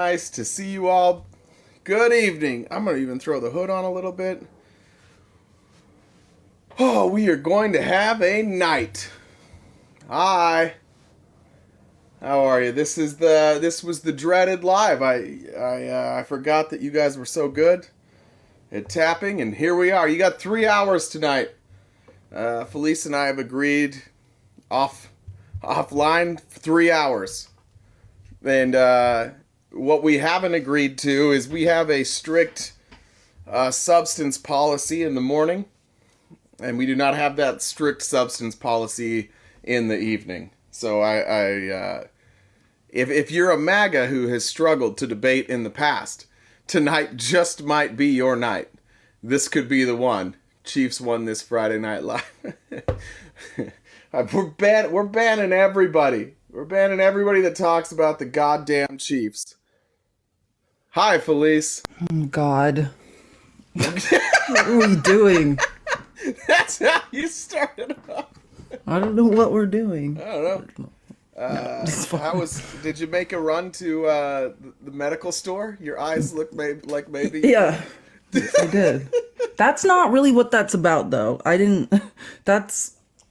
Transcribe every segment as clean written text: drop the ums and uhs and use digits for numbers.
nice to see you all. Good evening. I'm going to even throw the hood on a little bit. Oh, we are going to have a night. Hi. How are you? This was the dreaded live. I forgot that you guys were so good at tapping, and here we are. You got 3 hours tonight. Felice and I have agreed offline 3 hours. And what we haven't agreed to is we have a strict substance policy in the morning, and we do not have that strict substance policy in the evening. So if you're a MAGA who has struggled to debate in the past, tonight just might be your night. This could be the one. Chiefs won this Friday Night Live. We're banning everybody. We're banning everybody that talks about the goddamn Chiefs. Hi, Felice. Oh, God. What are we doing? That's how you started off. I don't know what we're doing. I don't know. Did you make a run to the medical store? Your eyes look like maybe. Yeah, I did. That's not really what that's about, though. I have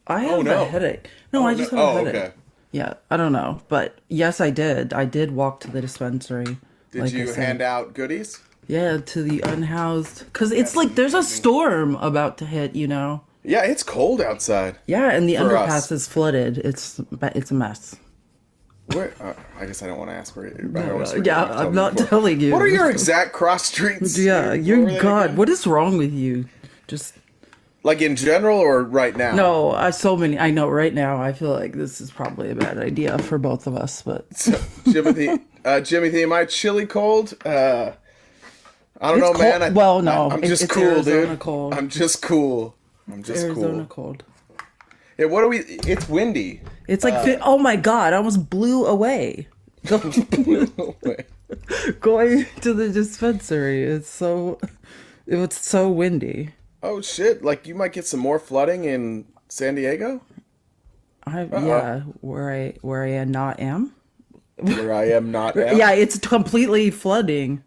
a headache. No, I just have a headache. Okay. Yeah, I don't know. But yes, I did. I did walk to the dispensary. Did you hand out goodies? Yeah, to the unhoused. Because it's like there's a storm about to hit, you know? Yeah, it's cold outside. Yeah, and the underpass is flooded. It's a mess. Where? I guess I don't want to ask where I'm not telling you. What are your exact cross streets? Yeah, God, what is wrong with you? Just... Like in general or right now? No, so many. I know right now. I feel like this is probably a bad idea for both of us. But so, Jimothy, am I chilly cold? I don't know, cold. man. No, I'm just cool, Arizona dude. Cold. I'm just cool. Arizona cold. Yeah, it's windy. It's like, oh my God, I almost blew away. Going to the dispensary. It was so windy. Oh shit! Like you might get some more flooding in San Diego. Yeah, where I am not am. Where I am not am. Yeah, it's completely flooding.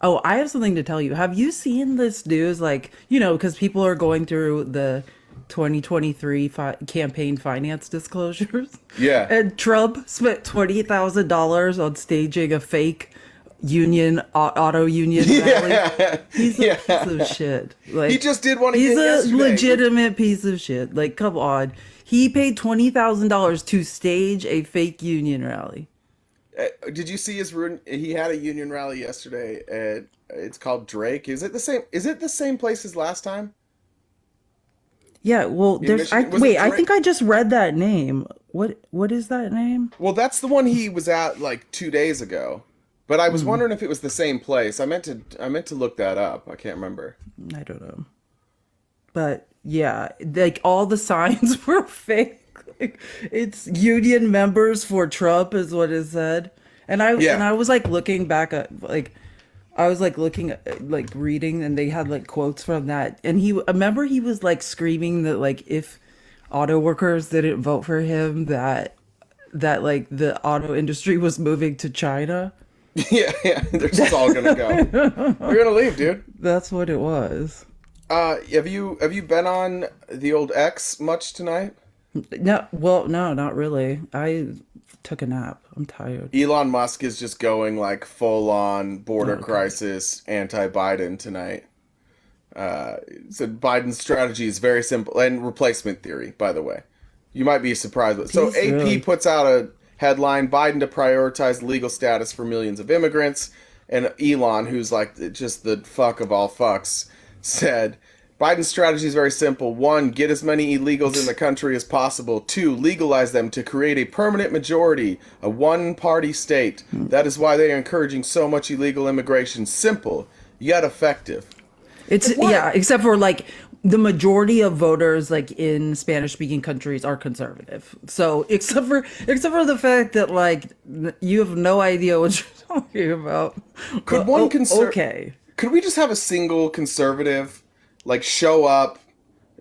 Oh, I have something to tell you. Have you seen this news? Like, you know, because people are going through the 2023 campaign finance disclosures. Yeah. And Trump spent $20,000 on staging a fake auto union rally. He's a piece of shit. Like, he just did one. He's a legitimate piece of shit. Like, come on. He paid $20,000 to stage a fake union rally. Did you see he had a union rally yesterday at, it's called Drake. Is it the same place as last time? Yeah, well, I think I just read that name. What is that name? Well, that's the one he was at like 2 days ago. But I was wondering if it was the same place. I meant to look that up. I can't remember. I don't know. But yeah, like all the signs were fake. Like, it's union members for Trump is what it said. And I was like looking back at reading, and they had like quotes from that. And I remember he was like screaming that like if auto workers didn't vote for him, that like the auto industry was moving to China. Yeah, they're just all gonna go. We're gonna leave, dude. That's what it was. Have you been on the old X much tonight? No, not really. I took a nap. I'm tired. Elon Musk is just going like full on border crisis, anti-Biden tonight. Said Biden's strategy is very simple, and replacement theory, by the way. You might be surprised. AP puts out a headline: Biden to prioritize legal status for millions of immigrants. And Elon, who's like just the fuck of all fucks, said Biden's strategy is very simple. 1, get as many illegals in the country as possible. 2, legalize them to create a permanent majority, a one-party state. That is why they are encouraging so much illegal immigration. Simple, yet effective. Except for like the majority of voters like in Spanish-speaking countries are conservative. So except for the fact that like you have no idea what you're talking about. Could we just have a single conservative like show up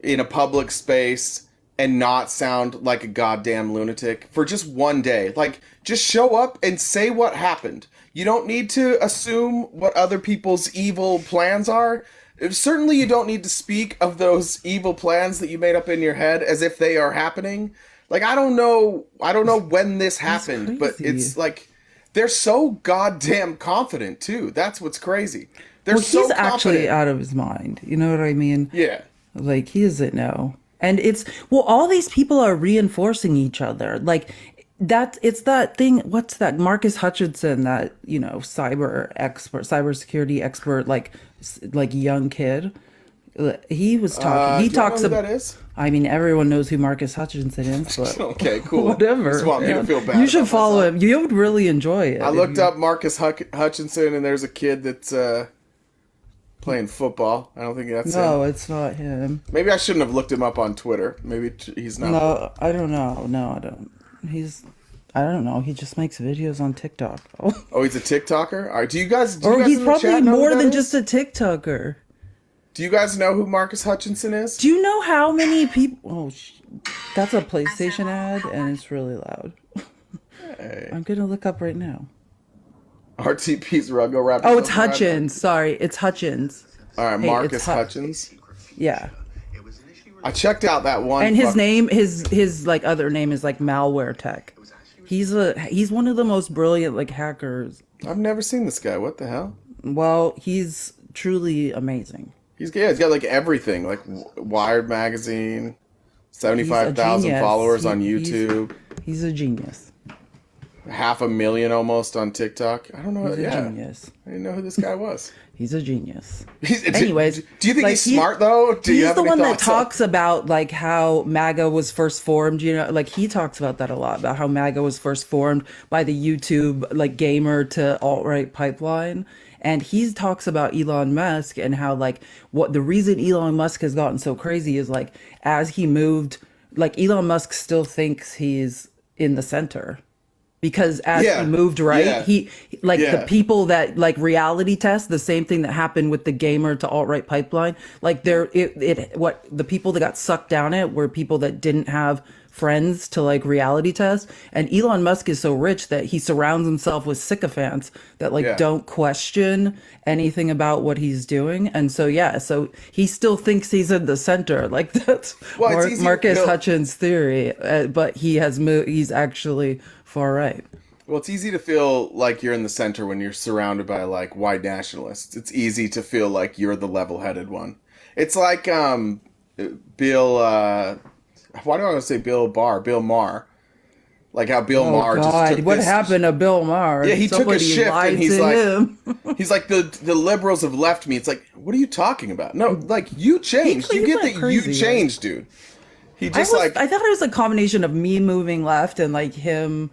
in a public space and not sound like a goddamn lunatic for just one day? Like just show up and say what happened. You don't need to assume what other people's evil plans are. Certainly, you don't need to speak of those evil plans that you made up in your head as if they are happening. Like, I don't know when this happened, but it's like they're so goddamn confident too. That's what's crazy. They're Well, so he's actually confident. out of his mind. You know what I mean? Yeah. Like, he doesn't know. And it's, well, all these people are reinforcing each other. Like, it's that thing, what's that? Marcus Hutchinson, that, you know, cybersecurity expert, like young kid. He was talking. He Do you know talks who about. that is? I mean, everyone knows who Marcus Hutchinson is, but Okay, cool. whatever. Just want me to feel bad. You should about follow myself. him. You would really enjoy it. I looked up Marcus Hutchinson, and there's a kid that's playing football. I don't think that's him. No, it's not him. Maybe I shouldn't have looked him up on Twitter. Maybe he's not. No, I don't know. No, I don't. I don't know. He just makes videos on TikTok. Oh, he's a TikToker? All right, do you guys Or in he's the probably chat know who more that than is? just a TikToker. Do you guys know who Marcus Hutchinson is? Do you know how many people? Oh, that's a PlayStation ad, and it's really loud. Hey. I'm gonna look up right now. RTP's Ruggo Rapper. Oh, it's Hutchins. Sorry, it's Hutchins. All right, Hey, Marcus it's Hutchins. Yeah, I checked out that one. and his name, his like other name is like Malware Tech. He's one of the most brilliant like hackers. I've never seen this guy. What the hell? Well, he's truly amazing. He's got like everything, like Wired magazine, He's a 75,000 genius. followers on He's- YouTube, He's a genius. 500,000 almost on TikTok. I don't know. He's a Yeah, genius. I didn't know who this guy was. He's a genius. Do you think like, he's smart though? Do you he's have the any one that thoughts on- talks about like how MAGA was first formed. You know, like he talks about that a lot, about how MAGA was first formed by the YouTube like gamer to alt-right pipeline. And he talks about Elon Musk and how like what the reason Elon Musk has gotten so crazy is like as he moved, like Elon Musk still thinks he's in the center. Because as Yeah, he moved right, yeah, he like yeah. the people that like reality test, the same thing that happened with the gamer to alt-right pipeline, like what the people that got sucked down it were people that didn't have friends to like reality test. And Elon Musk is so rich that he surrounds himself with sycophants that like Yeah. don't question anything about what he's doing. And so yeah, so he still thinks he's in the center. Like that's Well, it's easy- Marcus no. Hutchins' theory, but he has moved. He's actually far right. Well, it's easy to feel like you're in the center when you're surrounded by like white nationalists. It's easy to feel like you're the level-headed one. It's like Bill. Why do I want to say Bill Maher? Like how Bill Oh Maher God! just took What this. happened to Bill Maher? Yeah, he took a Somebody shift lied and he's to like, him. he's like the liberals have left me. It's like, what are you talking about? No, like you changed. You He get went that crazy, you changed, dude. He I just thought it was a combination of me moving left and like him,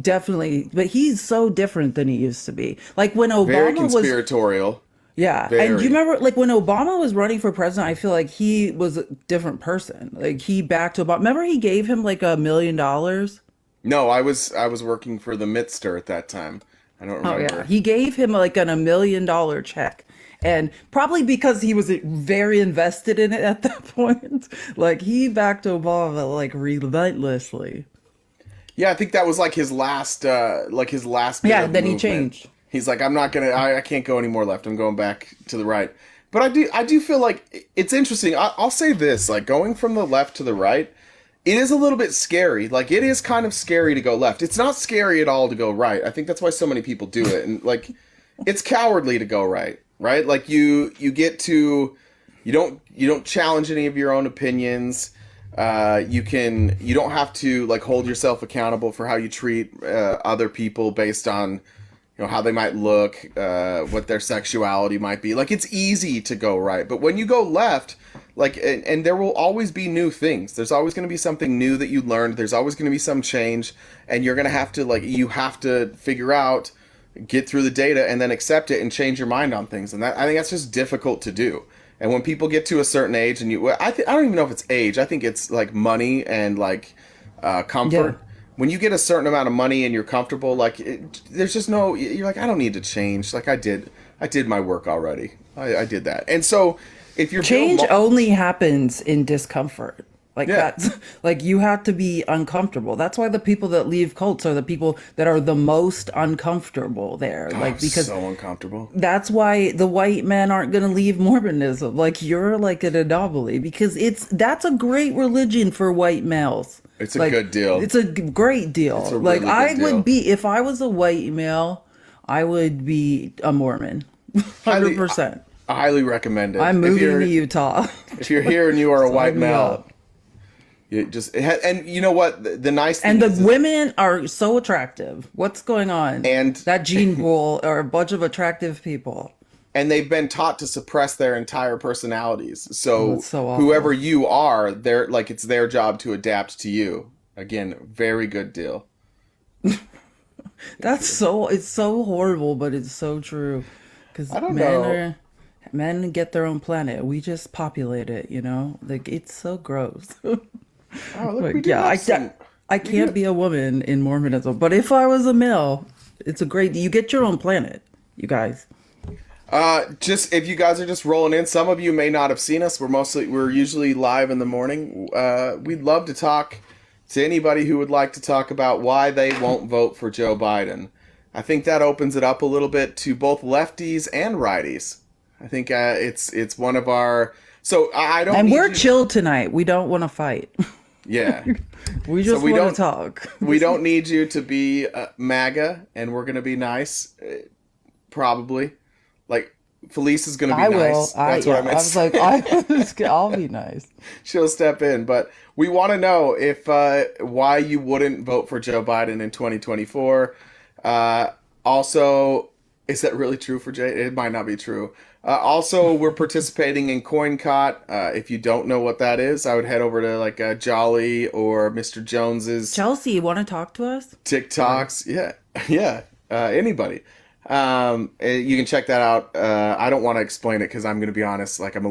definitely. But he's so different than he used to be. Like when very Obama was, conspiratorial. yeah. And very. do you remember like when Obama was running for president? I feel like he was a different person. Like he backed Obama. Remember he gave him like $1 million. No, I was working for the Mitster at that time. I don't Oh remember. yeah, he gave him like $1 million check, and probably because he was very invested in it at that point, like he backed Obama like relentlessly. Yeah, I think that was like his last bit Yeah, of then he movement. changed. He's like, I'm not gonna, I can't go any more left. I'm going back to the right. But I do feel like it's interesting. I'll say this, like going from the left to the right, it is a little bit scary. Like it is kind of scary to go left. It's not scary at all to go right. I think that's why so many people do it. And like, it's cowardly to go right, right? Like you don't challenge any of your own opinions. You don't have to like hold yourself accountable for how you treat other people based on, you know, how they might look, what their sexuality might be. Like it's easy to go right, but when you go left, like, and there will always be new things. There's always going to be something new that you learned. There's always going to be some change, and you're going to have to you have to figure out, get through the data, and then accept it and change your mind on things. And I think that's just difficult to do. And when people get to a certain age, and I don't even know if it's age. I think it's like money and like comfort. Yeah. When you get a certain amount of money and you're comfortable, like there's just no. You're like, I don't need to change. Like I did my work already. I did that. And so if you're Change only happens in discomfort. Like Yeah. that's like you have to be uncomfortable. That's why the people that leave cults are the people that are the most uncomfortable there. Oh, Like because so uncomfortable. that's why the white men aren't going to leave Mormonism. Like you're like an anomaly because that's a great religion for white males. It's a Like good deal. it's a great It's deal. a Like really I good would deal. be if I was a white male, I would be a Mormon. Highly, 100%. I highly recommend it. I'm moving to Utah. If you're here and you are a white Sign me male, up. you just and you know what the nice thing And the is women are so attractive. What's going on? and That gene pool are a bunch of attractive people. and they've been taught to suppress their entire personalities. Oh, So it's so awful. whoever you are, they're like it's their job to adapt to you. Again, very good deal. It's so horrible, but it's so true. Because I don't know. men get their own planet. We just populate it, you know? Like it's so gross. Oh, look, we Like do yeah, have some. I can't be a woman in Mormonism, but if I was a male, it's a great you get your own planet, you guys. Just if you guys are just rolling in, some of you may not have seen us. We're usually live in the morning. We'd love to talk to anybody who would like to talk about why they won't vote for Joe Biden. I think that opens it up a little bit to both lefties and righties. I think it's one of our. So I don't. And need we're you- chill tonight. We don't want to fight. Yeah. We just we want to don't- talk. We don't need you to be MAGA, and we're gonna be nice. Probably, like Felice is gonna be I will. nice. That's what I meant. I was like, I'll be nice. She'll step in, but we want to know if why you wouldn't vote for Joe Biden in 2024. Also, is that really true for Jay? It might not be true. Also, we're participating in CoinCot. If you don't know what that is, I would head over to like Jolly or Mr. Jones's Chelsea, you want to talk to us? TikToks. Yeah, yeah. Anybody. You can check that out. I don't want to explain it because I'm going to be honest. Like I'm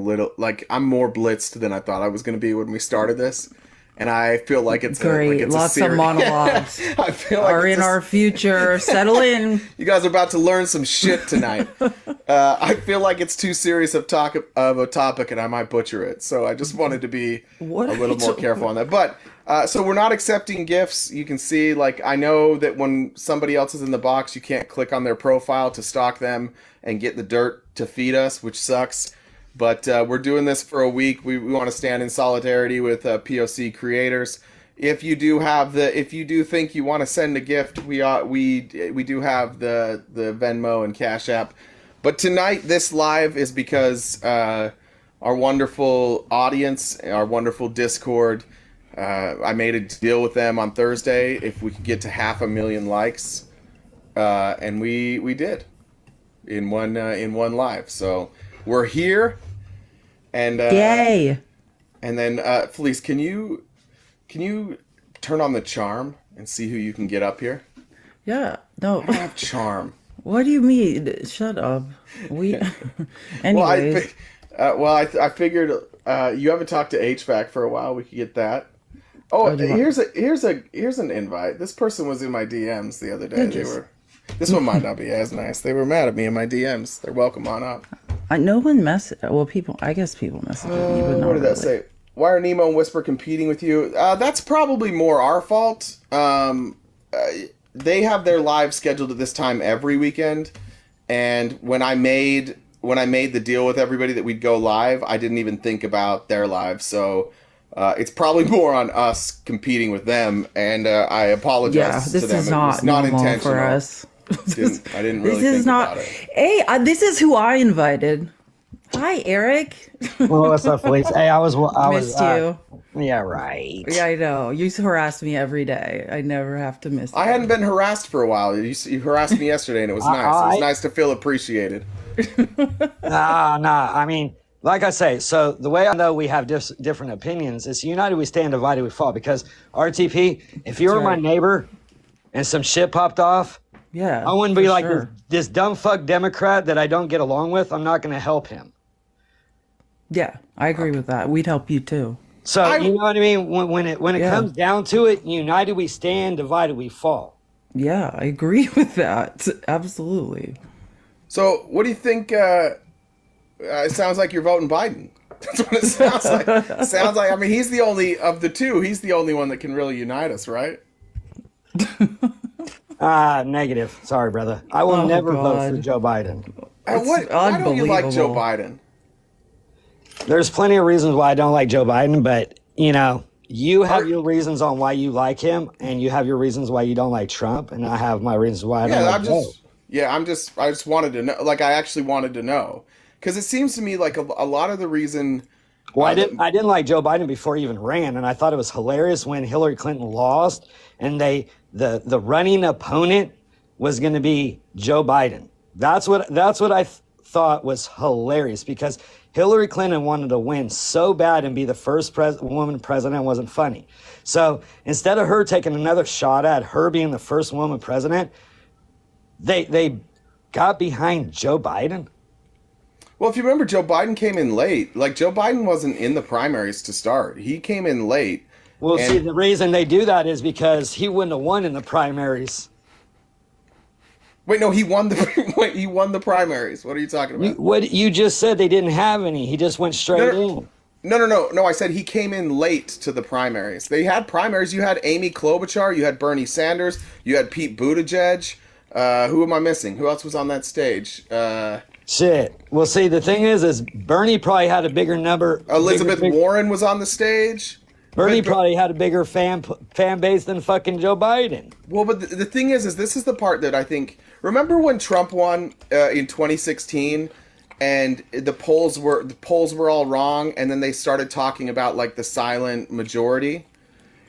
more blitzed than I thought I was going to be when we started this, and I feel like it's Great. Lots of monologues I feel like are in our future. Settle in. You guys are about to learn some shit tonight. I feel like it's too serious of a topic, and I might butcher it. So I just wanted to be What a are little you more doing? careful on that. But so we're not accepting gifts. You can see, like, I know that when somebody else is in the box, you can't click on their profile to stalk them and get the dirt to feed us, which sucks. But we're doing this for a week. We want to stand in solidarity with POC creators. If you do think you want to send a gift, we do have the Venmo and Cash App. But tonight, this live is because our wonderful audience, our wonderful Discord. I made a deal with them on Thursday if we could get to 500,000 likes, and we did in one live. So we're here, and Yay. and then Felice, can you turn on the charm and see who you can get up here? Yeah. No. I don't have charm. What do you mean? Shut up. We. Well, Anyways. I figured you haven't talked to HVAC for a while. We could get that. Oh, do you want- here's an invite. This person was in my DMs the other day. This one might not be as nice. They were mad at me in my DMs. They're welcome on up. No one messaged. Well, I guess people messaged me, but not What did that really. say? Why are Nemo and Whisper competing with you? That's probably more our fault. They have their live scheduled at this time every weekend, and when I made the deal with everybody that we'd go live, I didn't even think about their live. So it's probably more on us competing with them, and I apologize Yeah, to this them. is It not was not normal intentional. for us. I didn't really This think is not. about it. Hey, this is who I invited. Hi, Eric. Well, what's up, Felice? Hey, I was Missed you. Yeah, right. Yeah, I know. You harass me every day. I never have to miss. I hadn't been harassed for a while. You harassed me yesterday, and it was nice. It was nice to feel appreciated. Nah. I mean, like I say, so the way I know we have different opinions is united we stand, divided we fall. Because RTP, if you were my right. neighbor and some shit popped off, Yeah, I wouldn't be for like sure. this dumb fuck Democrat that I don't get along with. I'm not going to help him. Yeah, I agree with that. We'd help you too. So you know what I mean? When it Yeah. comes down to it, united we stand, divided we fall. Yeah, I agree with that. Absolutely. So, what do you think? It sounds like you're voting Biden. That's what it sounds like. Sounds like. I mean, he's the only of the two. He's the only one that can really unite us, right? Negative. Sorry, brother. I will never vote for Joe Biden. Why don't you like Joe Biden? There's plenty of reasons why I don't like Joe Biden, but you know, you have your reasons on why you like him, and you have your reasons why you don't like Trump, and I have my reasons why I don't like Joe. I just wanted to know. Like, I actually wanted to know, because it seems to me like a lot of the reason. Well, I didn't like Joe Biden before he even ran, and I thought it was hilarious when Hillary Clinton lost, and the running opponent was going to be Joe Biden. That's what I thought was hilarious, because Hillary Clinton wanted to win so bad and be the first woman president. Wasn't funny. So instead of her taking another shot at her being the first woman president, they got behind Joe Biden. Well, if you remember, Joe Biden came in late. Like, Joe Biden wasn't in the primaries to start. He came in late. Well, see, the reason they do that is because he wouldn't have won in the primaries. Wait, no, he won the primaries. What are you talking about? You just said they didn't have any. He just went straight in. No. I said he came in late to the primaries. They had primaries. You had Amy Klobuchar. You had Bernie Sanders. You had Pete Buttigieg. Who am I missing? Who else was on that stage? Shit. Well, see, the thing is Bernie probably had a bigger number. Elizabeth Warren was on the stage. Bernie probably had a bigger fan base than fucking Joe Biden. Well, but the thing is this is the part that I think. Remember when Trump won in 2016, and the polls were all wrong, and then they started talking about like the silent majority.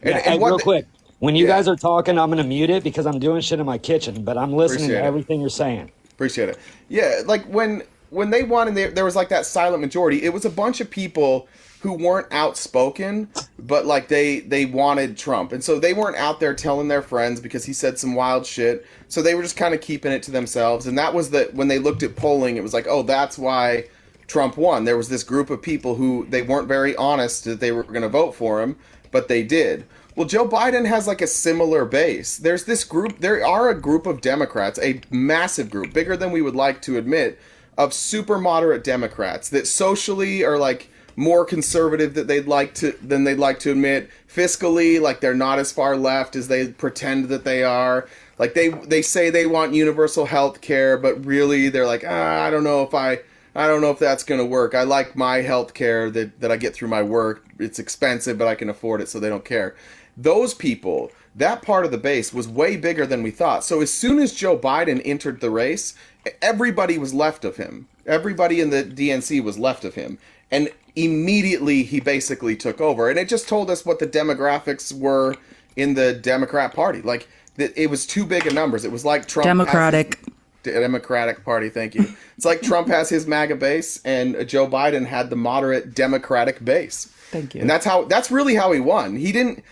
And real quick, when you guys are talking, I'm gonna mute it because I'm doing shit in my kitchen, but I'm listening to everything you're saying. Appreciate it. Yeah, like when they won and there was like that silent majority, it was a bunch of people who weren't outspoken, but like they wanted Trump. And so they weren't out there telling their friends because he said some wild shit. So they were just kind of keeping it to themselves. And that was when they looked at polling, it was like, oh, that's why Trump won. There was this group of people who they weren't very honest that they were going to vote for him, but they did. Well, Joe Biden has like a similar base. There's this group, there are a group of Democrats, a massive group, bigger than we would like to admit, of super moderate Democrats that socially are like more conservative than they'd like to admit. Fiscally, like they're not as far left as they pretend that they are. Like they say they want universal health care, but really they're like, I don't know if that's going to work. I like my health care that I get through my work. It's expensive, but I can afford it, so they don't care. Those people, that part of the base was way bigger than we thought. So as soon as Joe Biden entered the race, everybody was left of him. Everybody in the DNC was left of him. And immediately he basically took over. And it just told us what the demographics were in the Democrat Party. Like, it was too big of numbers. It was like Trump. Democratic Party, thank you. It's like Trump has his MAGA base and Joe Biden had the moderate Democratic base. Thank you. And that's really how he won. He didn't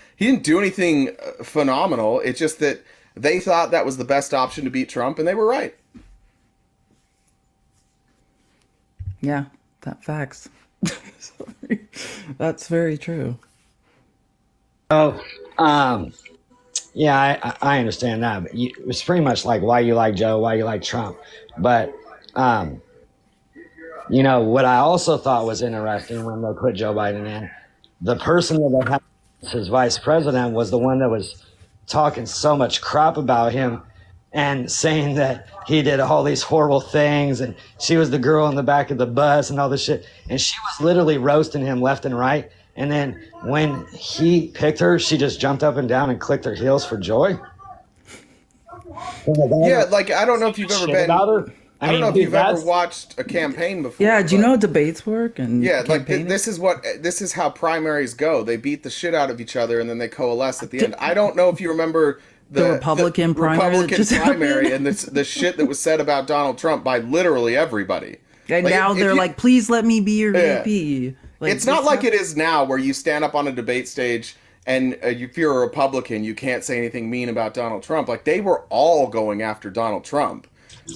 do anything phenomenal. It's just that they thought that was the best option to beat Trump, and they were right. Yeah, facts. Sorry. That's very true. Oh, yeah, I understand that. But it's pretty much like why you like Joe, why you like Trump. But, you know, what I also thought was interesting when they put Joe Biden in, the person that they had as his vice president was the one that was talking so much crap about him and saying that he did all these horrible things and she was the girl in the back of the bus and all this shit. And she was literally roasting him left and right. And then when he picked her, she just jumped up and down and clicked her heels for joy. Yeah, like, I don't know if you've ever been... I don't know if you've ever watched a campaign before. Yeah, do you know how debates work? And yeah, like this is how primaries go. They beat the shit out of each other and then they coalesce at the end. I don't know if you remember the Republican primary and the shit that was said about Donald Trump by literally everybody. And like, now they're like, please let me be your VP. Like, it's not like it is now where you stand up on a debate stage and if you're a Republican, you can't say anything mean about Donald Trump. Like, they were all going after Donald Trump.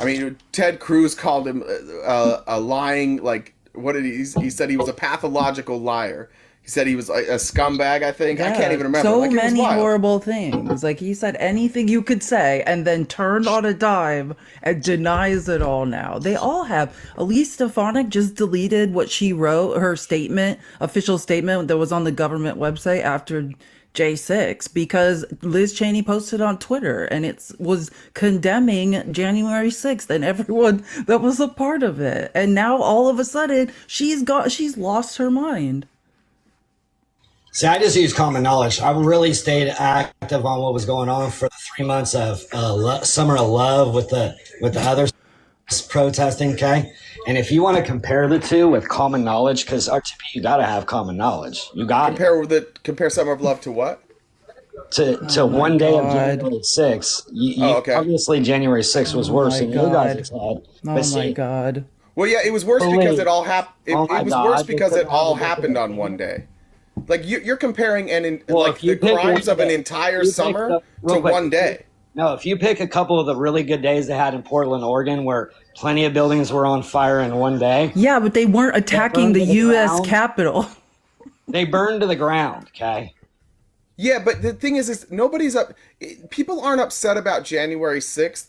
I mean, Ted Cruz called him a lying, like, what did he said he was a pathological liar. He said he was like a scumbag, I think. I can't even remember. So Like, it was many wild. horrible things. Like he said anything you could say and then turned on a dime and denies it all now. They all have. Elise Stefanik just deleted what she wrote, her statement, official statement that was on the government website after J6 because Liz Cheney posted on Twitter and it was condemning January 6th and everyone that was a part of it. And now all of a sudden she's lost her mind. See, I just use common knowledge. I really stayed active on what was going on for the 3 months of summer of love with the others protesting. Okay, and if you want to compare the two with common knowledge, because RTP, you got to have common knowledge. You got Compare Summer of Love to what? to one day of God. January 6th. Okay. Obviously, January 6th was worse than you guys had. Oh But my God. Well, yeah, it was worse because it all happened. It Oh my was God, worse because it all because- happened on one day. Like you're comparing Well, like if you the pick crimes one of an day- entire you pick summer the- real to quick, one day. No, if you pick a couple of the really good days they had in Portland, Oregon, where plenty of buildings were on fire in one day, Yeah, but they weren't attacking burned the to the U.S. ground. Capitol. they burned to the ground. Okay. Yeah, but the thing is people aren't upset about January 6th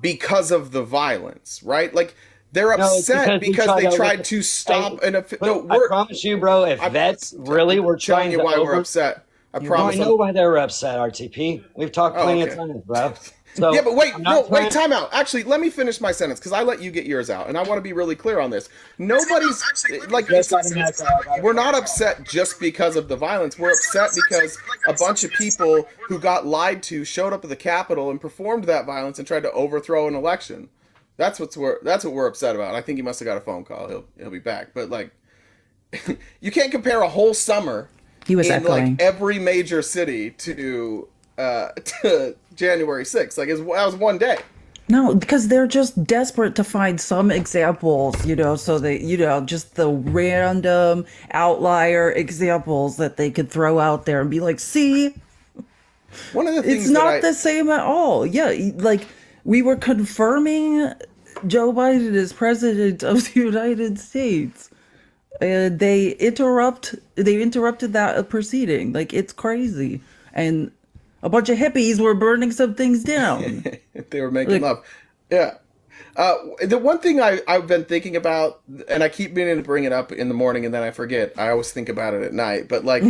because of the violence, right? Like they're No, it's upset because because we they tried tried to stop Hey, no, I promise you, bro, if vets really were telling trying you to why we're upset. I No, I promise. know why they were upset, RTP. We've talked plenty okay. of times, bro. So, Yeah, but wait, I'm not trying- time out. Actually, let me finish my sentence because I let you get yours out, and I want to be really clear on this. Nobody's like, Just let me know, we're not upset just because of the violence. We're upset because a bunch of people who got lied to showed up at the Capitol and performed that violence and tried to overthrow an election. That's what we're upset about. I think he must have got a phone call. He'll be back, but like, you can't compare a whole summer He was in echoing. like every major city to January 6th. Like that was one day. No, because they're just desperate to find some examples, so they, just the random outlier examples that they could throw out there and be like, see, One of the things it's not the same at all. Yeah, like we were confirming Joe Biden as president of the United States. And they interrupted that proceeding. Like it's crazy. And a bunch of hippies were burning some things down. they were making love. Yeah. The one thing I've been thinking about, and I keep meaning to bring it up in the morning and then I forget. I always think about it at night. But like,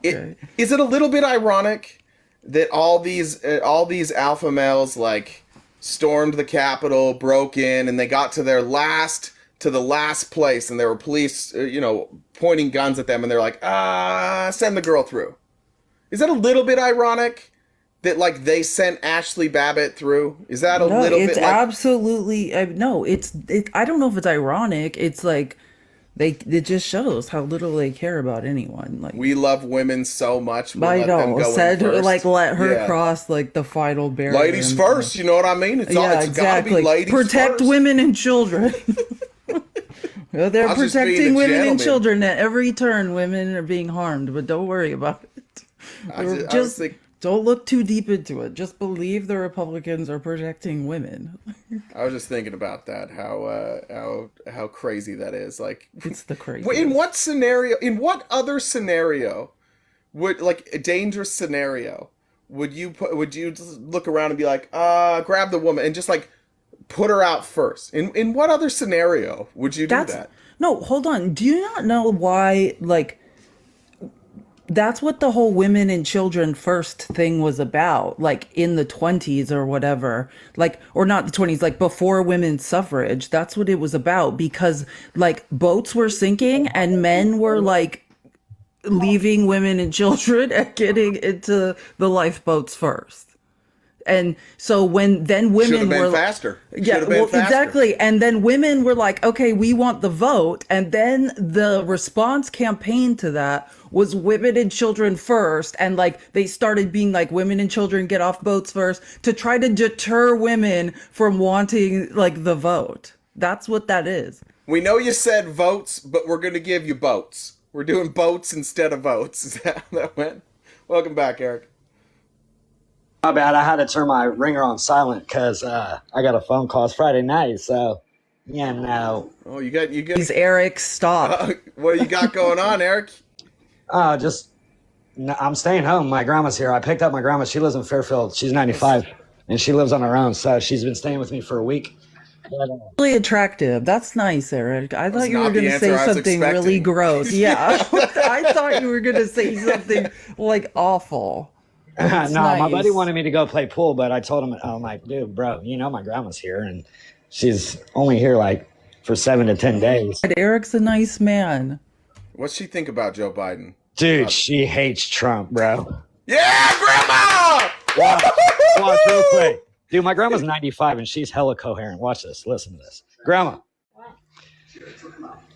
is it a little bit ironic that all these alpha males like stormed the Capitol, broke in, and they got to the last place, and there were police, pointing guns at them, and they're like, send the girl through. Is that a little bit ironic that like they sent Ashley Babbitt through? Is that a little bit? It's like, absolutely no. I don't know if it's ironic. It's like it just shows how little they care about anyone. Like we love women so much. We I let them know. go in Said first. like let her Yeah. cross like the final barrier. Ladies and- first, you know what I mean? It's Yeah, it's exactly. gotta be ladies Protect first. women and children. Well, they're I was just being protecting a women and gentleman. children at every turn. Women are being harmed, but don't worry about it. I was Just think- don't look too deep into it. Just believe the Republicans are protecting women. I was just thinking about that. How crazy that is. Like It's the crazy. in what scenario? In what other scenario would like a dangerous scenario? Would you just look around and be like, grab the woman and just like put her out first? In what other scenario would you do that? No, hold on. Do you not know why, like, that's what the whole women and children first thing was about, like in the 20s or whatever, like, or not the 20s, like before women's suffrage. That's what it was about, because like boats were sinking and men were like leaving women and children and getting into the lifeboats first. And so when then women Should have been were faster. yeah, Should have been well, faster. exactly. And then women were like, okay, we want the vote. And then the response campaign to that was women and children first. And like, they started being like, women and children get off boats first to try to deter women from wanting like the vote. That's what that is. We know you said votes, but we're going to give you boats. We're doing boats instead of votes. Is that how that went? Welcome back, Eric. My bad. I had to turn my ringer on silent because I got a phone call. It's Friday night, so Oh, you got. Please, Eric, stop. What do you got going on, Eric? Just I'm staying home. My grandma's here. I picked up my grandma. She lives in Fairfield. She's 95, and she lives on her own. So she's been staying with me for a week. But, Really attractive. That's nice, Eric. I thought you were not the going to answer say I was something really expecting. gross. Yeah. I thought you were going to say something like awful. no, That's my nice. buddy wanted me to go play pool, but I told him, I'm like, dude, bro, you know my grandma's here, and she's only here like for 7 to 10 days. Eric's a nice man. What's she think about Joe Biden? Dude, she hates Trump, bro. Yeah, Grandma! Watch real quick. Dude, my grandma's 95 and she's hella coherent. Watch this. Listen to this. Grandma,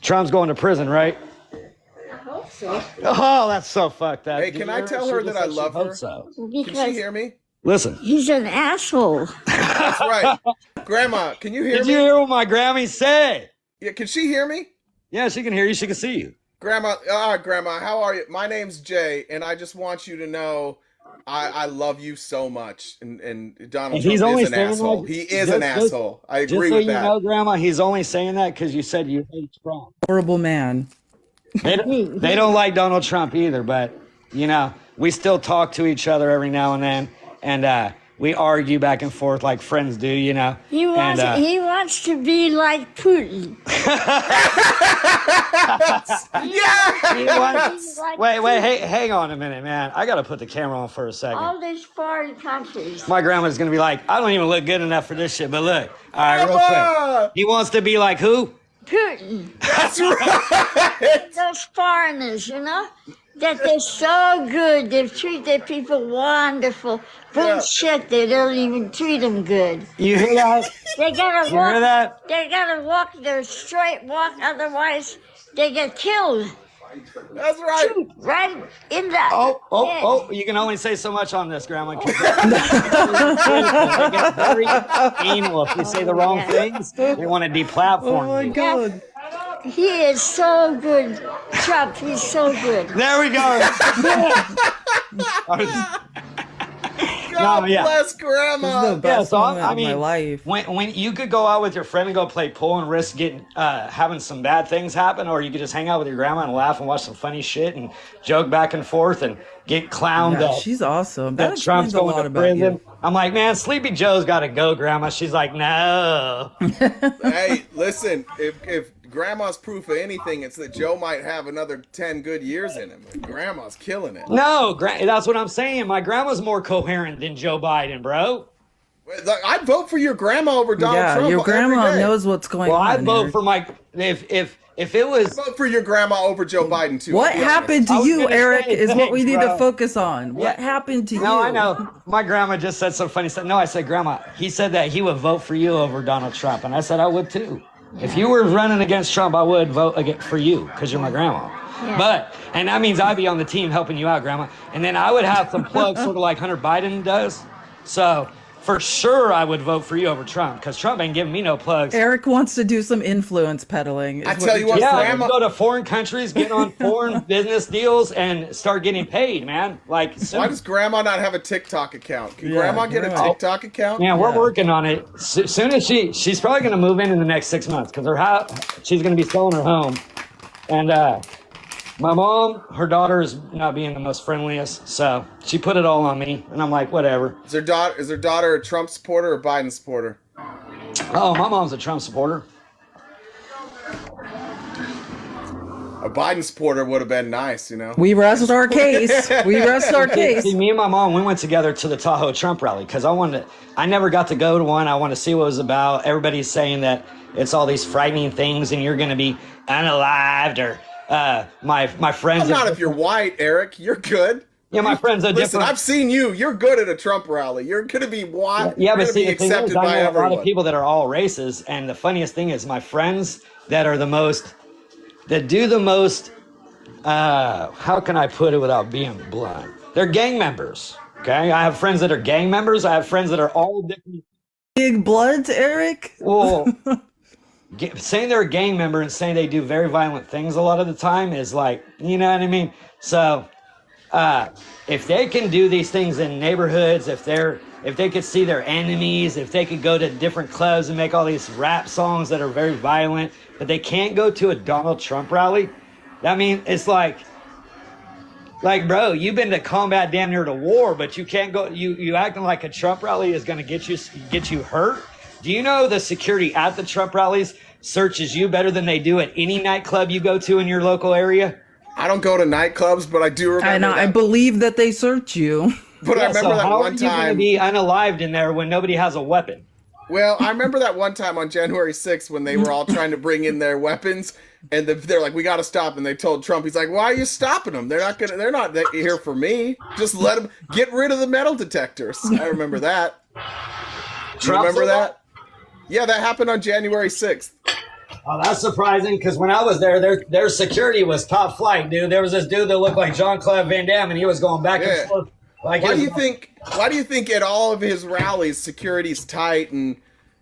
Trump's going to prison, right? I hope so. Oh, that's so fucked up. Hey, can I tell her that I love her? So. Can she Because hear me? Listen. he's an asshole. That's right. Grandma, can you hear Did me? you hear what my Grammy said? Yeah, can she hear me? Yeah, she can hear you. She can see you. Grandma, Grandma, how are you? My name's Jay, and I just want you to know I love you so much. And Donald And he's Trump only is an saying asshole. that- He is just- an asshole. I Just agree so with you that. know, Grandma, he's only saying that because you said you hate Trump. Horrible man. They don't like Donald Trump either, but, you know, we still talk to each other every now and then, and we argue back and forth like friends do, you know. He wants he wants to be like Putin. He wants- Like wait, Putin. hey, hang on a minute, man. I got to put the camera on for a second. All these foreign countries. My grandma's going to be like, I don't even look good enough for this shit, but look. All right, real Grandma! quick. He wants to be like who? Putin. That's right. Those foreigners, you know? That they're so good. They treat their people wonderful. Bullshit, they don't even treat them good. You hear that? They gotta You walk. hear that? They gotta walk their straight walk, otherwise they get killed. That's right. Right in the Oh, you can only say so much on this, Grandma. 'Cause they get very anal if you say the wrong things. They want to deplatform Oh my you. God. He is so good. Trump, he's so good. There we go. God yeah. bless This is Grandma. the best so moment I of mean, my life. when you could go out with your friend and go play pool and risk getting having some bad things happen, or you could just hang out with your grandma and laugh and watch some funny shit and joke back and forth and get clowned Yeah, up. she's awesome. That That Trump's explains a going lot to about prison. you. I'm like, man, Sleepy Joe's got to go, Grandma. She's like, no. Hey, listen, if Grandma's proof of anything, it's that Joe might have another 10 good years in him. Grandma's killing it. No, that's what I'm saying. My grandma's more coherent than Joe Biden, bro. I'd vote for your grandma over Donald Yeah, Trump. your every grandma day. knows what's going Well, on. I'd vote Eric. for my if it was. Vote for your grandma over Joe Biden too. What I'll be honest. happened I to was you, gonna Eric, say, is what we thanks, need bro. to focus on. What happened to you? No, I know. My grandma just said some funny stuff. No, I said, Grandma, he said that he would vote for you over Donald Trump, and I said I would too. If you were running against Trump, I would vote for you because you're my grandma. Yeah. And that means I'd be on the team helping you out, Grandma. And then I would have some plugs, sort of like Hunter Biden does. So for sure, I would vote for you over Trump because Trump ain't giving me no plugs. Eric wants to do some influence peddling. is I tell you you're what, Yeah, saying. I Grandma- can go to foreign countries, get on foreign business deals, and start getting paid, man. Like, Why does Grandma not have a TikTok account? Can Yeah, Grandma get a right. TikTok account? man, we're Yeah. working on it. Soon as she's probably going to move in the next 6 months because she's going to be selling her home. And my mom, her daughter is not being the most friendliest, so she put it all on me, and I'm like, whatever. Is her daughter a Trump supporter or Biden supporter? Oh, my mom's a Trump supporter. A Biden supporter would have been nice, you know. We rest our case. We rest our case. See, me and my mom, we went together to the Tahoe Trump rally because I never got to go to one. I want to see what it was about. Everybody's saying that it's all these frightening things and you're going to be unalived or my friends. I'm not if you're white, Eric. You're good. Yeah, my friends are Listen, different. I've seen you. You're good at a Trump rally. You're gonna be white. Yeah, You're but gonna see, be the thing accepted is, I by know a everyone. lot of people that are all races, and the funniest thing is my friends that are that do the most, how can I put it without being blunt? They're gang members, okay? I have friends that are gang members. I have friends that are all different. Big bloods, Eric. Well, saying they're a gang member and saying they do very violent things a lot of the time is like, you know what I mean? So, if they can do these things in neighborhoods, if they could see their enemies, if they could go to different clubs and make all these rap songs that are very violent, but they can't go to a Donald Trump rally, that means it's like Like, bro, you've been to combat damn near to war, but you can't go. You acting like a Trump rally is going to get you hurt. Do you know the security at the Trump rallies searches you better than they do at any nightclub you go to in your local area? I don't go to nightclubs, but I do remember. I believe that they search you. But I remember that how one are you going to time. be unalived in there when nobody has a weapon? Well, I remember that one time on January 6th when they were all trying to bring in their weapons, and they're like, "We got to stop." And they told Trump, he's like, "Why are you stopping them? They're not here for me. Just let them get rid of the metal detectors." I remember that. Do you remember that? Yeah, that happened on January 6th. Oh, that's surprising because when I was there, their security was top flight, dude. There was this dude that looked like Jean-Claude Van Damme, and he was going back and forth. Like, why do you think at all of his rallies security's tight and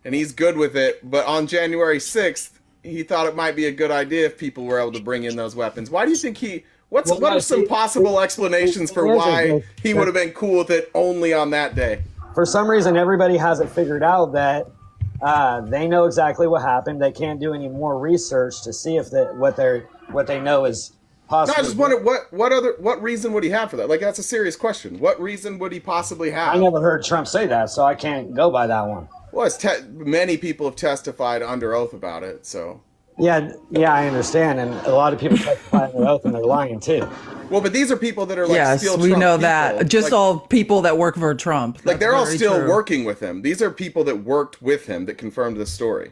he's good with it, but on January 6th he thought it might be a good idea if people were able to bring in those weapons? Why do you think what are some possible explanations for why he would have been cool with it only on that day? For some reason, everybody has it figured out that they know exactly what happened. They can't do any more research to see if what they know is possible. No, I just wondered what reason would he have for that? Like, that's a serious question. What reason would he possibly have? I never heard Trump say that, so I can't go by that one. Well, many people have testified under oath about it, so. Yeah, I understand, and a lot of people testify under oath and they're lying too. Well, but these are people that are like Yes, still we Trump know people. that. Just like, all people that work for Trump. Like, they're all very still true. working with him. These are people that worked with him that confirmed this story.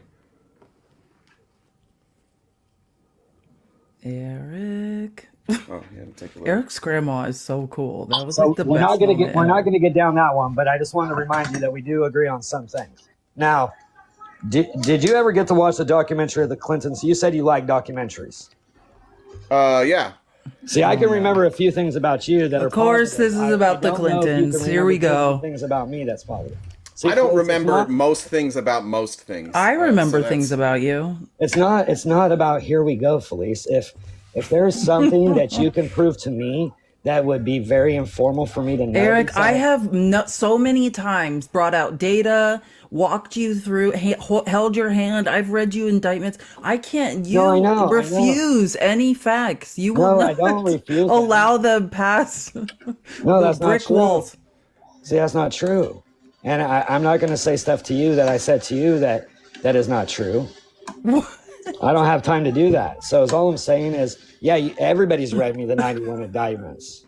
Eric. Oh, yeah, take a look. Eric's grandma is so cool. That was So like the we're best. not gonna moment we're ever. not gonna get down that one, but I just wanted to remind you that we do agree on some things. Now, did you ever get to watch the documentary of the Clintons? You said you like documentaries. Yeah. See, I can remember a few things about you that are Of course, positive. this is about the don't know if you can Clintons. Here we remember go. Things about me that's positive. See, I don't it's remember not- most things about most things. I remember So things that's- about you. It's not about here we go, Felice. If there's something that you can prove to me that would be very informal for me to know. Eric, I besides- have so many times brought out data, walked you through, held your hand. I've read you indictments. I can't. You No, I know. refuse any facts. You will No, not I don't refuse them. allow them past No, the that's not brick true. walls. See, that's not true. And I'm not going to say stuff to you that I said to you that is not true. I don't have time to do that. So all I'm saying is, yeah, everybody's read me the 91 indictments.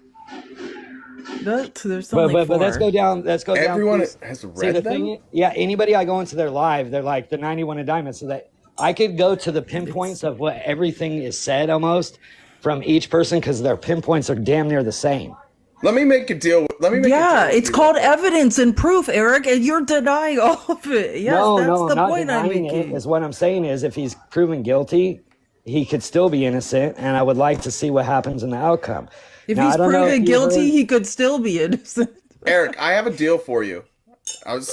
There's only But four. let's go down. Everyone please. has See, read the them? thing, yeah, anybody I go into their live, they're like the 91 indictments, so that I could go to the pinpoints of what everything is said almost from each person because their pinpoints are damn near the same. Let me make a deal. Yeah, it's called evidence and proof, Eric, and you're denying all of it. Yes, no, that's I'm the not point I'm denying it. making. Is what I'm saying is if he's proven guilty, he could still be innocent, and I would like to see what happens in the outcome. If Now, he's I don't know if proven you guilty, heard- he could still be innocent. Eric, I have a deal for you.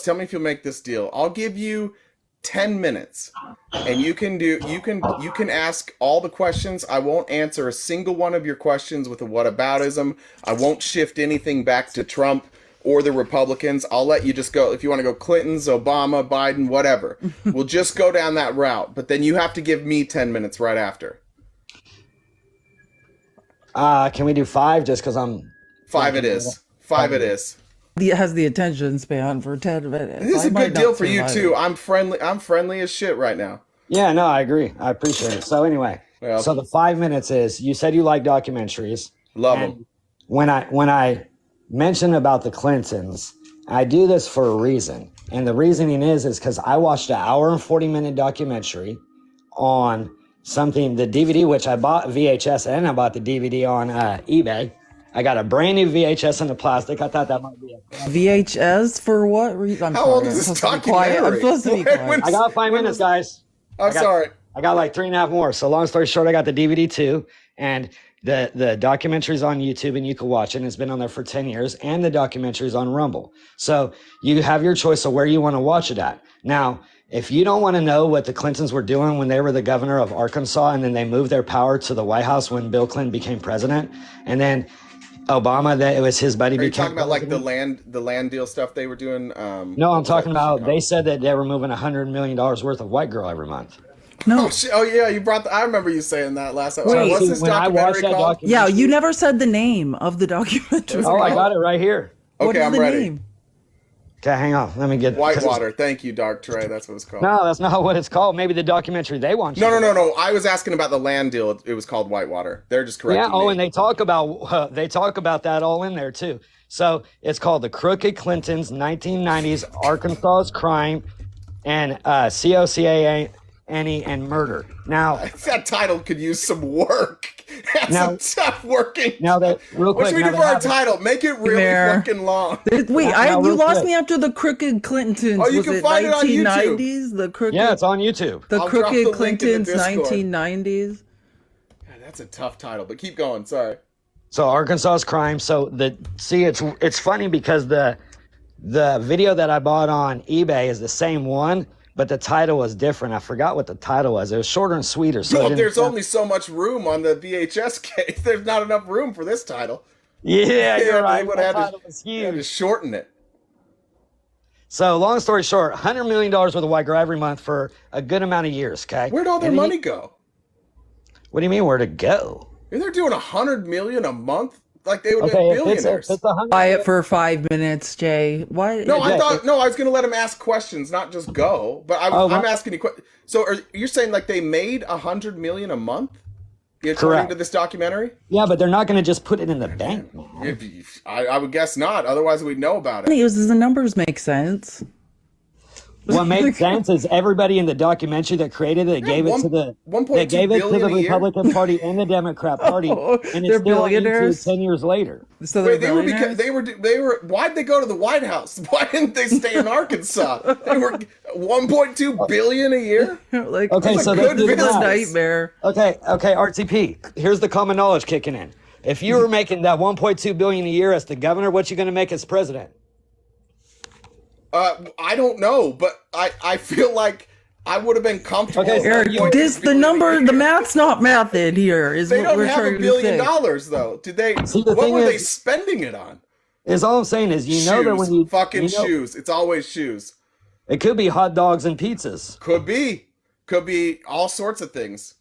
Tell me if you'll make this deal. I'll give you 10 minutes, and you can ask all the questions. I won't answer a single one of your questions with a whataboutism. I won't shift anything back to Trump or the Republicans. I'll let you just go. If you want to go Clintons, Obama, Biden, whatever, we'll just go down that route. But then you have to give me 10 minutes right after. Can we do 5 just because I'm... 5 it is. 5 it is. He has the attention span for 10 minutes. This is I a might good deal not for you survive too. it. I'm friendly as shit right now. Yeah, no, I agree. I appreciate it. So anyway, Well- so the 5 minutes is, you said you like documentaries. Love And them. when I mention about the Clintons, I do this for a reason. And the reasoning is because I watched an hour and 40-minute documentary on something, the DVD, which I bought VHS, and I bought the DVD on eBay. I got a brand new VHS in the plastic. I thought that might be a... VHS for what reason? I'm How sorry, old is I'm this supposed to be quiet. I'm documentary? supposed to be quiet. I got 5 minutes, guys. I'm sorry. I got like 3.5 more. So long story short, I got the DVD too. And the documentary's on YouTube and you can watch it. And it's been on there for 10 years. And the documentary's on Rumble. So you have your choice of where you want to watch it at. Now, if you don't want to know what the Clintons were doing when they were the governor of Arkansas and then they moved their power to the White House when Bill Clinton became president, and then Obama, that it was his buddy. Are you became talking about like president. the land deal stuff they were doing? No, I'm talking about, they said that they were moving $100 million worth of white girl every month. No. Oh yeah, you brought. I remember you saying that last time. Wait, What's this when I documentary watched that called? Yeah, you never said the name of the documentary. Oh, I got it right here. What Okay, is I'm the ready. name? Okay, hang on. Let me get Whitewater. Thank you, Dark Trey. That's what it's called. No, that's not what it's called. Maybe the documentary they want you No. I was asking about the land deal. It was called Whitewater. They're just correcting Yeah. Oh, me. and they talk about that all in there too. So it's called the Crooked Clintons, 1990s Arkansas's crime, and COCA and murder. Now that title could use some work. That's Now- some tough working. now that real What quick. should we now do they for our have it- title? Make it really There. fucking long. Wait, Now, you real lost quick. me after the Crooked Clintons. Oh, you Was can it find it on YouTube. 1990s? The Crooked, Yeah, it's on YouTube. the I'll drop the Crooked link in the Clintons, Discord. 1990s. God, that's a tough title, but keep going. Sorry. So Arkansas's crime. So it's funny because the video that I bought on eBay is the same one, but the title was different. I forgot what the title was. It was shorter and sweeter. So it Look, didn't there's sound- only so much room on the VHS case. There's not enough room for this title. Yeah, you're they right. would That have title was to, had to huge. shorten it. So long story short, $100 million worth of white girl every month for a good amount of years. Okay. Where'd all their And then money go? What do you mean where'd it go? And they're doing $100 million a month. Like they would have Okay, been if billionaires. it's 100. Buy it for 5 minutes, Jay. Why? No, I Yeah, thought I was gonna let him ask questions, not just go. But I'm asking you questions. So you're saying like they made $100 million a month, according Correct. to this documentary? Yeah, but they're not going to just put it in the bank, man. I would guess not. Otherwise, we'd know about it. Does the numbers make sense? What makes sense is everybody in the documentary that created it gave it to the 1.2 billion a year? Republican Party and the Democrat Party, and They're it's still on YouTube billionaires? 10 years later. So Wait, they're billionaires? they were. Why'd they go to the White House? Why didn't they stay in Arkansas? They were 1.2 billion a year. Like, Okay, That's so a let's good do the business. math. nightmare. Okay, RTP. Here's the common knowledge kicking in. If you were making that 1.2 billion a year as the governor, what you going to make as president? I don't know, but I feel like I would have been comfortable. Okay, with Eric, 1.2 the billion a number, year. the math's not mathed here. Is They what don't we're have trying $1 billion to say. though. Did they? See, the what thing were they is- spending it on? Is all I'm saying is you know that when you fucking you know- shoes. It's always shoes. it could be hot dogs and pizzas. Could be all sorts of things.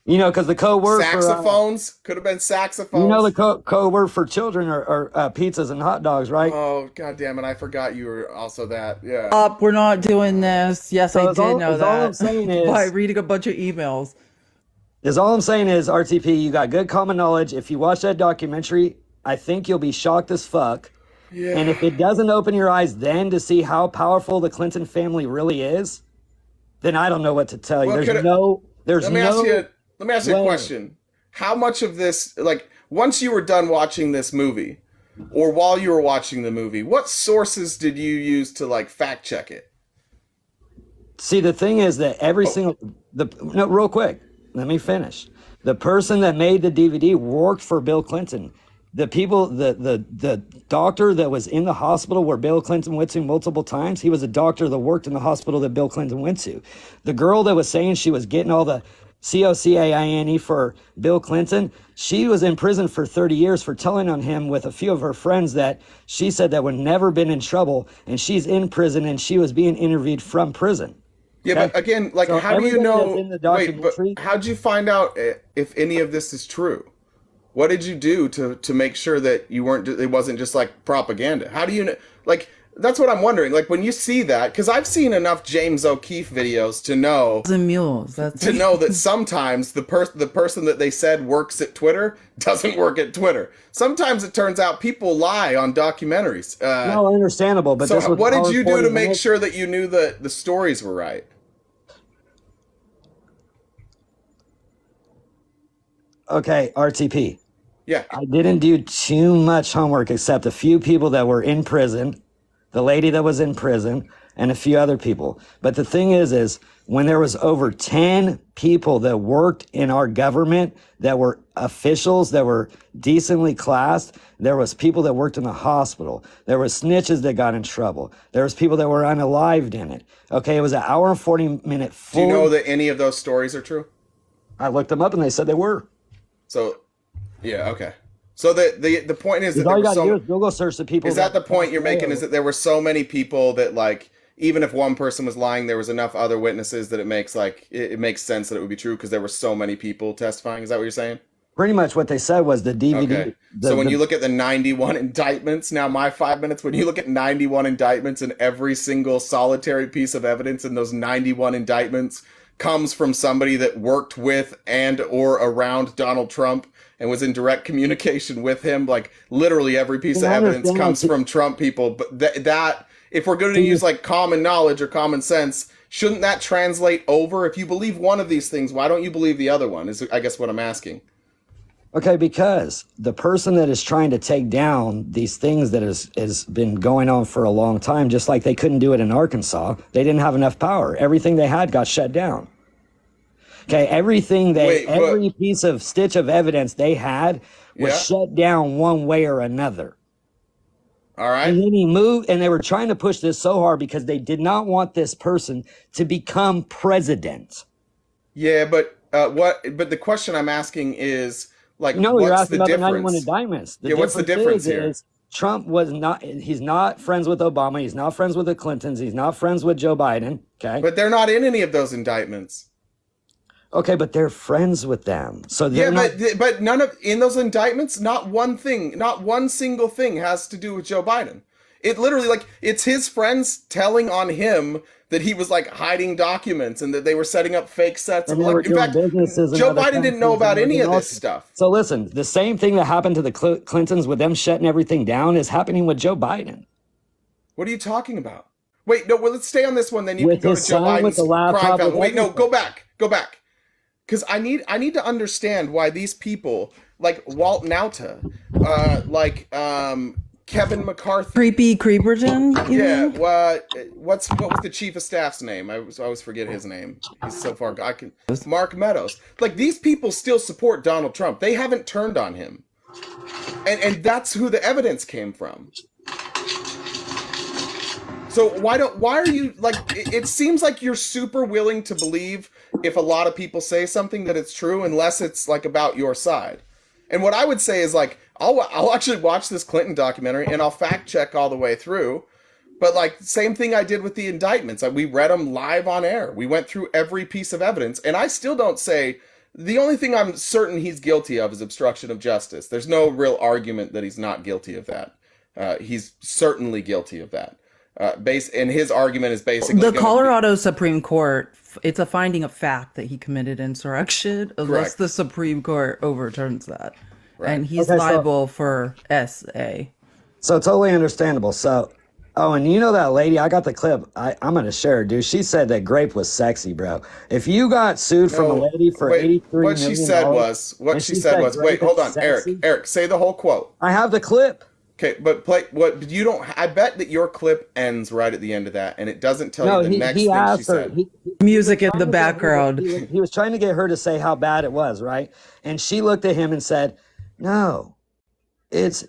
You know, because the code word for Saxophones could have been saxophones. you know the code word for children are pizzas and hot dogs, right? Oh god damn it! I forgot you were also that. Yeah. Up, we're not doing this. Yes, I it's did all- know it's all that I'm saying is- by reading a bunch of emails. Is all I'm saying is RTP, you got good common knowledge. If you watch that documentary, I think you'll be shocked as fuck. Yeah. And if it doesn't open your eyes then to see how powerful the Clinton family really is, then I don't know what to tell you. Well, There's Let me ask you a way. question. How much of this, like, once you were done watching this movie, or while you were watching the movie, what sources did you use to like fact check it? See, the thing is that real quick, let me finish. The person that made the DVD worked for Bill Clinton. The people, the doctor that was in the hospital where Bill Clinton went to multiple times, he was a doctor that worked in the hospital that Bill Clinton went to. The girl that was saying she was getting all the COCAINE for Bill Clinton, she was in prison for 30 years for telling on him with a few of her friends that she said that would never been in trouble, and she's in prison and she was being interviewed from prison. Yeah, but again, like, So how do you everybody know? that's in the Wait, but documentary- how'd you find out if any of this is true? What did you do to make sure that you weren't? It wasn't just like propaganda. How do you know? Like, that's what I'm wondering. Like, when you see that, because I've seen enough James O'Keefe videos to know And mules. That's that sometimes the person that they said works at Twitter doesn't work at Twitter. Sometimes it turns out people lie on documentaries. No, understandable, but So this was what all did you do to reported make in- sure that you knew the stories were right? Okay, RTP. Yeah. I didn't do too much homework except a few people that were in prison, the lady that was in prison, and a few other people. But the thing is when there was over 10 people that worked in our government that were officials that were decently classed, there was people that worked in the hospital. There was snitches that got in trouble. There was people that were unalived in it. Okay, it was an hour and 40-minute Do full. you know that any of those stories are true? I looked them up and they said they were. So, yeah, okay. So the point is that All there you were got to do so. is Google search the people. Is that the point you're making? Is that there were so many people that like even if one person was lying, there was enough other witnesses that it makes sense that it would be true because there were so many people testifying. Is that what you're saying? Pretty much what they said was the DVD. Okay. So when you look at the 91 indictments, now my 5 minutes, when you look at 91 indictments and every single solitary piece of evidence in those 91 indictments comes from somebody that worked with and or around Donald Trump and was in direct communication with him, like literally every piece of evidence comes from Trump people. But that if we're going to use like common knowledge or common sense, shouldn't that translate over? If you believe one of these things, why don't you believe the other one? Is I guess what I'm asking. Okay, because the person that is trying to take down these things that has been going on for a long time, just like they couldn't do it in Arkansas, they didn't have enough power. Everything they had got shut down. Okay, every piece of stitch of evidence they had was shut down one way or another. All right. And then he moved, and they were trying to push this so hard because they did not want this person to become president. Yeah, but But the question I'm asking is, like, no, what's you're asking the about difference? the 91 indictments. What's the difference here? Is Trump was not, he's not friends with Obama. He's not friends with the Clintons. He's not friends with Joe Biden. Okay. But they're not in any of those indictments. Okay, but they're friends with them. So they're but none of, in those indictments, not one single thing has to do with Joe Biden. It literally, like, it's his friends telling on him that he was, like, hiding documents and that they were setting up fake sets. And like, in fact, Joe Biden didn't know about any of this stuff. So listen, the same thing that happened to the Clintons with them shutting everything down is happening with Joe Biden. What are you talking about? Wait, no, well, let's stay on this one. Then you can go to Joe Biden's crime family. Wait, no, go back. Because I need to understand why these people, like Walt Nauta, Kevin McCarthy, Creepy Creeperton. Yeah. What was the chief of staff's name? I always forget his name. He's so far. Mark Meadows. Like, these people still support Donald Trump. They haven't turned on him, and that's who the evidence came from. So why are you, like, it seems like you're super willing to believe if a lot of people say something that it's true, unless it's, like, about your side. And what I would say is, like, I'll actually watch this Clinton documentary and I'll fact check all the way through. But, like, same thing I did with the indictments. We read them live on air. We went through every piece of evidence. And I still don't say, the only thing I'm certain he's guilty of is obstruction of justice. There's no real argument that he's not guilty of that. He's certainly guilty of that. And his argument is basically the Colorado Supreme Court. It's a finding of fact that he committed insurrection, unless the Supreme Court overturns that, and he's liable for SA. So totally understandable. So, and you know that lady? I got the clip. I'm gonna share it, dude. She said that grape was sexy, bro. If you got sued from a lady for $83 million, what she said was, wait, hold on, sexy? Eric, say the whole quote. I have the clip. Okay, but you don't. I bet that your clip ends right at the end of that, and it doesn't tell you the next thing she said. Music in the background. He was trying to get her to say how bad it was, right? And she looked at him and said, "No, it's.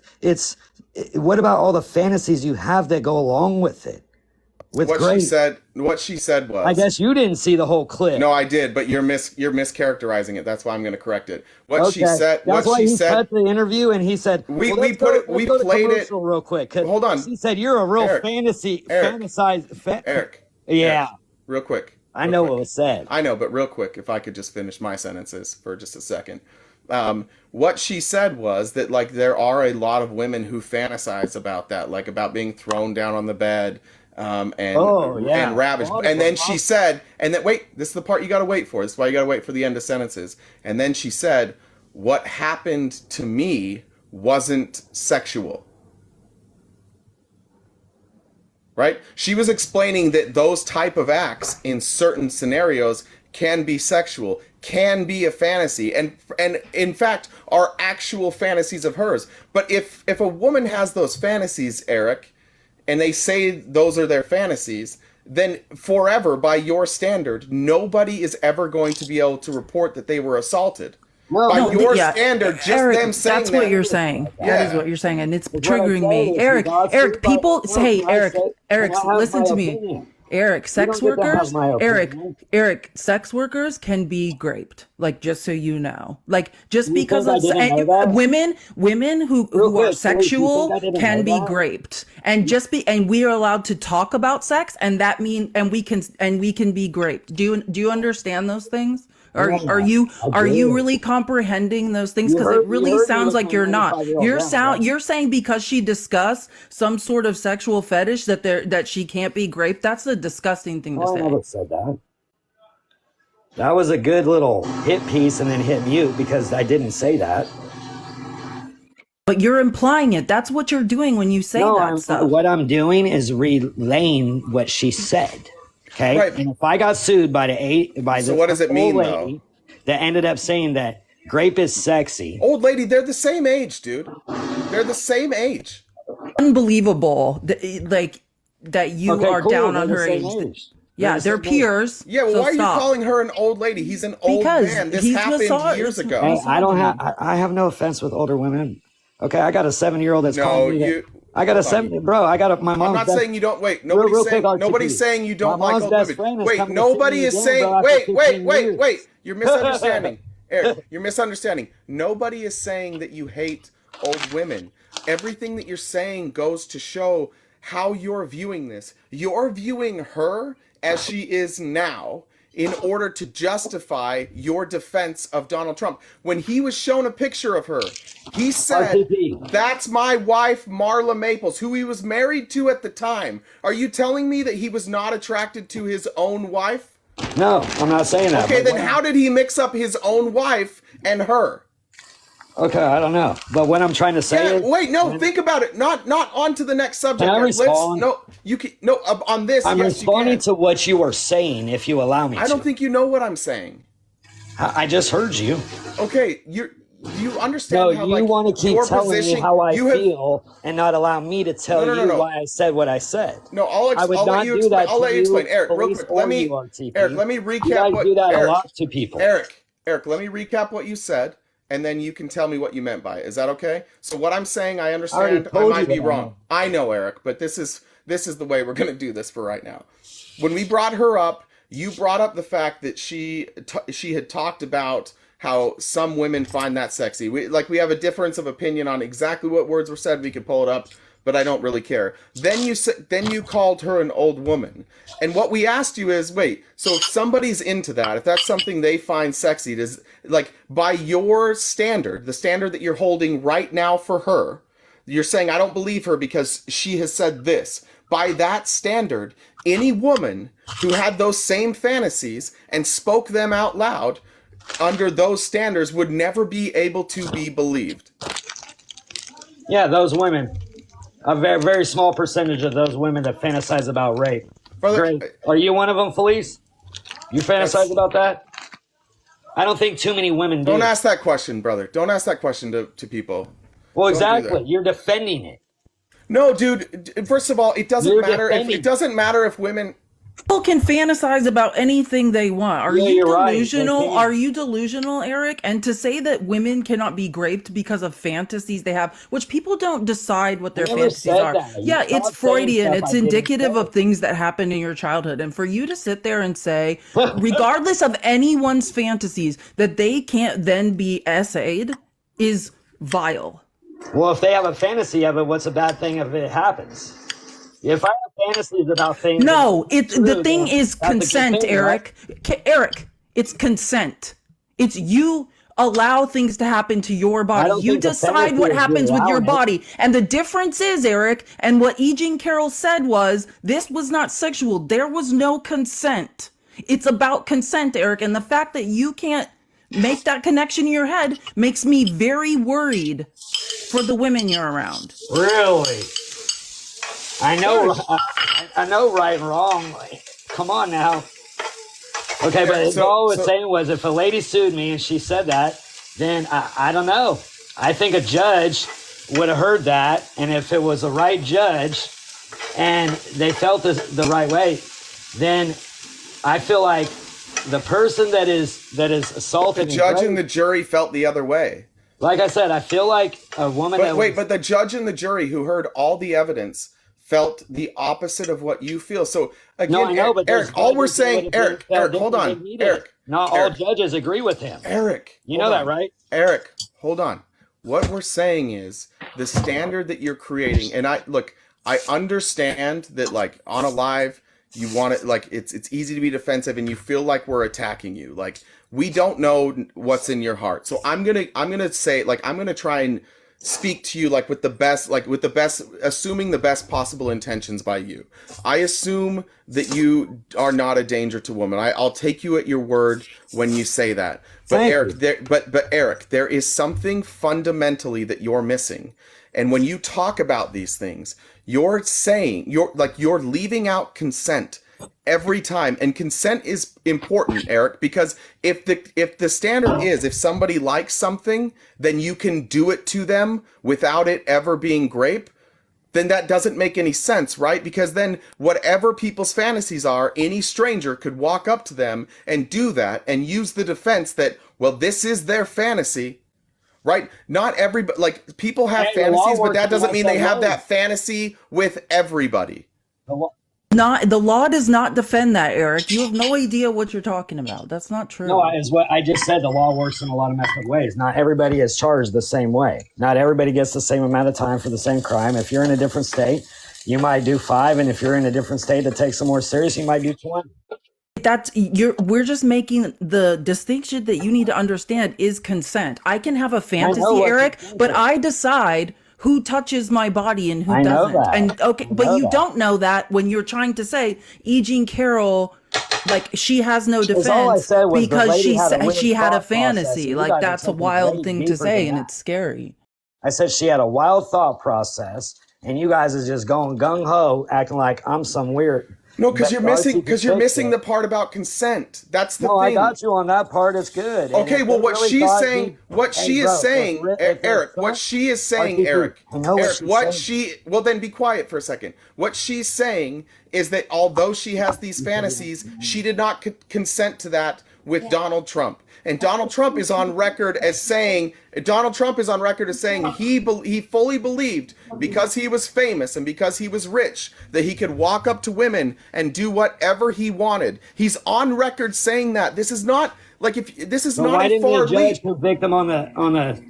What about all the fantasies you have that go along with it?" What she said was, I guess you didn't see the whole clip. No, I did, but you're mischaracterizing it. That's why I'm going to correct it. She said. That's why he cut the interview and he said, we played it real quick. Hold on. He said you're a real Eric. Yeah. Real quick. I know what was said. I know, but real quick, if I could just finish my sentences for just a second. What she said was that, like, there are a lot of women who fantasize about that, like about being thrown down on the bed. And ravaged. And then she said, wait, this is the part you got to wait for. This is why you got to wait for the end of sentences. And then she said, what happened to me wasn't sexual. Right? She was explaining that those type of acts in certain scenarios can be sexual, can be a fantasy, and in fact are actual fantasies of hers. But if a woman has those fantasies, Eric, and they say those are their fantasies, then forever, by your standard, nobody is ever going to be able to report that they were assaulted. Standard, just Eric, them saying that's what you're saying. That is what you're saying, and it's triggering me. Eric, people say, Eric, listen to me. Eric, sex You don't get to have workers, my opinion. Eric, sex workers can be raped. Like, just so you know, like, just You because think I of didn't know that? women who Real are quick, Philippe, you sexual think I didn't can know be that? raped, and we are allowed to talk about sex, and that mean, and we can be raped. Do you understand those things? Are Yeah, are you I are you do. really comprehending those things? You Because it heard really me sounds with like my you're not. 95-year-old grandma, right? You're saying because she discussed some sort of sexual fetish that she can't be raped. That's a disgusting thing to Oh, I say. never said that. That was a good little hit piece and then hit mute because I didn't say that. But you're implying it. That's what you're doing when you say No, that stuff. what I'm doing is relaying what she said. Okay. Right. And if I got sued by So what does it mean, old though? lady that ended up saying that grape is sexy. Old lady, they're the same age, dude. They're the same age. Unbelievable that you Okay, are cool. down They're on the her same age. age. Yeah, the they're same age. peers. Yeah, well, so why are you stop. calling her an old lady? He's an old Because man. This he's happened years misog- ago. Hey, I have no offense with older women. Okay, I got a 7-year-old that's No, calling me. I got a hold on. 7, bro. I got my I'm mom's not best, saying you don't. Wait, real quick, RTP. nobody's saying you don't My like mom's old best women. friend is Wait, coming to see nobody me is again, saying. bro, after Wait. 15 years. You're misunderstanding, Eric. You're misunderstanding. Nobody is saying that you hate old women. Everything that you're saying goes to show how you're viewing this. You're viewing her as she is now in order to justify your defense of Donald Trump. When he was shown a picture of her, he said, RTP. "That's my wife, Marla Maples," who he was married to at the time. Are you telling me that he was not attracted to his own wife? No, I'm not saying that. Okay, but then how did he mix up his own wife and her? Okay, I don't know. But what I'm trying to say Yeah, is, wait, no, think about it. Not on to the next subject. Can I Let's respond? on this. I'm yes, responding you can. to what you are saying, if you allow me I don't to. think you know what I'm saying. I just heard you. Okay, you understand No, how you like want to keep your telling me position, how I you have, feel and not allow me to tell No. you why I said what I said. No, I would I'll not let you do explain. that I'll to let you explain. Eric, real police quick. or you, RTP. Eric, let me You recap guys what do that Eric, a lot to people. Eric, let me recap what you said, and then you can tell me what you meant by it. Is that okay? So what I'm saying, I understand. I told might you be that. wrong. I know, Eric, but this is the way we're going to do this for right now. When we brought her up, you brought up the fact that she had talked about how some women find that sexy. We have a difference of opinion on exactly what words were said. We could pull it up, but I don't really care. Then you called her an old woman. And what we asked you is, wait, so if somebody's into that, if that's something they find sexy, does, like, by your standard, the standard that you're holding right now for her, you're saying, I don't believe her because she has said this. By that standard, any woman who had those same fantasies and spoke them out loud under those standards would never be able to be believed. Yeah, those women. A very, very small percentage of those women that fantasize about rape. Brother, Great. Are you one of them, Felice? You fantasize about that? I don't think too many women do. Don't ask that question, brother. Don't ask that question to people. Well, Don't do that. exactly. You're defending it. No, dude. First of all, it doesn't You're matter defending. it doesn't matter if women. People can fantasize about anything they want. Are Yeah, you you're right. delusional? They can. Are you delusional, Eric? And to say that women cannot be raped because of fantasies they have, which people don't decide what their I never fantasies said are. that. You Yeah, stop it's saying Freudian. stuff It's I didn't indicative say. of things that happened in your childhood. And for you to sit there and say, regardless of anyone's fantasies, that they can't then be essayed is vile. Well, if they have a fantasy of it, what's a bad thing if it happens? If I have fantasies about things... No, the thing then is that's a good consent, thing, Eric. Eric, it's consent. It's you allow things to happen to your I body. don't You think the decide fantasy what is happens with your allowing it. body. And the difference is, Eric, and what E. Jean Carroll said was, this was not sexual. There was no consent. It's about consent, Eric. And the fact that you can't make that connection in your head makes me very worried for the women you're around. Really? I know right and wrong. Come on now. Okay, but all I was saying was if a lady sued me and she said that, then I don't know. I think a judge would have heard that, and if it was the right judge and they felt the right way, then I feel like the person that is assaulted... The judge and the jury felt the other way. Like I said, I feel like a woman But the judge and the jury who heard all the evidence felt the opposite of what you feel. So again, No, I know, but there's Eric, all we're judges that saying, would have Eric, felt hold different on, than he did. Eric. Not all Eric, judges agree with him. Eric, You know that, right? Eric, hold on. What we're saying is the standard that you're creating, and I understand that, like, on a live, you want it, like, it's easy to be defensive and you feel like we're attacking you. Like, we don't know what's in your heart. So I'm gonna say, like, I'm gonna try and speak to you like with the best, assuming the best possible intentions by you. I assume that you are not a danger to women. I'll take you at your word when you say that. But Thank Eric, you. Eric, there is something fundamentally that you're missing. And when you talk about these things, you're leaving out consent every time. And consent is important, Eric, because if the standard is, if somebody likes something, then you can do it to them without it ever being grape, then that doesn't make any sense, right? Because then whatever people's fantasies are, any stranger could walk up to them and do that and use the defense that, well, this is their fantasy, right? Not everybody, like, people have fantasies, but that doesn't mean they have that fantasy with everybody. The law does not defend that, Eric. You have no idea what you're talking about. That's not true. No, is what I just said. The law works in a lot of messed up ways. Not everybody is charged the same way. Not everybody gets the same amount of time for the same crime. If you're in a different state, you might do 5, and if you're in a different state that takes it more serious, you might do 20. We're just making the distinction that you need to understand is consent. I can have a fantasy, Eric, but I decide who touches my body and who doesn't. And you don't know that when you're trying to say E. Jean Carroll, like, she has no defense because she had a fantasy. Like, that's a wild thing to say, and it's scary. I said she had a wild thought process, and you guys is just going gung ho, acting like I'm some weird. No, because you're missing the part about consent. That's the thing. I got you on that part. It's good. Okay, well, what she is saying, Eric, well, then be quiet for a second. What she's saying is that although she has these fantasies, she did not consent to that with Donald Trump. And Donald Trump is on record as saying he fully believed, because he was famous and because he was rich, that he could walk up to women and do whatever he wanted. He's on record saying that. This is not like, if this is not a far leap. Why didn't the judge convict him on the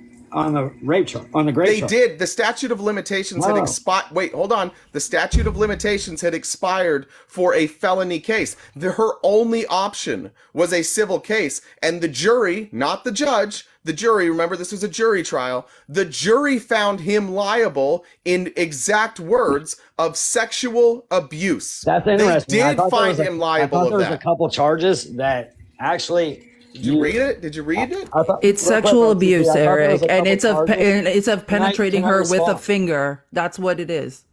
rape charge, on the grape charge? They did. The statute of limitations had expired. Wait, hold on. The statute of limitations had expired for a felony case. Her only option was a civil case, and the jury, not the judge, the jury, remember this was a jury trial, the jury found him liable, in exact words, of sexual abuse. That's interesting. They did find him liable of that. I thought there was a couple charges that actually... Did you read it? Did you read it? It's sexual abuse, Eric, and it's of penetrating her with a finger. That's what it is.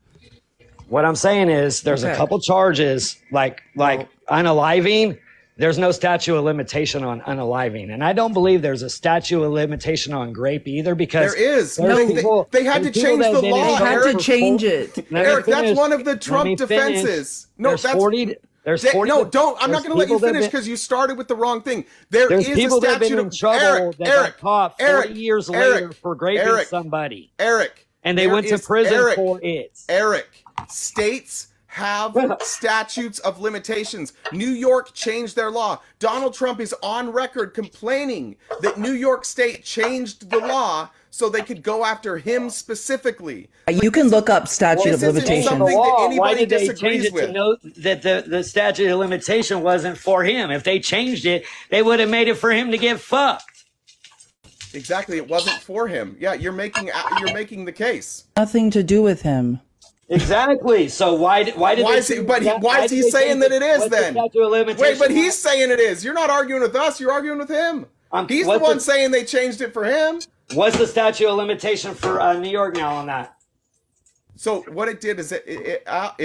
What I'm saying is, there's a couple charges, like unaliving. There's no statute of limitation on unaliving, and I don't believe there's a statute of limitation on grape either, because there is. They had to change the law. They had to change it. Eric, that's one of the Trump defenses. No, that's 40. There's 40, no, don't. I'm not going to let you finish because you started with the wrong thing. There's people that have been in trouble that got caught 40 years later for raping somebody. Eric. And they went to prison for it. Eric, states have statutes of limitations. New York changed their law. Donald Trump is on record complaining that New York State changed the law so they could go after him specifically. You can look up statute of limitations. Why did they change it to know that the statute of limitation wasn't for him? If they changed it, they would have made it for him to get fucked. Exactly, it wasn't for him. Yeah, you're making the case. Nothing to do with him. Exactly. So why is he saying that it is then? Wait, but he's saying it is. You're not arguing with us. You're arguing with him. He's the one saying they changed it for him. What's the statute of limitation for New York now on that? So what it did is it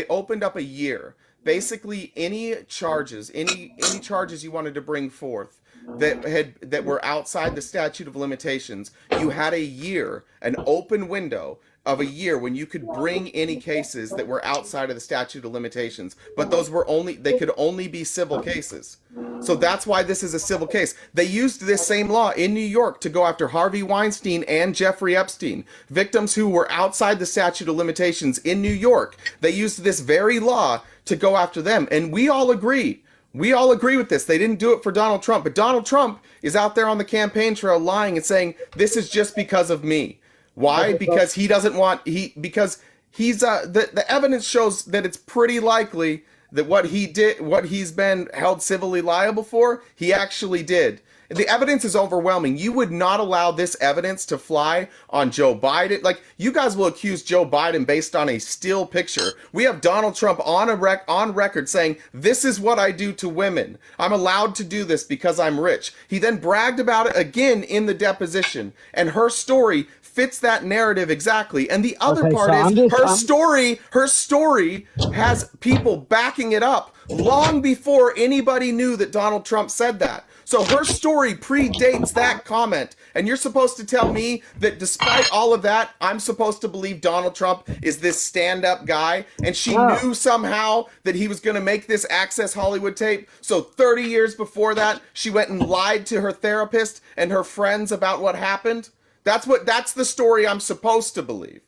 opened up a year. Basically, any charges you wanted to bring forth that were outside the statute of limitations, you had a year, an open window of a year when you could bring any cases that were outside of the statute of limitations, but those were they could only be civil cases. So that's why this is a civil case. They used this same law in New York to go after Harvey Weinstein and Jeffrey Epstein, victims who were outside the statute of limitations in New York. They used this very law to go after them. And we all agree. We all agree with this. They didn't do it for Donald Trump, but Donald Trump is out there on the campaign trail lying and saying, this is just because of me. Why? Because he doesn't want, because he's, the evidence shows that it's pretty likely that what he did, what he's been held civilly liable for, he actually did. The evidence is overwhelming. You would not allow this evidence to fly on Joe Biden. Like, you guys will accuse Joe Biden based on a still picture. We have Donald Trump on record saying, this is what I do to women. I'm allowed to do this because I'm rich. He then bragged about it again in the deposition. And her story fits that narrative exactly. And the other part is her story has people backing it up long before anybody knew that Donald Trump said that. So her story predates that comment. And you're supposed to tell me that despite all of that, I'm supposed to believe Donald Trump is this stand-up guy, and she knew somehow that he was going to make this Access Hollywood tape. So 30 years before that, she went and lied to her therapist and her friends about what happened. That's the story I'm supposed to believe.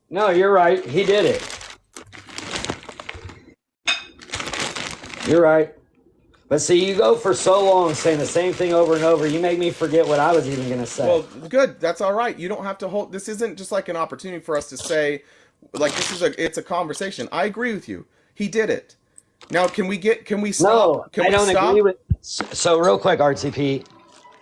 No, you're right. He did it. You're right. But see, you go for so long saying the same thing over and over, you make me forget what I was even going to say. Well, good. That's all right. You don't have to hold, this isn't just like an opportunity for us to say, like, it's a conversation. I agree with you. He did it. Now, can we stop? No, I don't agree with, so real quick, RTP,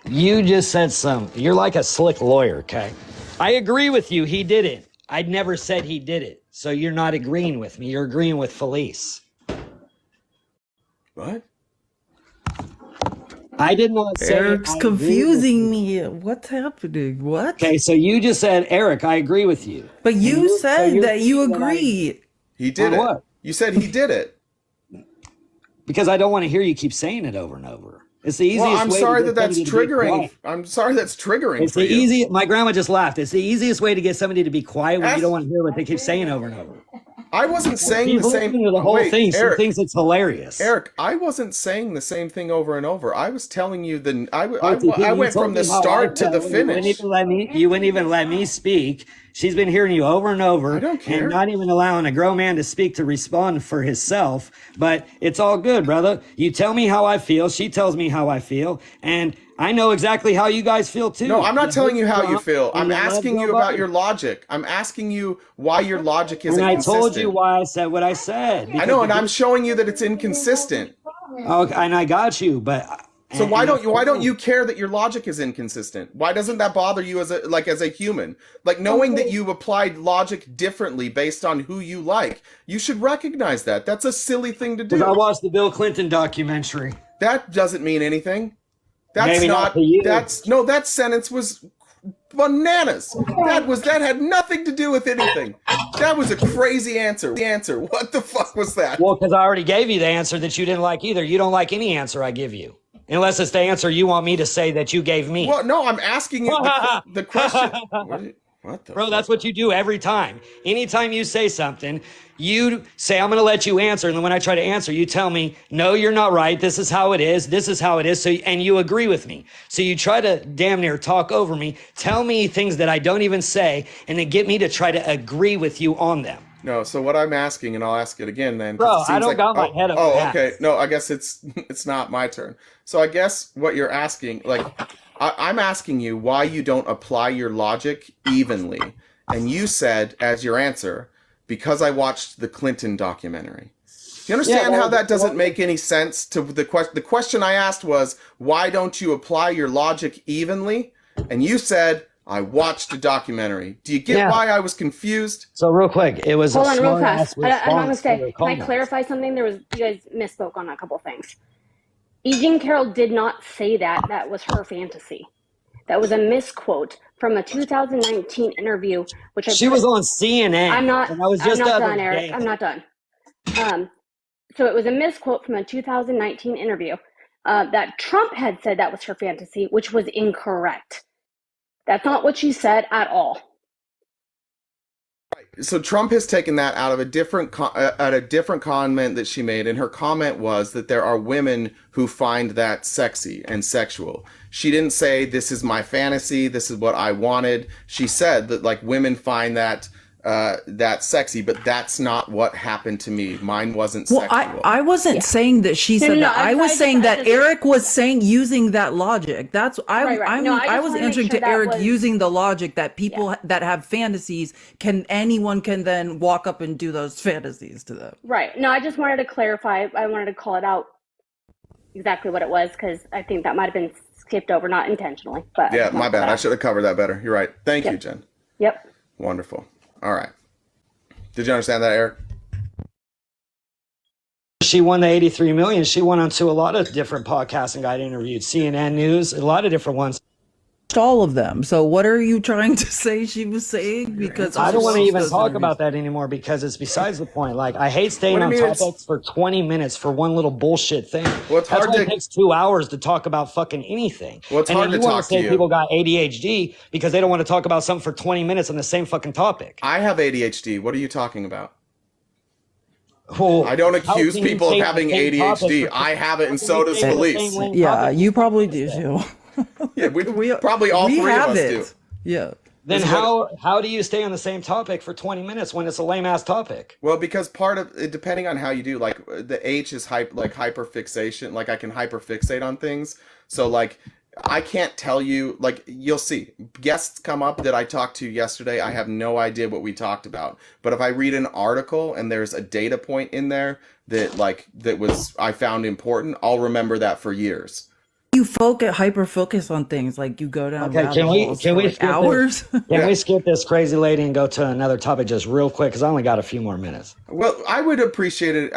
you just said you're like a slick lawyer, okay? I agree with you. He did it. I'd never said he did it. So you're not agreeing with me. You're agreeing with Felice. What? I did not say Eric's confusing me. What's happening? What? Okay, so you just said, Eric, I agree with you. But you said that you agree. He did it. What? You said he did it. Because I don't want to hear you keep saying it over and over. It's the easiest way. I'm sorry that's triggering. I'm sorry that's triggering. It's the easy. My grandma just laughed. It's the easiest way to get somebody to be quiet when you don't want to hear what they keep saying over and over. I wasn't saying the same. The whole thing. She thinks it's hilarious. Eric, I wasn't saying the same thing over and over. I was telling you I went from the start to the finish. You wouldn't even let me speak. She's been hearing you over and over. I don't care. And not even allowing a grown man to speak to respond for himself. But it's all good, brother. You tell me how I feel. She tells me how I feel. And I know exactly how you guys feel too. No, I'm not telling you how you feel. I'm asking you about your logic. I'm asking you why your logic isn't consistent. And I told you why I said what I said. I know, and I'm showing you that it's inconsistent. Okay, and I got you, but so why don't you care that your logic is inconsistent? Why doesn't that bother you as a human? Like, knowing that you applied logic differently based on who you like, you should recognize that. That's a silly thing to do. I watched the Bill Clinton documentary. That doesn't mean anything. That's Maybe not to you. That sentence was bananas. That had nothing to do with anything. That was a crazy answer. What the fuck was that? Well, because I already gave you the answer that you didn't like either. You don't like any answer I give you. Unless it's the answer you want me to say that you gave me. Well, no, I'm asking you the question. What the Bro, fuck? that's what you do every time. Anytime you say something, you say, I'm going to let you answer. And then when I try to answer, you tell me, no, you're not right. This is how it is. This is how it is. So, and you agree with me. So you try to damn near talk over me, tell me things that I don't even say, and then get me to try to agree with you on them. No, so what I'm asking, and I'll ask it again then. Bro, I don't got my head up. Oh, okay. No, I guess it's not my turn. So I guess what you're asking, like, I'm asking you why you don't apply your logic evenly. And you said, as your answer, because I watched the Clinton documentary. Do you understand how that doesn't make any sense to the question? The question I asked was, why don't you apply your logic evenly? And you said, I watched a documentary. Do you get why I was confused? So real quick, it was Hold a on, real smart fast. ass response. I'm gonna say, to can I comments. clarify something? You guys misspoke on a couple things. E. Jean Carroll did not say that. That was her fantasy. That was a misquote from a 2019 interview, which She was on CNN. I'm not. And I was just I'm not the other done, Eric. day. I'm not done. So it was a misquote from a 2019 interview that Trump had said that was her fantasy, which was incorrect. That's not what she said at all. So Trump has taken that out of a different comment that she made, and her comment was that there are women who find that sexy and sexual. She didn't say this is my fantasy, this is what I wanted. She said that like women find that sexy, but that's not what happened to me. Mine wasn't Well, sexual. I wasn't saying that she said that. I was saying that Eric was saying using that logic. That's I was answering to Eric using the logic that people that have fantasies anyone can then walk up and do those fantasies to them. Right. No, I just wanted to clarify. I wanted to call it out exactly what it was, because I think that might have been skipped over, not intentionally. But yeah, my bad. I should have covered that better. You're right. Thank you, Jen. Yep. Wonderful. All right. Did you understand that, Eric? She won the 83 million. She went on to a lot of different podcasts and got interviewed. CNN News, a lot of different ones. All of them. So what are you trying to say she was saying? Because I don't want to even talk about that anymore because it's besides the point. Like, I hate staying on topics for 20 minutes for one little bullshit thing. Well, it's hard it takes 2 hours to talk about fucking anything. Well, it's hard to talk to you. People got ADHD because they don't want to talk about something for 20 minutes on the same fucking topic. I have ADHD. What are you talking about? Well, I don't accuse people of having ADHD. I have it, and so does Felice. Yeah, you probably do too. Yeah, we probably all three of us do. Yeah. Then how do you stay on the same topic for 20 minutes when it's a lame ass topic? Well, because part of it, depending on how you do, like the H is hyperfixation. Like I can hyperfixate on things. So like I can't tell you, like you'll see guests come up that I talked to yesterday. I have no idea what we talked about. But if I read an article and there's a data point in there that I found important, I'll remember that for years. You hyper focus on things, like you go down can we skip hours. Can we skip this crazy lady and go to another topic just real quick? Because I only got a few more minutes. Well, I would appreciate it.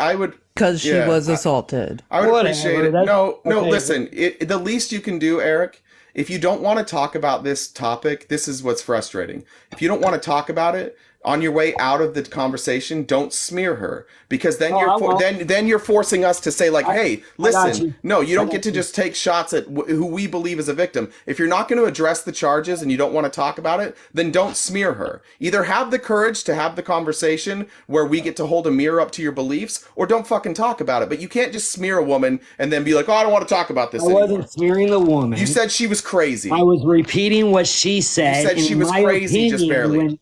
Because she was assaulted. I would appreciate it. No, listen. The least you can do, Eric, if you don't want to talk about this topic, this is what's frustrating. If you don't want to talk about it, on your way out of the conversation, don't smear her, because then you're forcing us to say like, hey, listen, no, you don't get to just take shots at who we believe is a victim. If you're not going to address the charges and you don't want to talk about it, then don't smear her. Either have the courage to have the conversation where we get to hold a mirror up to your beliefs, or don't fucking talk about it. But you can't just smear a woman and then be like, oh, I don't want to talk about this anymore. I wasn't smearing the woman. You said she was crazy. I was repeating what she said. You said she was crazy, just barely.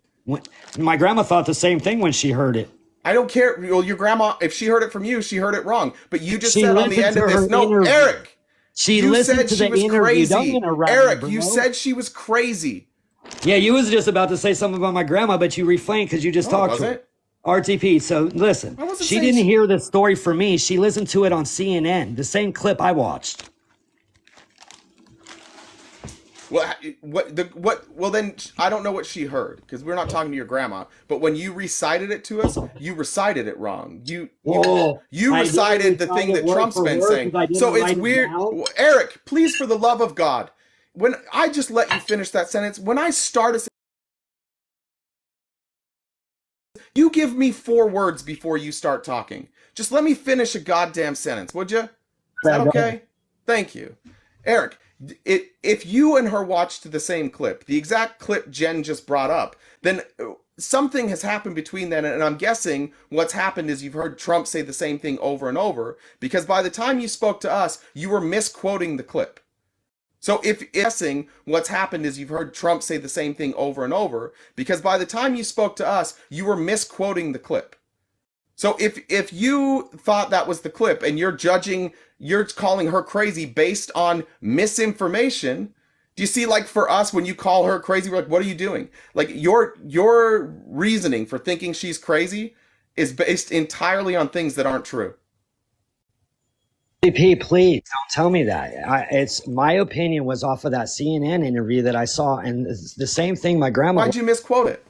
My grandma thought the same thing when she heard it. I don't care. Well, your grandma, if she heard it from you, she heard it wrong. But you just said on the end of this, no, Eric. You said she was crazy. Eric, you said she was crazy. Yeah, you was just about to say something about my grandma, but you refrained because you just talked to her. RTP. So listen, she didn't hear the story from me. She listened to it on CNN, the same clip I watched. Well, then I don't know what she heard, because we're not talking to your grandma. But when you recited it to us, you recited it wrong. You recited the thing that Trump's been saying. So it's weird. Eric, please, for the love of God, when I just let you finish that sentence, when I start a sentence, you give me 4 words before you start talking. Just let me finish a goddamn sentence, would you? Is that okay? Thank you. Eric, if you and her watched the same clip, the exact clip Jen just brought up, then something has happened between then, and I'm guessing what's happened is you've heard Trump say the same thing over and over, because by the time you spoke to us, you were misquoting the clip. So if guessing what's happened is you've heard Trump say the same thing over and over, because by the time you spoke to us, you were misquoting the clip. So if you thought that was the clip and you're calling her crazy based on misinformation, do you see, like for us, when you call her crazy, we're like, what are you doing? Like your reasoning for thinking she's crazy is based entirely on things that aren't true. P, please don't tell me that. It's my opinion was off of that CNN interview that I saw, and it's the same thing my grandma. Why'd you misquote it?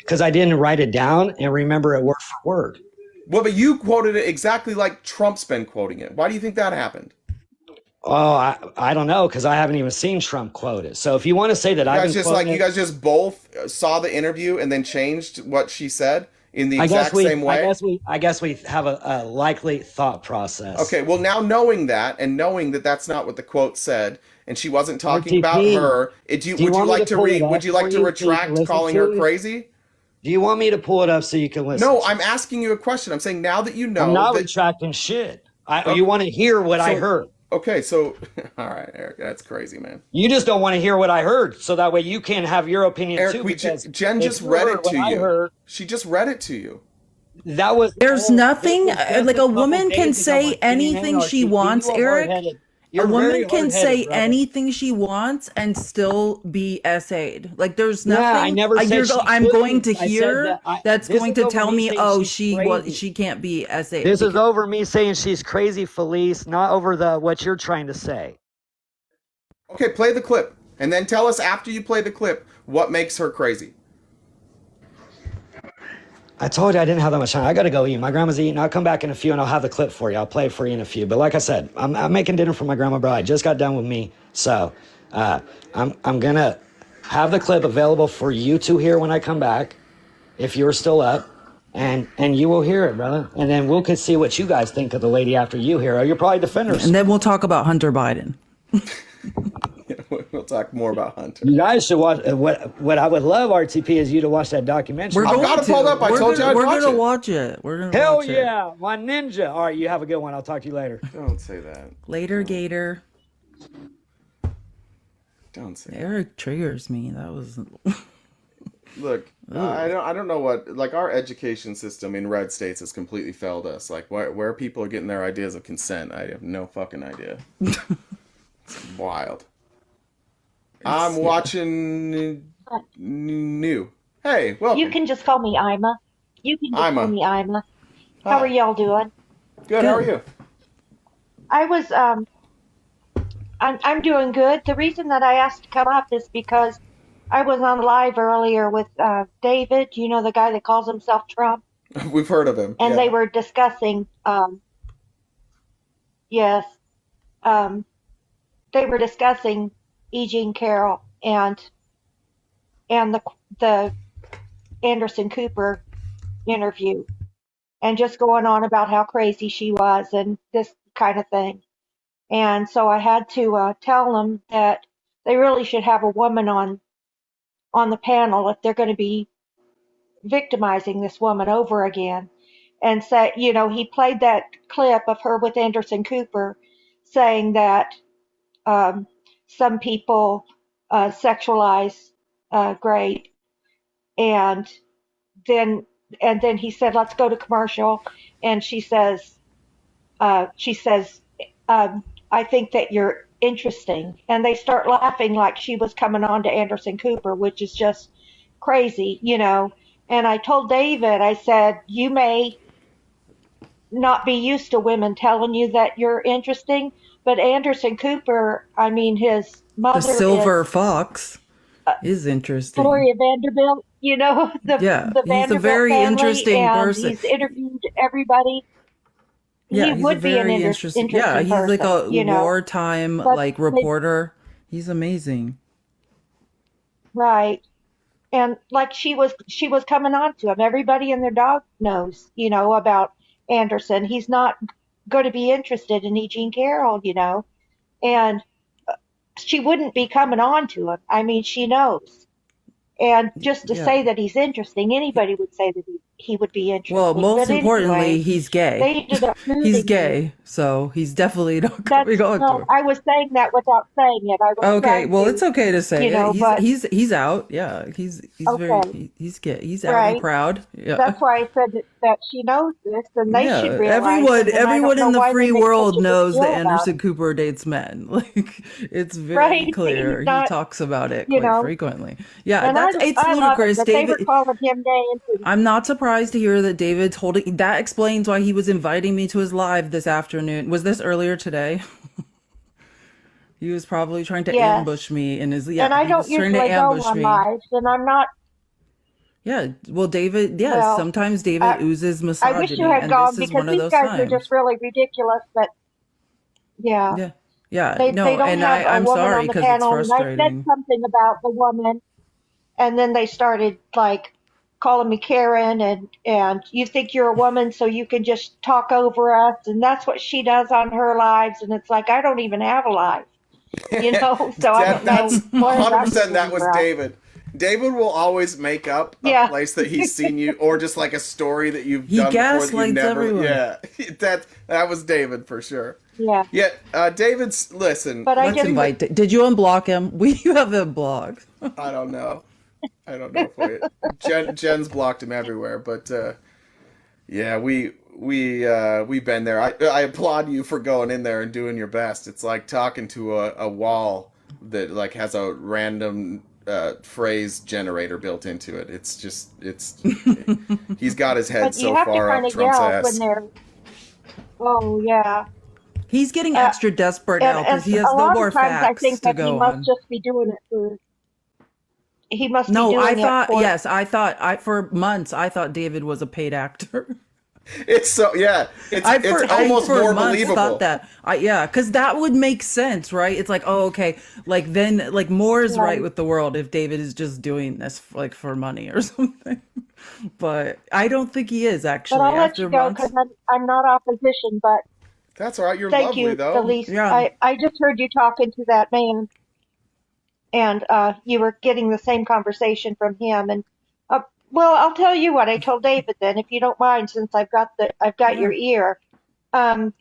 Because I didn't write it down and remember it word for word. Well, but you quoted it exactly like Trump's been quoting it. Why do you think that happened? Oh, I don't know, because I haven't even seen Trump quote it. So if you want to say that you guys just both saw the interview and then changed what she said in the exact same way. I guess we have a likely thought process. Okay, well now knowing that and knowing that that's not what the quote said, and she wasn't talking about her, would you like to retract calling her crazy? Do you want me to pull it up so you can listen? No, I'm asking you a question. I'm saying now that you know I'm not that retracting shit. You want to hear what I heard. Okay, so all right, Eric, that's crazy, man. You just don't want to hear what I heard, so that way you can have your opinion Eric, too. Jen just read it to you. She just read it to you. That was There's nothing like a woman can say anything she wants, Eric. A woman can say anything she wants and still be essayed. Like there's nothing. Yeah, I never said I'm going to I said hear that's going to tell me, oh, she crazy. can't be essayed. This is over me saying she's crazy, Felice, not over what you're trying to say. Okay, play the clip, and then tell us after you play the clip what makes her crazy. I told you I didn't have that much time. I got to go eat. My grandma's eating. I'll come back in a few and I'll have the clip for you. I'll play it for you in a few. But like I said, I'm making dinner for my grandma bride. Just got done with me. So I'm going to have the clip available for you to hear when I come back, if you're still up. And you will hear it, brother. And then we'll see what you guys think of the lady after you hear her. You're probably defenders. And then we'll talk about Hunter Biden. We'll talk more about Hunter. You guys should watch. What I would love, RTP, is you to watch that documentary. I've got it pulled up. I told you I'd watch it. We're gonna watch it. We're gonna Hell watch it. yeah, my ninja. All right, you have a good one. I'll talk to you later. Don't say that. Later, Gator. Don't say Eric triggers me. That was. Look, I don't know what, like, our education system in red states has completely failed us. Like where people are getting their ideas of consent, I have no fucking idea. It's wild. I'm watching new. Hey, welcome. You can just call me Ima. Call me Ima. How are y'all doing? Good. How are you? I was I'm doing good. The reason that I asked to come up is because I was on live earlier with David, you know, the guy that calls himself Trump. We've heard of him. And they were discussing they were discussing E. Jean Carroll and the Anderson Cooper interview, and just going on about how crazy she was and this kind of thing. And so I had to tell them that they really should have a woman on the panel if they're going to be victimizing this woman over again. And say, you know, he played that clip of her with Anderson Cooper saying that some people sexualize great, and then he said, let's go to commercial, and she says I think that you're interesting, and they start laughing like she was coming on to Anderson Cooper, which is just crazy, you know. And I told David, I said, you may not be used to women telling you that you're interesting, but Anderson Cooper, I mean, his mother, the silver fox, is interesting. Gloria Vanderbilt, you know, the Vanderbilt he's a very family, interesting person. He's interviewed everybody. Yeah, he he's would a be an very interesting Yeah, he's person, like a you know? wartime like reporter. He's amazing. Right. And like she was coming on to him. Everybody and their dog knows, you know, about Anderson. He's not going to be interested in E. Jean Carroll, you know, and she wouldn't be coming on to him. I mean, she knows. And just to say that he's interesting, anybody would say that he would be interesting. Well, most but importantly, anyway, he's gay. They ended up He's gay, so he's definitely not going to be going to him. I was saying that without saying it. Okay, well, it's okay to say you know, it. He's out. Yeah, he's okay. he's gay. He's out and proud. Yeah. That's why I said that she knows this, and they should realize. Everyone in the free world knows that Anderson Cooper dates men. Like, it's very clear. He talks about it quite frequently. Yeah, it's ludicrous. David, they were calling him gay. I'm not surprised to hear that David's holding. That explains why he was inviting me to his live this afternoon. Was this earlier today? He was probably trying to ambush me in his. Yeah, and I don't usually go on lives, and I'm not. Yeah, well, David. Yeah, well, sometimes David oozes misogyny. I wish you had gone because these guys are just really ridiculous. But yeah. They don't and have I'm woman sorry on the because panel, it's frustrating. And I said something about the woman, and then they started like calling me Karen, and you think you're a woman, so you can just talk over us, and that's what she does on her lives, and it's like I don't even have a life, you know. So I don't know. That's 100%. That was David. David will always make up a Yeah. place that he's seen you, or just like a story that you've He done before that you gaslights never. everyone. Yeah, that was David for sure. Yeah. Yeah, David's listen. But I Let's just invite. Did you unblock him? We have him blocked. I don't know. If Jen's blocked him everywhere, but yeah, we've been there. I applaud you for going in there and doing your best. It's like talking to a wall that like has a random phrase generator built into it. It's he's got his head but you so have to far kind up of Trump's yell ass. when they're. Oh yeah. He's getting extra desperate now because he has a no lot more of times I facts think to that he go must on. just be doing it for. He must be No, doing I it thought for. yes, I for months I thought David was a paid actor. It's so yeah. It's almost for more months believable. thought that. Yeah, because that would make sense, right? It's like, oh, okay, like then, like more is right with the world if David is just doing this like for money or something. But I don't think he is actually. But I'll let after you go months. because I'm not opposition. But That's all right. You're thank lovely you, though. Elise. Yeah. I just heard you talking to that man, and you were getting the same conversation from him. And well, I'll tell you what I told David then, if you don't mind, since I've got your ear. I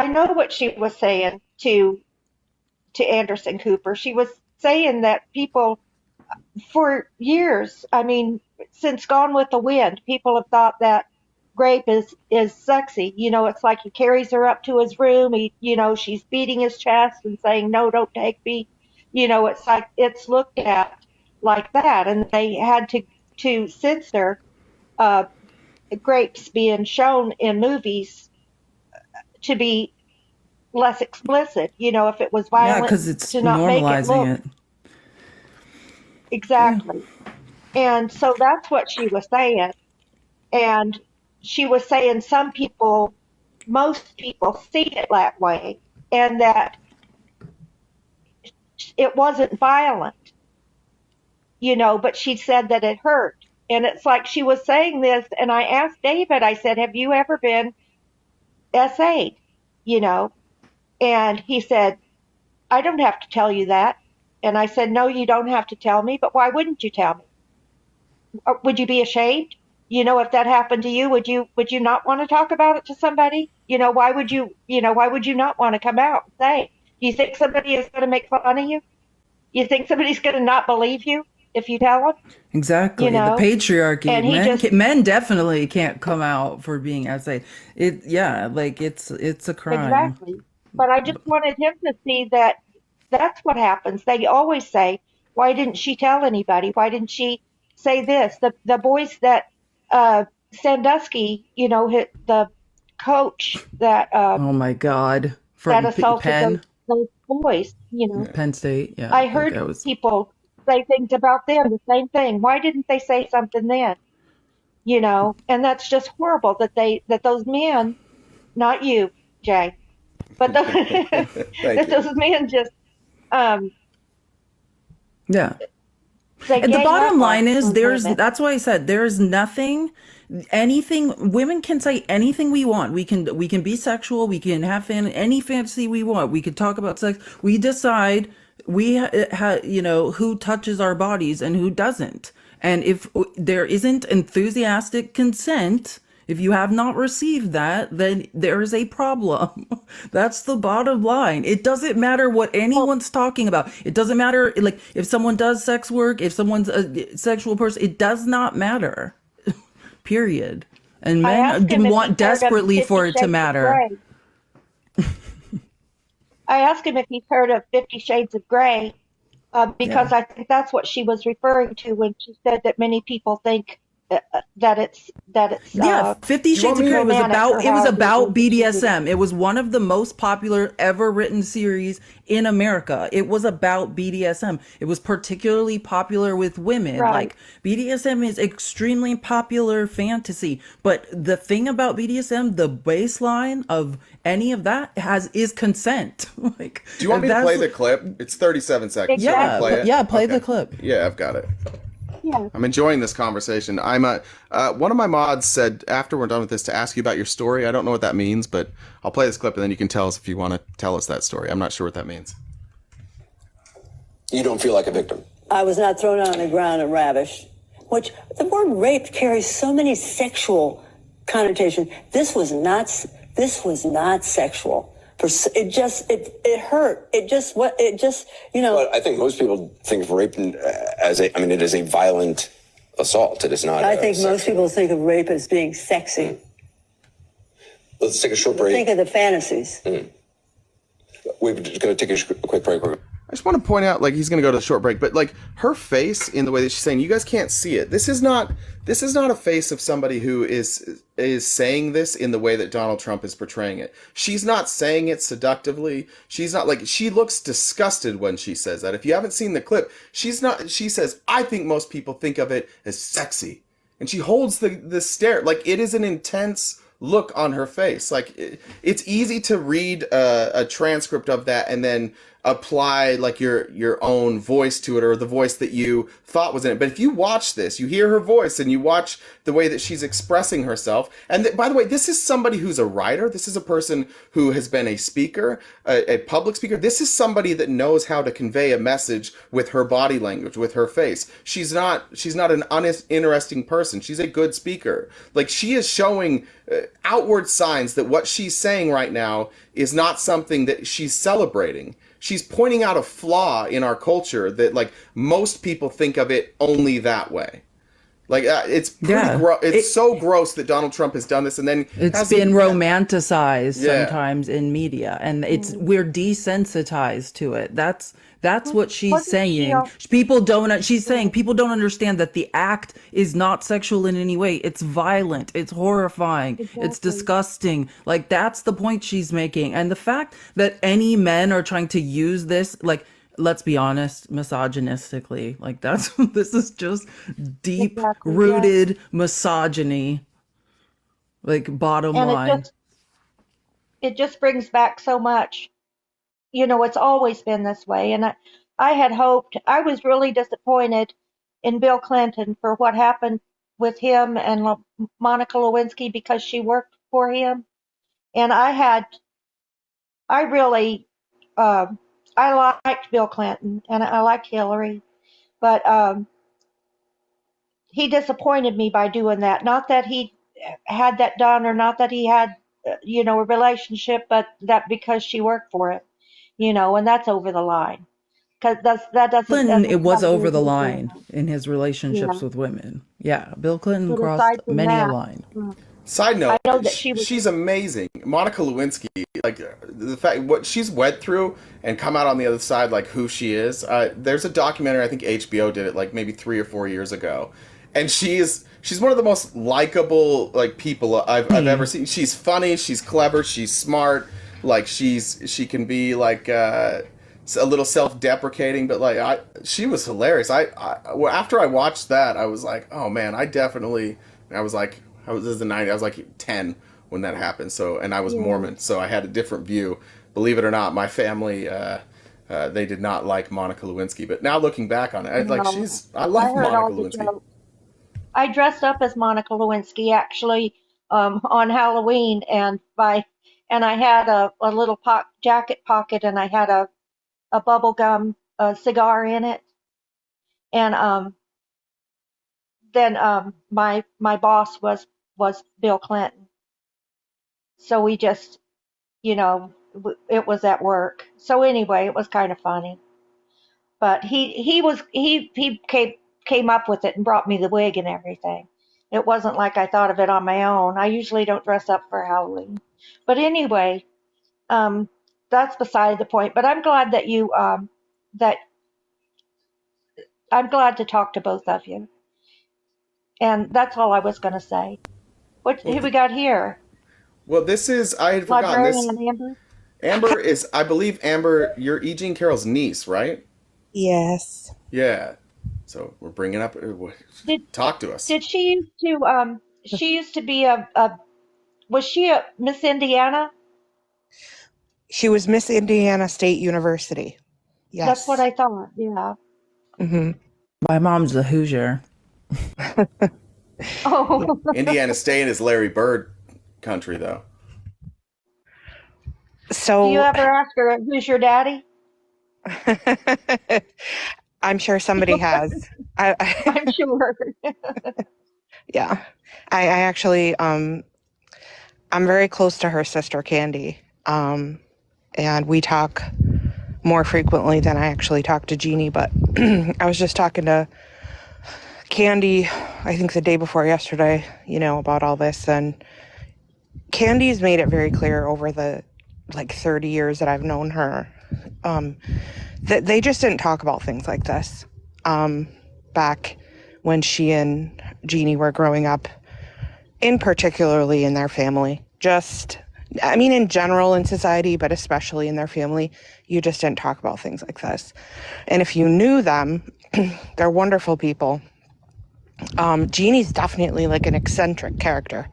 know what she was saying to Anderson Cooper. She was saying that people for years, I mean, since Gone with the Wind, people have thought that Grape is sexy. You know, it's like he carries her up to his room. She's beating his chest and saying, "No, don't take me." You know, it's like it's looked at like that, and they had to censor Grapes being shown in movies to be less explicit. You know, if it was Yeah, violent, because it's to not make it normalizing look it. exactly. And so that's what she was saying. And she was saying most people see it that way, and that it wasn't violent, but she said that it hurt. And it's like she was saying this, and I asked David, I said, have you ever been SA'd? And he said, I don't have to tell you that. And I said, no, you don't have to tell me, but why wouldn't you tell me? Would you be ashamed? If that happened to you, would you not want to talk about it to somebody? Why would you not want to come out and say? Do you think somebody is going to make fun of you? You think somebody's going to not believe you if you tell them? Exactly. The patriarchy. And men definitely can't come out for being SA. It's a crime. Exactly. But I just wanted him to see that that's what happens. They always say, why didn't she tell anybody? Why didn't she say this? The boys that Sandusky, hit the coach that Oh my God. that From assaulted Penn, those boys, Penn State. Yeah. I think heard that was- people say things about them, the same thing. Why didn't they say something then? And that's just horrible that those men, not you, Jay, but those men just Yeah. they And the gang bottom up line on is women. that's why I said there's anything women can say anything we want. We can be sexual, we can have any fantasy we want. We can talk about sex. We decide who touches our bodies and who doesn't. And if there isn't enthusiastic consent, if you have not received that, then there is a problem. That's the bottom line. It doesn't matter what anyone's talking about. It doesn't matter, like, if someone does sex work, if someone's a sexual person, it does not matter. Period. And I asked men him if want he'd heard of desperately 50 for it to Shades of matter. Grey. I asked him if he's heard of 50 Shades of Grey, because I think that's what she was referring to when she said that many people think that it's Yeah, 50 Shades of Grey was romantic or about however BDSM. It was one of the most popular ever written series in America. It was about BDSM. It was particularly popular with women. Right. Like, BDSM is extremely popular fantasy, but the thing about BDSM, the baseline of any of that is consent. Like, Do you want me to that's- play the clip? It's 37 seconds. Yeah, Can I play it? yeah, play Okay. the clip. Yeah, I've got it. Yeah. I'm enjoying this conversation. One of my mods said after we're done with this to ask you about your story. I don't know what that means, but I'll play this clip and then you can tell us if you want to tell us that story. I'm not sure what that means. You don't feel like a victim. I was not thrown on the ground and ravished, which the word rape carries so many sexual connotations. This was not sexual. It hurt. Well, I think most people think of rape it is a violent assault. It is not. I think most people think of rape as being sexy. Let's take a short break. Think of the fantasies. We're just going to take a quick break. I just want to point out, like, he's going to go to a short break, but like her face in the way that she's saying, you guys can't see it. This is not a face of somebody who is saying this in the way that Donald Trump is portraying it. She's not saying it seductively. She's not like, she looks disgusted when she says that. If you haven't seen the clip, she says, I think most people think of it as sexy. And she holds the stare, like it is an intense look on her face. Like it's easy to read a transcript of that and then apply like your own voice to it, or the voice that you thought was in it. But if you watch this, you hear her voice and you watch the way that she's expressing herself. And by the way, this is somebody who's a writer. This is a person who has been a speaker, a public speaker. This is somebody that knows how to convey a message with her body language, with her face. She's not an uninteresting person. She's a good speaker. Like, she is showing outward signs that what she's saying right now is not something that she's celebrating. She's pointing out a flaw in our culture that, like, most people think of it only that way. Like, it's pretty gross. It's so gross that Donald Trump has done this, and then it's been romanticized sometimes in media, and we're desensitized to it. That's what she's saying. She's saying people don't understand that the act is not sexual in any way. It's violent. It's horrifying. Exactly. It's disgusting. Like, that's the point she's making. And the fact that any men are trying to use this, like, let's be honest, misogynistically, like, this is just deep rooted misogyny. Like, bottom line. It just brings back so much. You know, it's always been this way. And I had hoped, I was really disappointed in Bill Clinton for what happened with him and Monica Lewinsky, because she worked for him. And I liked Bill Clinton and I liked Hillary, but he disappointed me by doing that. Not that he had that done, or not that he had, a relationship, but that because she worked for it. And that's over the line. Because that doesn't. It was over the line in his relationships with women. Yeah, Bill Clinton crossed many a line. Side note, I know that she's amazing. Monica Lewinsky, like, the fact what she's went through and come out on the other side, like, who she is. There's a documentary, I think HBO did it like maybe 3 or 4 years ago, and she's one of the most likable, like, people I've ever seen. She's funny, she's clever, she's smart. Like, she can be like a little self-deprecating, but like she was hilarious. After I watched that, I was like, oh man, this is the 90s. I was like 10 when that happened. So, and I was Mormon, so I had a different view. Believe it or not, my family they did not like Monica Lewinsky. But now looking back on it, I love Monica Lewinsky. I dressed up as Monica Lewinsky actually on Halloween, and I had a little jacket pocket, and I had a bubble gum cigar in it. And then my boss was Bill Clinton. So we just, it was at work. So anyway, it was kind of funny. But he came up with it and brought me the wig and everything. It wasn't like I thought of it on my own. I usually don't dress up for Halloween. But anyway, that's beside the point. But I'm glad that I'm glad to talk to both of you. And that's all I was going to say. Who we got here? Well, this is, I had forgotten this. Amber? Amber is, I believe, Amber, you're E. Jean Carroll's niece, right? Yes. Yeah. So we're bringing up, talk to us. Did she used to be was she a Miss Indiana? She was Miss Indiana State University. Yes. That's what I thought, yeah. Mm-hmm. My mom's a Hoosier. Oh. Indiana State is Larry Bird country, though. So, do you ever ask her, who's your daddy? I'm sure somebody has. I'm sure. Yeah. I actually, I'm very close to her sister, Candy. And we talk more frequently than I actually talk to Jeannie, but I was just talking to Candy, I think the day before yesterday, about all this, and Candy's made it very clear over the 30 years that I've known her, that they just didn't talk about things like this back when she and Jeannie were growing up, particularly in their family. In general in society, but especially in their family, you just didn't talk about things like this. And if you knew them, they're wonderful people. Jeannie's definitely an eccentric character.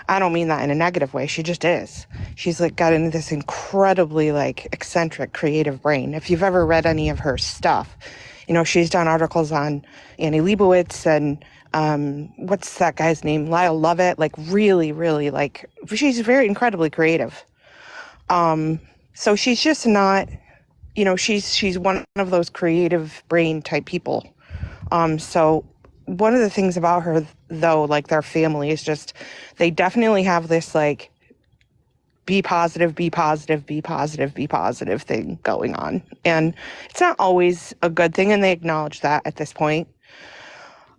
I don't mean that in a negative way. She just is. She's got into this incredibly eccentric creative brain. If you've ever read any of her stuff, she's done articles on Annie Leibovitz and what's that guy's name? Lyle Lovett. Really, really she's very incredibly creative. So she's just not, she's one of those creative brain type people. So one of the things about her, though, their family is just, they definitely have this, be positive, be positive, be positive, be positive thing going on. And it's not always a good thing, and they acknowledge that at this point.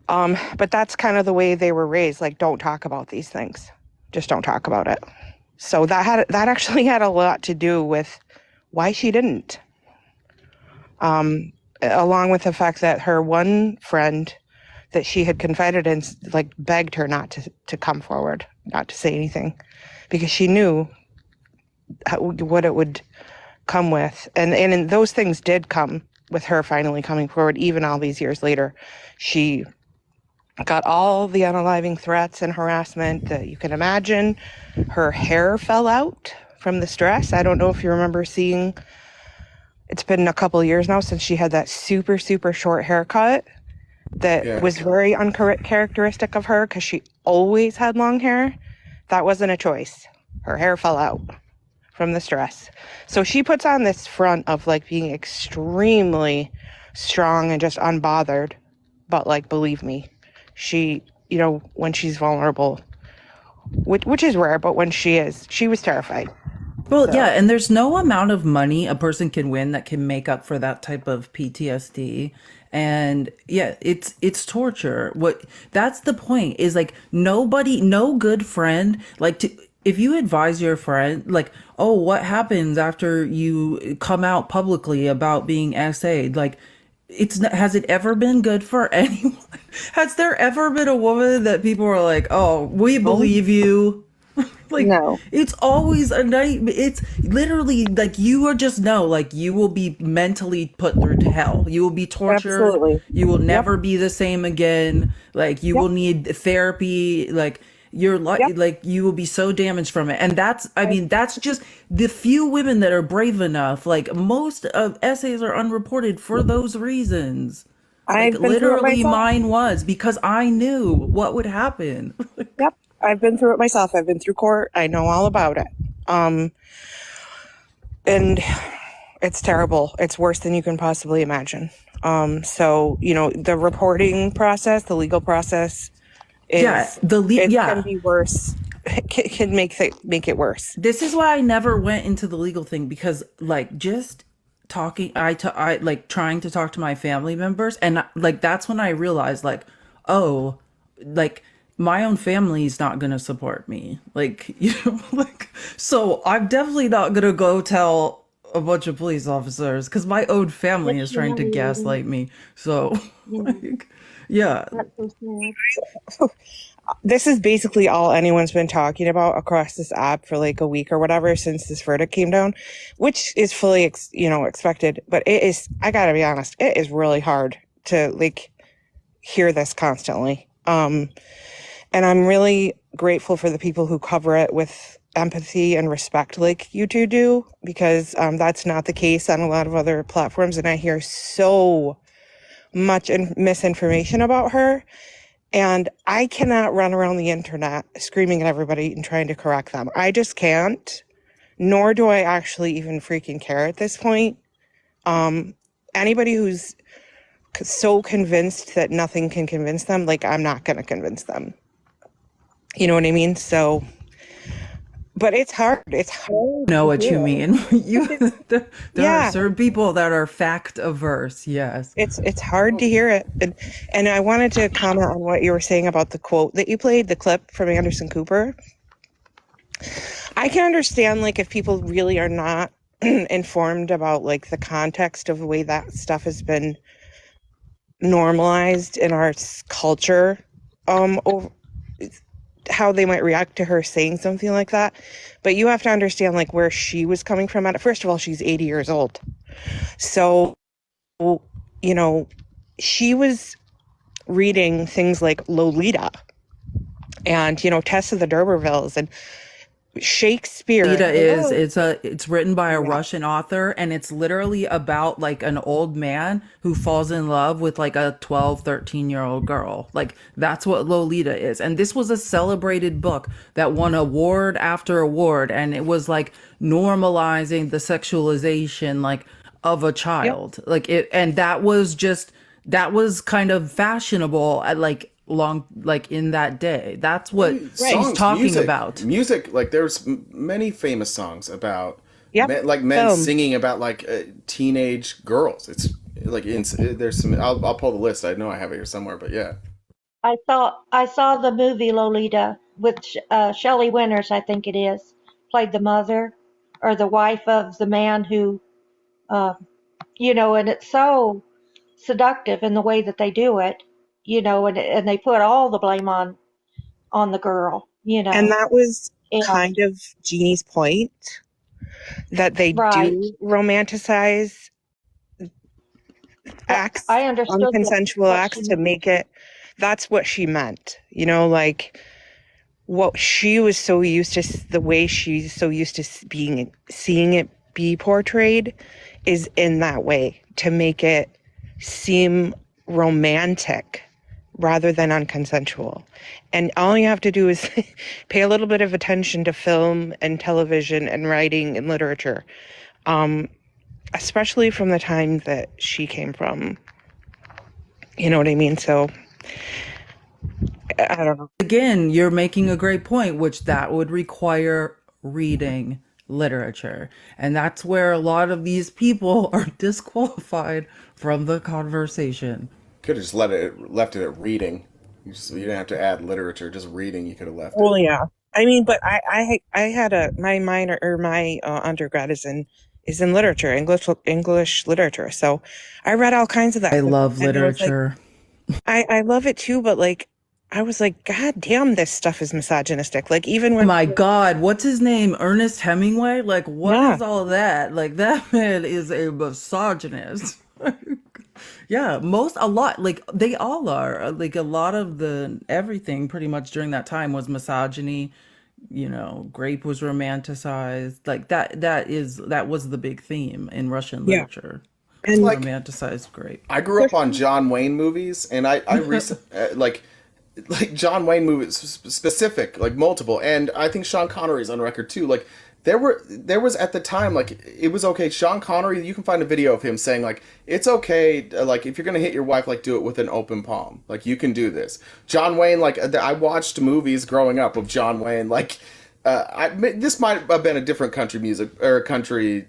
But that's kind of the way they were raised, don't talk about these things. Just don't talk about it. So that actually had a lot to do with why she didn't. Along with the fact that her one friend that she had confided in, begged her not to come forward, not to say anything, because she knew what it would come with. And those things did come with her finally coming forward, even all these years later. She got all the unaliving threats and harassment that you can imagine. Her hair fell out from the stress. I don't know if you remember seeing, it's been a couple of years now since she had that super, super short haircut that was very uncharacteristic of her, because she always had long hair. That wasn't a choice. Her hair fell out from the stress. So she puts on this front of being extremely strong and just unbothered. But believe me, she, when she's vulnerable, which is rare, but when she was terrified. Well, yeah, and there's no amount of money a person can win that can make up for that type of PTSD. And yeah, it's torture. That's the point, is nobody, no good friend, if you advise your friend, oh, what happens after you come out publicly about being SA'd? Has it ever been good for anyone? Has there ever been a woman that people were oh, we believe you? No. It's always a night. It's literally you are just you will be mentally put through to hell. You will be tortured. Absolutely. You will never be the same again. You will need therapy. Your life, you will be so damaged from it. And that's just the few women that are brave enough. Most of essays are unreported for those reasons. Literally mine was, because I knew what would happen. Yep. I've been through it myself. I've been through court. I know all about it. And it's terrible. It's worse than you can possibly imagine. So, the reporting process, the legal process can be worse. It can make it worse. This is why I never went into the legal thing, because just talking, I trying to talk to my family members, and that's when I realized my own family is not going to support me. So I'm definitely not going to go tell a bunch of police officers, because my own family is trying to gaslight me. So, yeah. That's so sad. This is basically all anyone's been talking about across this app for a week or whatever since this verdict came down, which is fully, expected. But it is, I gotta be honest, it is really hard to hear this constantly. And I'm really grateful for the people who cover it with empathy and respect like you two do, because that's not the case on a lot of other platforms. And I hear so much misinformation about her. And I cannot run around the internet screaming at everybody and trying to correct them. I just can't, nor do I actually even freaking care at this point. Anybody who's so convinced that nothing can convince them, like I'm not going to convince them. You know what I mean? So, but it's hard. It's hard. Know to what you do. mean. There Yeah. are certain people that are fact averse. Yes. It's hard to hear it. And I wanted to comment on what you were saying about the quote that you played, the clip from Anderson Cooper. I can understand, like, if people really are not informed about, like, the context of the way that stuff has been normalized in our culture, over, how they might react to her saying something like that. But you have to understand, like, where she was coming from. First of all, she's 80 years old. So, you know, she was reading things like Lolita and, you know, Tess of the D'Urbervilles and Shakespeare. It's written by a Russian author, and it's literally about like an old man who falls in love with like a 12-13-year-old girl. Like that's what Lolita is. And this was a celebrated book that won award after award, and it was like normalizing the sexualization like of a child. Yep. Like it, and that was kind of fashionable at like in that day. That's what she's talking about. Music, like there's many famous songs about men singing about like teenage girls. It's like there's some. I'll pull the list. I know I have it here somewhere, but yeah. I saw the movie Lolita with Shelley Winters, I think it is, played the mother or the wife of the man who, you know, and it's so seductive in the way that they do it. You know, and they put all the blame on the girl, you know. And that was kind of Jeannie's point, that they do romanticize acts, I understood unconsensual acts to make it, that's what she meant. You know, like what she was so used to, the way she's so used to seeing it be portrayed is in that way, to make it seem romantic rather than unconsensual. And all you have to do is pay a little bit of attention to film and television and writing and literature, especially from the time that she came from. You know what I mean? So, I don't know. Again, you're making a great point, which that would require reading literature. And that's where a lot of these people are disqualified from the conversation. Could have just left it at reading. You didn't have to add literature, just reading. You could have left it. Well, yeah. I mean, but I had my minor or my undergrad is in literature, English literature. So I read all kinds of that. I love literature. I love it too, but like I was like, God damn, this stuff is misogynistic. Like even when oh my God, what's his name? Ernest Hemingway? Like what is all that? Like that man is a misogynist. Yeah, a lot, like they all are. Like a lot of everything pretty much during that time was misogyny. You know, grape was romanticized. Like that was the big theme in Russian literature. And like romanticized grape. I grew up on John Wayne movies, and I recently like John Wayne movies specific, like multiple, and I think Sean Connery's on record too. Like there was at the time, like it was okay. Sean Connery, you can find a video of him saying like it's okay, like if you're gonna hit your wife, like do it with an open palm, like you can do this. John Wayne, like I watched movies growing up of John Wayne, like this might have been a different country music or a country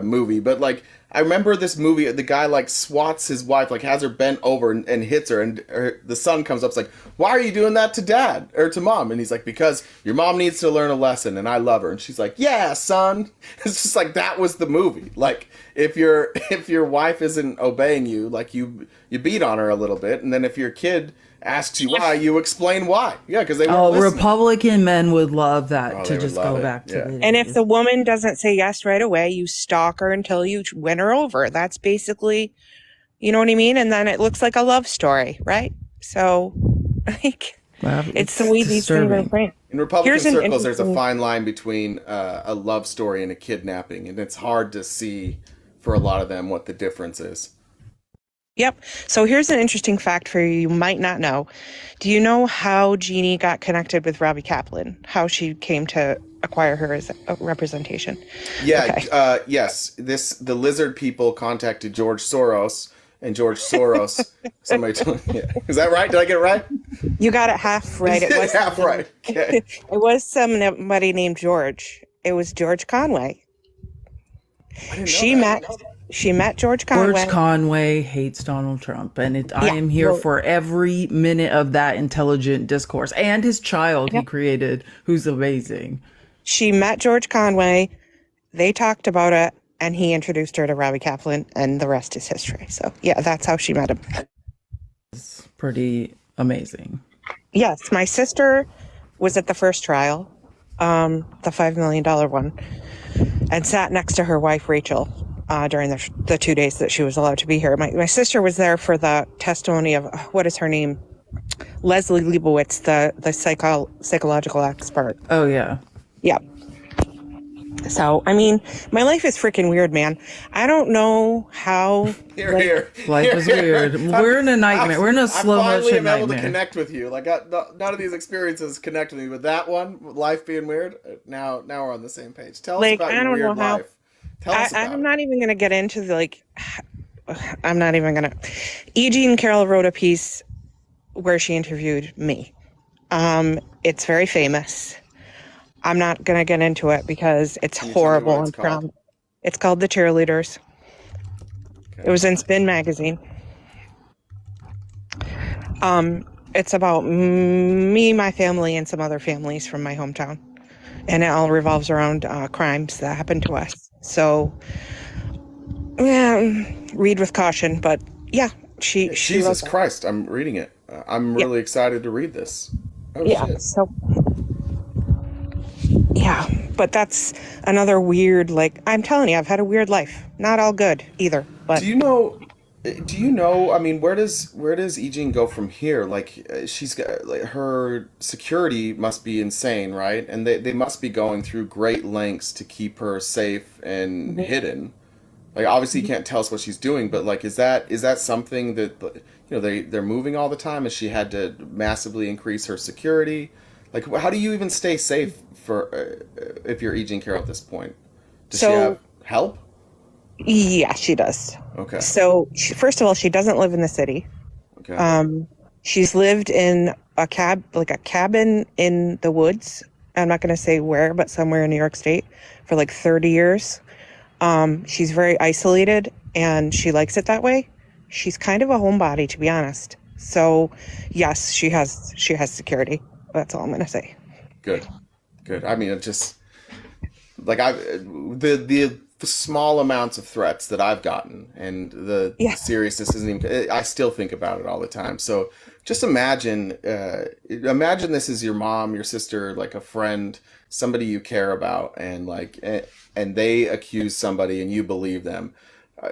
movie, but like I remember this movie, the guy like swats his wife, like has her bent over and hits her, and the son comes up, it's like, why are you doing that to dad or to mom? And he's like, because your mom needs to learn a lesson and I love her. And she's like, yeah, son. It's just like, that was the movie. Like if your wife isn't obeying you, like you beat on her a little bit, and then if your kid asks you why, you explain why. Yeah, because they weren't listening. Republican men would love that, to just go back to the... And if the woman doesn't say yes right away, you stalk her until you win her over. That's basically, you know what I mean? And then it looks like a love story, right? So, like, it's the way these things are framed. In Republican circles, there's a fine line between a love story and a kidnapping, and it's hard to see for a lot of them what the difference is. Yep. So here's an interesting fact for you might not know. Do you know how Jeannie got connected with Robbie Kaplan? How she came to acquire her as a representation? Yeah. Okay. Yes. The lizard people contacted George Soros and George Soros. Somebody told me, yeah. Is that right? Did I get it right? You got it half right. It was half right. Okay. It was somebody named George. It was George Conway. She met George Conway. George Conway hates Donald Trump, and I am here for every minute of that intelligent discourse, and his child he created, who's amazing. She met George Conway. They talked about it, and he introduced her to Robbie Kaplan, and the rest is history. So, yeah, that's how she met him. It's pretty amazing. Yes, my sister was at the first trial, the $5 million one, and sat next to her wife, Rachel, during the 2 days that she was allowed to be here. My sister was there for the testimony of, what is her name? Leslie Leibowitz, the psychological expert. Oh, yeah. Yeah. So, I mean, my life is freaking weird, man. I don't know how. Life is weird. We're in a nightmare. We're in a slow motion nightmare. I'm able to connect with you. Like, none of these experiences connect with me, but that one, life being weird, now we're on the same page. Tell us about your weird life. Tell us about I'm not even going to get into I'm not even going to. E. Jean Carroll wrote a piece where she interviewed me. It's very famous. I'm not going to get into it because it's horrible. It's called The Cheerleaders. Okay. It was in Spin magazine. It's about me, my family, and some other families from my hometown. And it all revolves around crimes that happened to us. So, yeah, read with caution. But, yeah, she Jesus Christ, I'm reading it. I'm really excited to read this. Oh, yeah, shit. So... Yeah, but that's another weird, I'm telling you, I've had a weird life. Not all good either. But do you know, I mean, where does E. Jean go from here? She's got, her security must be insane, right? And they must be going through great lengths to keep her safe and hidden. Obviously you can't tell us what she's doing, but is that something that, they're moving all the time? Has she had to massively increase her security? How do you even stay safe if you're E. Jean Carroll at this point? Does she have help? Yeah, she does. Okay. So, first of all, she doesn't live in the city. Okay. She's lived in a cabin in the woods. I'm not going to say where, but somewhere in New York State for 30 years. She's very isolated, and she likes it that way. She's kind of a homebody, to be honest. So, yes, she has security. That's all I'm going to say. Good. I mean, it just the small amounts of threats that I've gotten and the seriousness isn't even, I still think about it all the time. So just imagine this is your mom, your sister, a friend, somebody you care about, and and they accuse somebody and you believe them.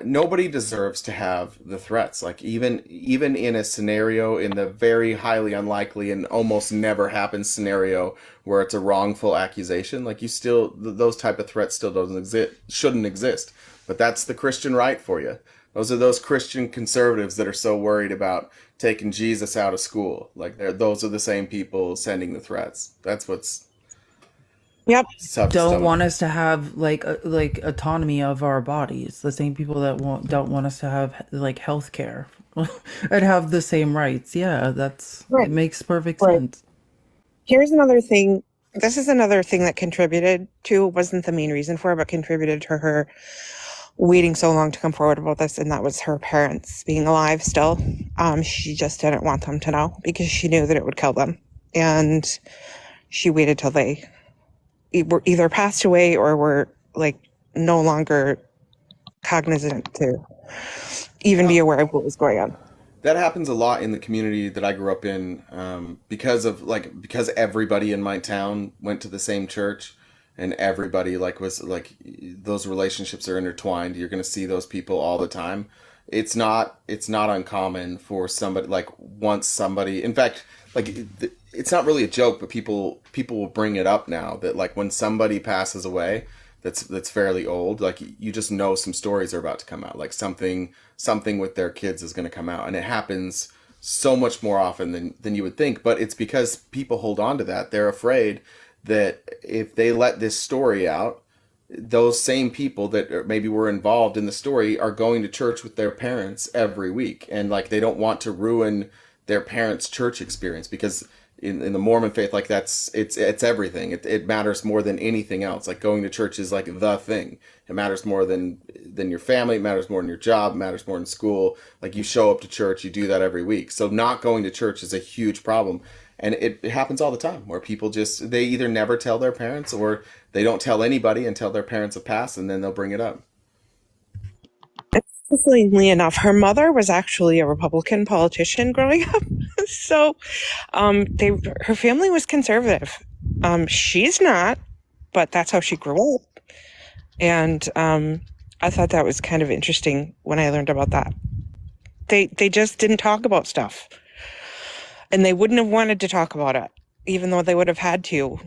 Nobody deserves to have the threats. Even in a scenario, in the very highly unlikely and almost never happens scenario where it's a wrongful accusation, those type of threats still shouldn't exist. But that's the Christian right for you. Those are those Christian conservatives that are so worried about taking Jesus out of school. Those are the same people sending the threats. That's what's. Yep. Don't want us to have autonomy of our bodies. The same people that don't want us to have health care and have the same rights. Yeah, that's right. It makes perfect sense. Here's another thing. This is another thing that contributed to, wasn't the main reason for it, but contributed to her waiting so long to come forward about this, and that was her parents being alive still. She just didn't want them to know because she knew that it would kill them, and she waited till they were either passed away or were no longer cognizant to even be aware of what was going on. That happens a lot in the community that I grew up in, because everybody in my town went to the same church, and everybody was those relationships are intertwined. You're going to see those people all the time. It's not uncommon for somebody once somebody, in fact, it's not really a joke, but people will bring it up now that when somebody passes away that's fairly old, you just know some stories are about to come out, something with their kids is going to come out, and it happens so much more often than you would think. But it's because people hold on to that. They're afraid that if they let this story out, those same people that maybe were involved in the story are going to church with their parents every week, and like they don't want to ruin their parents' church experience, because in the Mormon faith, like it's everything. It matters more than anything else. Like going to church is like the thing. It matters more than your family. It matters more than your job. It matters more than school. Like you show up to church, you do that every week. So not going to church is a huge problem. And it happens all the time where people they either never tell their parents or they don't tell anybody until their parents have passed, and then they'll bring it up. Interestingly enough, her mother was actually a Republican politician growing up. So her family was conservative. She's not, but that's how she grew up. And I thought that was kind of interesting when I learned about that. They just didn't talk about stuff. And they wouldn't have wanted to talk about it, even though they would have had to,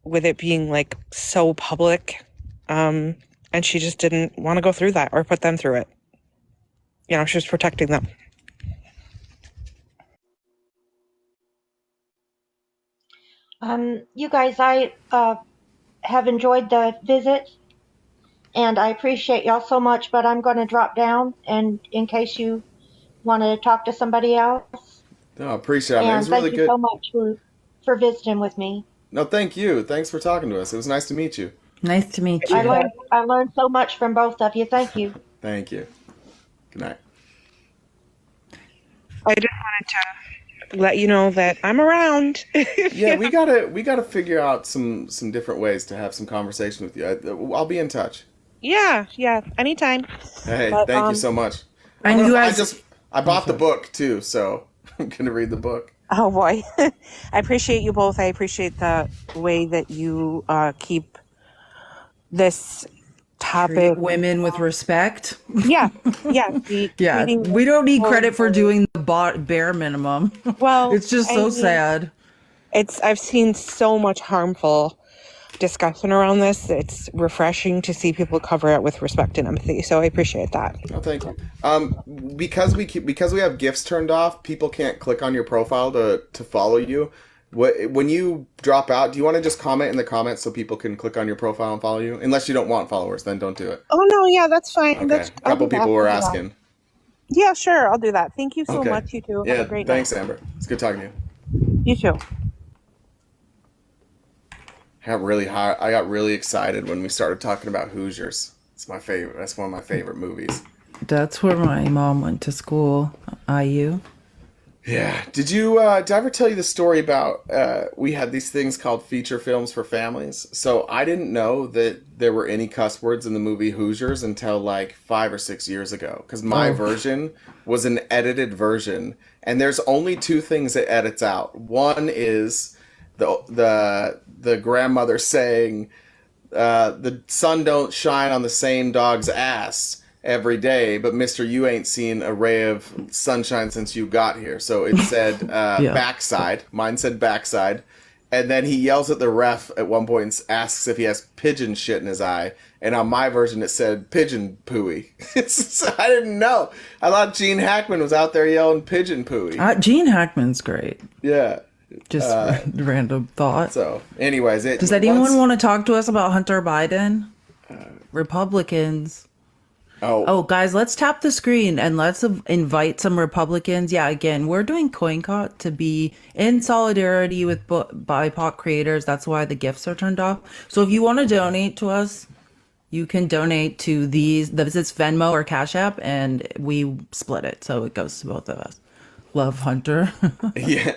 with it being like so public. And she just didn't want to go through that or put them through it. You know, she was protecting them. You guys, I have enjoyed the visit, and I appreciate y'all so much, but I'm going to drop down, and in case you want to talk to somebody else. No, I appreciate it. It And was really thank you good. so much for visiting with me. No, thank you. Thanks for talking to us. It was nice to meet you. Nice to meet you. I learned so much from both of you. Thank you. Thank you. Good night. I just wanted to let you know that I'm around. Yeah, we gotta figure out some different ways to have some conversation with you. I'll be in touch. Yeah, anytime. Hey, But, thank you so much. And you guys, I bought the book too, so I'm gonna read the book. Oh boy. I appreciate you both. I appreciate the way that you keep this topic. treat women with respect. Yeah. Yeah, treating we don't need credit people for doing the bare minimum. Well, It's just I so mean, sad. I've seen so much harmful discussion around this. It's refreshing to see people cover it with respect and empathy. So I appreciate that. Oh, thank you. Because we have gifts turned off, people can't click on your profile to follow you. When you drop out, do you want to just comment in the comments so people can click on your profile and follow you? Unless you don't want followers, then don't do it. Oh no, yeah, that's fine. Okay. That's, A couple people were asking. Yeah, sure, I'll do that. Thank you so Okay. much, you two. Yeah, Have a great thanks, night. Amber. It's good talking to you. You too. I got really excited when we started talking about Hoosiers. It's my favorite. That's one of my favorite movies. That's where my mom went to school. IU. Yeah. Did I ever tell you the story about we had these things called feature films for families? So I didn't know that there were any cuss words in the movie Hoosiers until like 5 or 6 years ago, because my version was an edited version, and there's only two things it edits out. One is the grandmother saying the sun don't shine on the same dog's ass every day, but mister, you ain't seen a ray of sunshine since you got here. So it said backside. Mine said backside. And then he yells at the ref at one point and asks if he has pigeon shit in his eye. And on my version it said pigeon pooey. I didn't know. I thought Gene Hackman was out there yelling pigeon pooey. Gene Hackman's great. Yeah. Just random thought. So anyways, does anyone want to talk to us about Hunter Biden? Republicans. Oh, guys, let's tap the screen and let's invite some Republicans. Yeah, again, we're doing CoinCot to be in solidarity with BIPOC creators. That's why the gifts are turned off. So if you want to donate to us, you can donate to this is Venmo or Cash App, and we split it. So it goes to both of us. Love Hunter. Yeah.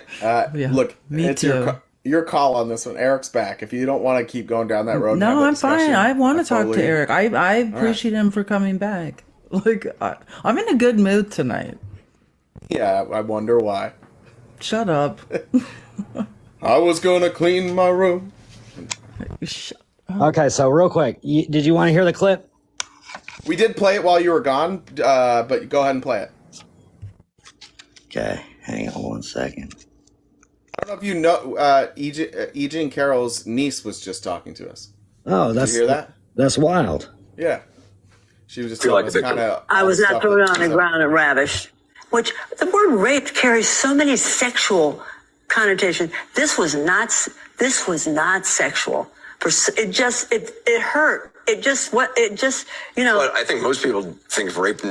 Look, me it's too. your call on this one. Eric's back. If you don't want to keep going down that road, and No, have a I'm fine. discussion, I want to talk totally- to Eric. I appreciate him for coming back. Like, I'm in a good mood tonight. Yeah, I wonder why. Shut up. I was gonna clean my room. Okay, so real quick, did you want to hear the clip? We did play it while you were gone, but go ahead and play it. Okay, hang on one second. I don't know if you know, EJ and Carol's niece was just talking to us. Oh, Did you hear that? That's wild. Yeah. She was just telling us kind of... I was not thrown on the ground and ravished, which the word rape carries so many sexual connotations. This was not sexual. It hurt But I think most people think of rape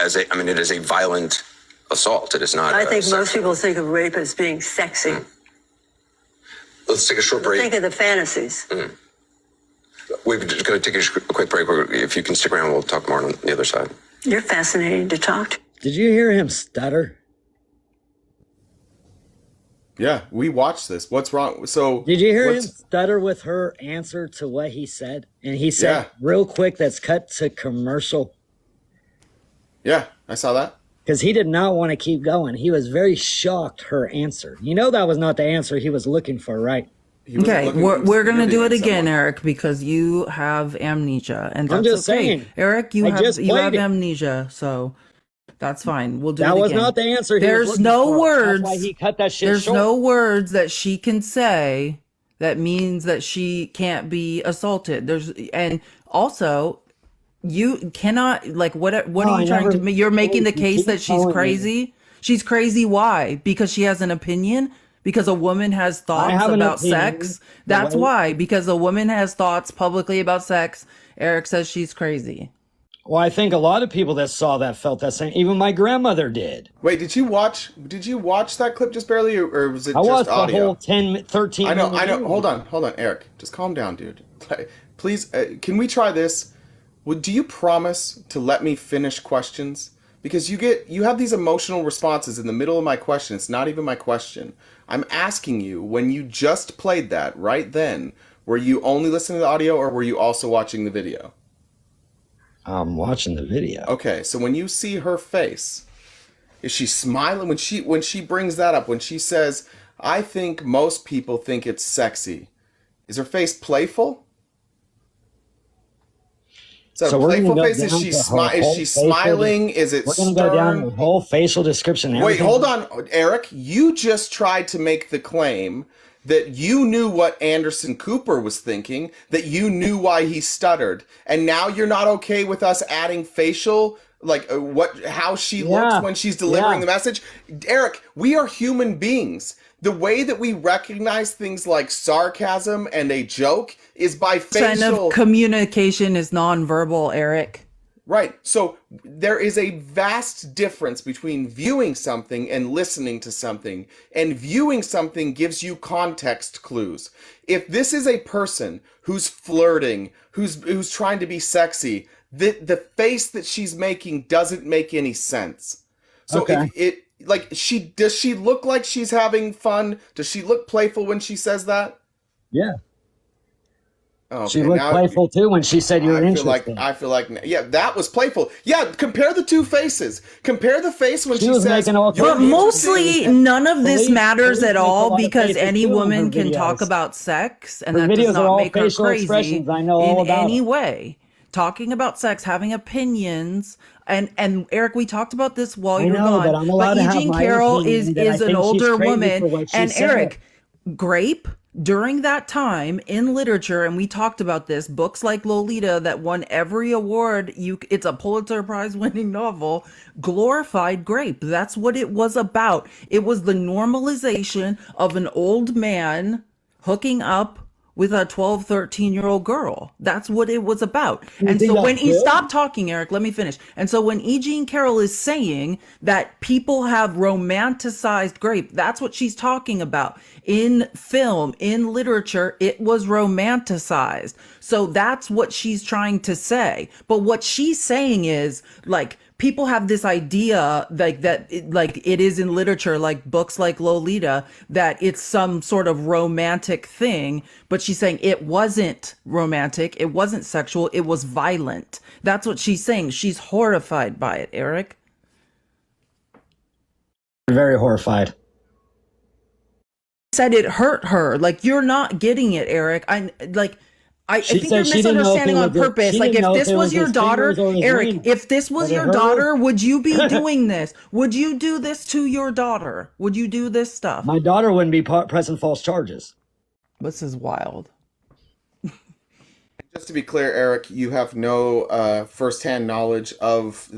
as it is a violent assault. It is not. I think most people think of rape as being sexy. Let's take a short break. Think of the fantasies. We're just going to take a quick break. If you can stick around, we'll talk more on the other side. You're fascinating to talk to. Did you hear him stutter? Yeah, we watched this. What's wrong? So Did you hear him stutter with her answer to what he said? And he said, real quick, that's cut to commercial. Yeah, I saw that. Because he did not want to keep going. He was very shocked her answer. You know that was not the answer he was looking for, right? Okay, we're going to do it again, Eric, because you have amnesia. And that's I'm just okay. saying. Eric, you have amnesia, so that's fine. We'll do it again. That was not the answer he There's was no for. words. That's why he cut that shit There's short. no words that she can say that means that she can't be assaulted. And also, you cannot, like, what are you trying to make? You're making the case that she's crazy? She's crazy. Why? Because she has an opinion? Because a woman has thoughts about sex? That's why. Because a woman has thoughts publicly about sex. Eric says she's crazy. Well, I think a lot of people that saw that felt that same. Even my grandmother did. Wait, did you watch that clip just barely, or was it just audio? I watched the whole 13 I know. Hold on, Eric. Just calm down, dude. Please, can we try this? Do you promise to let me finish questions? Because you have these emotional responses in the middle of my question. It's not even my question. I'm asking you, when you just played that right then, were you only listening to the audio or were you also watching the video? I'm watching the video. Okay, so when you see her face, is she smiling when she brings that up, when she says, I think most people think it's sexy, is her face playful? So a playful face? Is she smiling? Is it stern? We're going to go down the whole facial description. Wait, hold on, Eric. You just tried to make the claim that you knew what Anderson Cooper was thinking, that you knew why he stuttered, and now you're not okay with us adding facial, like how she looks when she's delivering the message? Eric, we are human beings. The way that we recognize things like sarcasm and a joke is by facial. Sign of communication is nonverbal, Eric. Right. So there is a vast difference between viewing something and listening to something. And viewing something gives you context clues. If this is a person who's flirting, who's trying to be sexy, the face that she's making doesn't make any sense. So does she look like she's having fun? Does she look playful when she says that? Yeah. Okay, she looked playful too when she said you're interested. I feel like, yeah, that was playful. Yeah, compare the two faces. Compare the face when she says. But mostly, none of this matters at all because any woman can talk about sex, and that does not make her crazy in any way. Talking about sex, having opinions, and Eric, we talked about this while you were gone. But E. Jean Carroll is an older woman, and Eric, grape. During that time in literature, and we talked about this, books like Lolita that won every award, it's a Pulitzer Prize winning novel, glorified grape. That's what it was about. It was the normalization of an old man hooking up with a 12, 13-year-old girl. That's what it was about. And so when stop talking, Eric, let me finish. And so when E. Jean Carroll is saying that people have romanticized grape, that's what she's talking about. In film, in literature, it was romanticized. So that's what she's trying to say. But what she's saying is, like, people have this idea like that, like it is in literature, like books like Lolita, that it's some sort of romantic thing. But she's saying it wasn't romantic. It wasn't sexual. It was violent. That's what she's saying. She's horrified by it, Eric. Very horrified. Said it hurt her. Like, you're not getting it, Eric. I think you're misunderstanding on purpose. Like, if this was your daughter, Eric, if this was your daughter, would you be doing this? Would you do this to your daughter? Would you do this stuff? My daughter wouldn't be pressing false charges. This is wild. Just to be clear, Eric, you have no firsthand knowledge of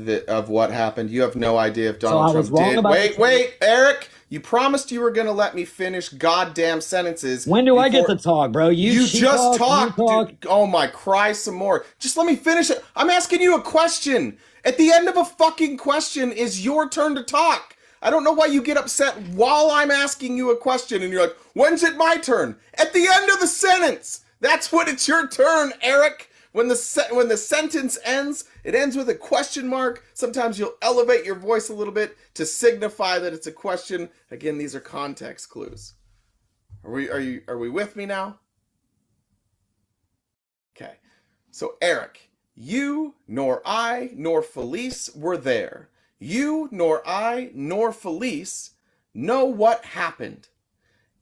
what happened. You have no idea if Donald Trump did. Wait, Eric, You promised you were going to let me finish goddamn sentences. When do I get to talk, bro? You just talked. Talk. Dude. Oh my Christ, some more. Just let me finish it. I'm asking you a question. At the end of a fucking question is your turn to talk. I don't know why you get upset while I'm asking you a question and you're like, when's it my turn? At the end of the sentence. That's when it's your turn, Eric. When the sentence ends, it ends with a question mark. Sometimes you'll elevate your voice a little bit to signify that it's a question. Again, these are context clues. Are we with me now? Okay. So Eric, you nor I nor Felice were there. You nor I nor Felice know what happened.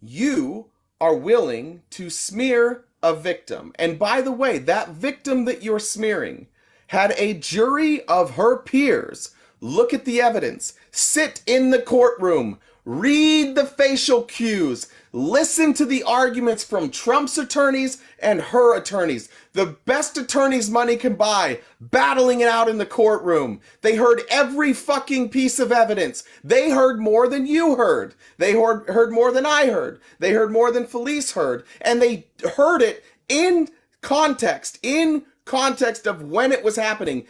You are willing to smear a victim. And by the way, that victim that you're smearing had a jury of her peers look at the evidence, sit in the courtroom, read the facial cues, listen to the arguments from Trump's attorneys and her attorneys, the best attorneys money can buy, battling it out in the courtroom. They heard every fucking piece of evidence. They heard more than you heard. They heard more than I heard. They heard more than Felice heard. And they heard it in context of when it was happening,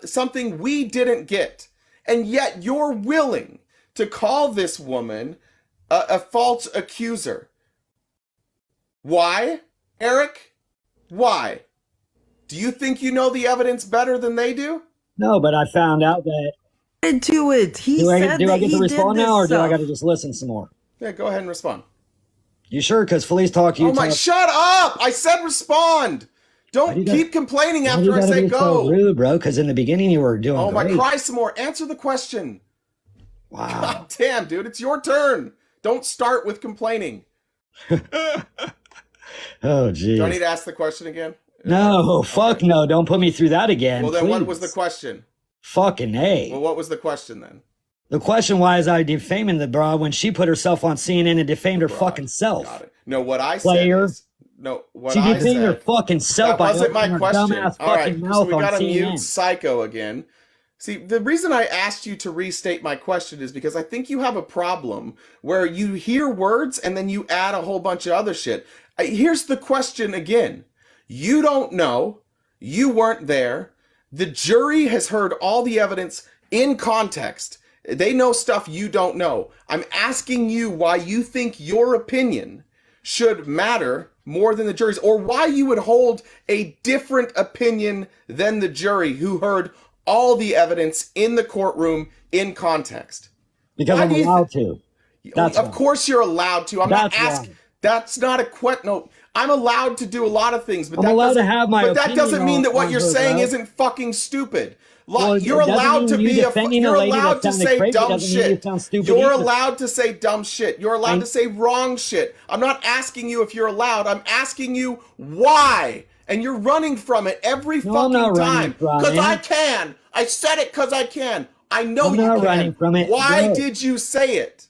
something we didn't get. And yet you're willing to call this woman a false accuser. Why, Eric? Why? Do you think you know the evidence better than they do? No, but I found out that. Into it. Do I get to respond now, or do I got to just listen some more? Yeah, go ahead and respond. You sure? Because Felice talk. You oh my! Shut up! I said respond. Don't keep complaining after I say go. So rude, bro. Because in the beginning you were doing. Oh my! Great. Cry some more. Answer the question. Wow. God damn, dude! It's your turn. Don't start with complaining. Oh, geez. Do I need to ask the question again? No, fuck no. Don't put me through that again. Well, then please. What was the question? Fucking A. Well, what was the question then? The question was, I defaming the broad when she put herself on CNN and defamed her fucking self. Got it. No, what I Player. said is... No, what she I defamed said... her fucking self that wasn't by my her question. dumbass All right, fucking mouth so we on got to CNN. mute Psycho again. See, the reason I asked you to restate my question is because I think you have a problem where you hear words and then you add a whole bunch of other shit. Here's the question again. You don't know. You weren't there. The jury has heard all the evidence in context. They know stuff you don't know. I'm asking you why you think your opinion should matter more than the jury's, or why you would hold a different opinion than the jury who heard all the evidence in the courtroom in context. Because I'm allowed to. Of course you're allowed to. I'm not asking. That's not a question. No, I'm allowed to do a lot of things, but I'm allowed to have my opinion. But that doesn't mean that what you're saying isn't fucking stupid. You're allowed to be you're allowed to say dumb shit. You're allowed to say dumb shit. You're allowed to say wrong shit. I'm not asking you if you're allowed. I'm asking you why. And you're running from it every fucking time. Because I can. I said it because I can. I know you can. I'm not running from it. Why did you say it?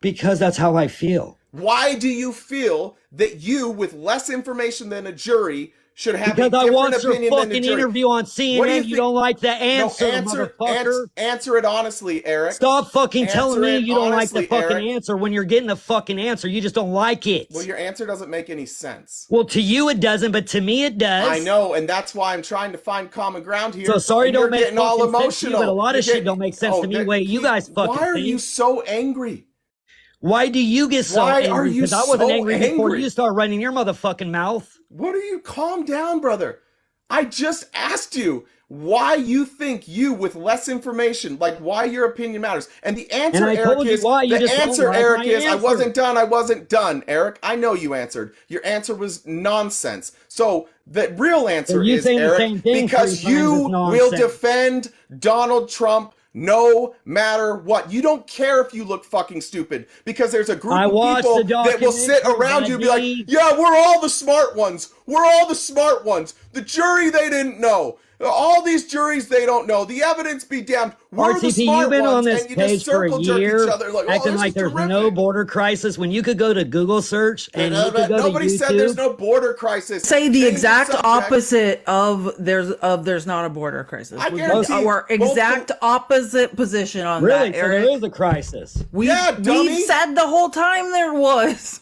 Because that's how I feel. Why do you feel that you, with less information than a jury, should have because a different I want opinion your than the fucking jury? interview on CNN. You don't like the answer, motherfucker. Answer it honestly, Eric. Stop fucking telling me you don't like the fucking answer when you're getting the fucking answer. You just don't like it. Well, your answer doesn't make any sense. Well, to you it doesn't, but to me it does. I know, and that's why I'm trying to find common ground here. So sorry, don't make getting all emotional. Sense to you, but a lot of shit don't make sense to me. Wait, you guys fucking. Why are you so angry? Why do you get so angry? Why are you Because I wasn't so angry before you start running your motherfucking mouth. What are you? Calm down, brother. I just asked you why you think you, with less information, like why your opinion matters. And the answer, Eric, is I wasn't done, Eric. I know you answered. Your answer was nonsense. So the real answer is, Eric, because you will defend Donald Trump no matter what. You don't care if you look fucking stupid, because there's a group of people that will sit around you and be like, yeah, we're all the smart ones. We're all the smart ones. The jury, they didn't know. All these juries, they don't know. The evidence be damned. We're the RTP, smart you've been ones, on this and you just page for a circle jerk year, each other like, acting this like is there's terrific. no border crisis when you could go to Google search and you could go Nobody to YouTube. said there's no border crisis. Say the Change exact subject. opposite of there's not a border crisis. I guarantee Or exact opposite position on Really? that, So Eric. there is a crisis. We've said the whole time there was.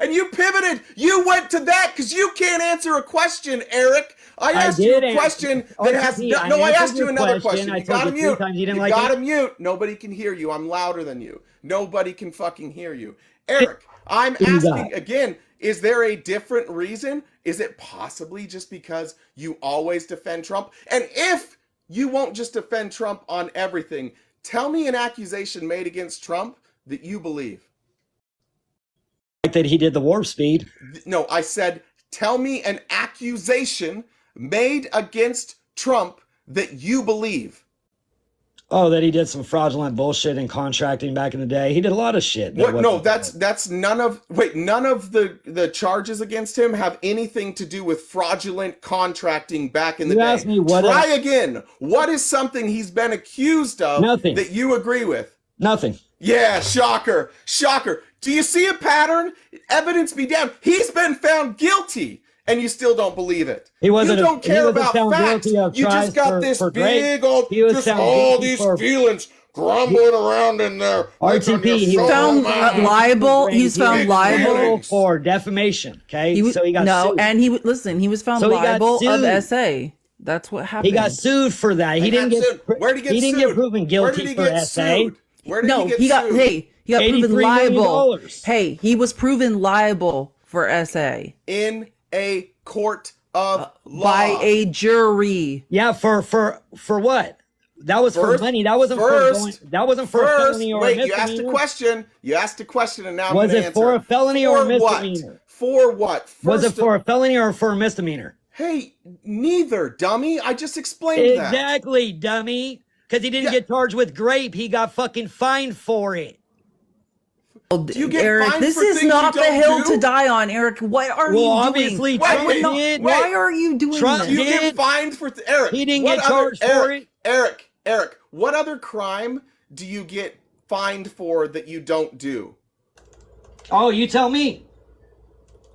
And you pivoted. You went to that because you can't answer a question, Eric. I asked you a question that has no. I asked you another question. You got to mute. You got to mute. Nobody can hear you. I'm louder than you. Nobody can fucking hear you, Eric. I'm asking again. Is there a different reason? Is it possibly just because you always defend Trump? And if you won't just defend Trump on everything, tell me an accusation made against Trump that you believe. Like that he did the warp speed. No, I said, tell me an accusation made against Trump that you believe. Oh, that he did some fraudulent bullshit in contracting back in the day. He did a lot of shit. What? No, that's none of the charges against him have anything to do with fraudulent contracting back in the day. Asked me what Try again. What is something he's been accused of that you agree with? Nothing. Yeah, shocker. Shocker. Do you see a pattern? Evidence be damned. He's been found guilty, and you still don't believe it. He wasn't. You don't care about facts. You just got this big old, just all these feelings grumbling around in there. RTP. He was found liable. He's found liable for defamation. Okay, so he got sued. and he was found liable of SA. That's what happened. He got sued for that. He didn't get. Where did he get He didn't sued? get proven guilty for SA. Where did he get sued? He got proven liable. Hey, he was proven liable for SA in a court of law by a jury. Yeah, for what? That was for money. That wasn't for a felony or a misdemeanor. You asked a question. You asked a question, and now was it for a felony or a misdemeanor? For what? Was it for a felony or for a misdemeanor? Hey, neither, dummy. I just explained that. Exactly, dummy. Because he didn't get charged with grape. He got fucking fined for it. Eric, this is not the hill to die on, Eric. What are you doing? Obviously, Trump did. Why are you doing Trump this? You get fined for Eric. He didn't get charged for it. Eric, what other crime do you get fined for that you don't do? Oh, you tell me.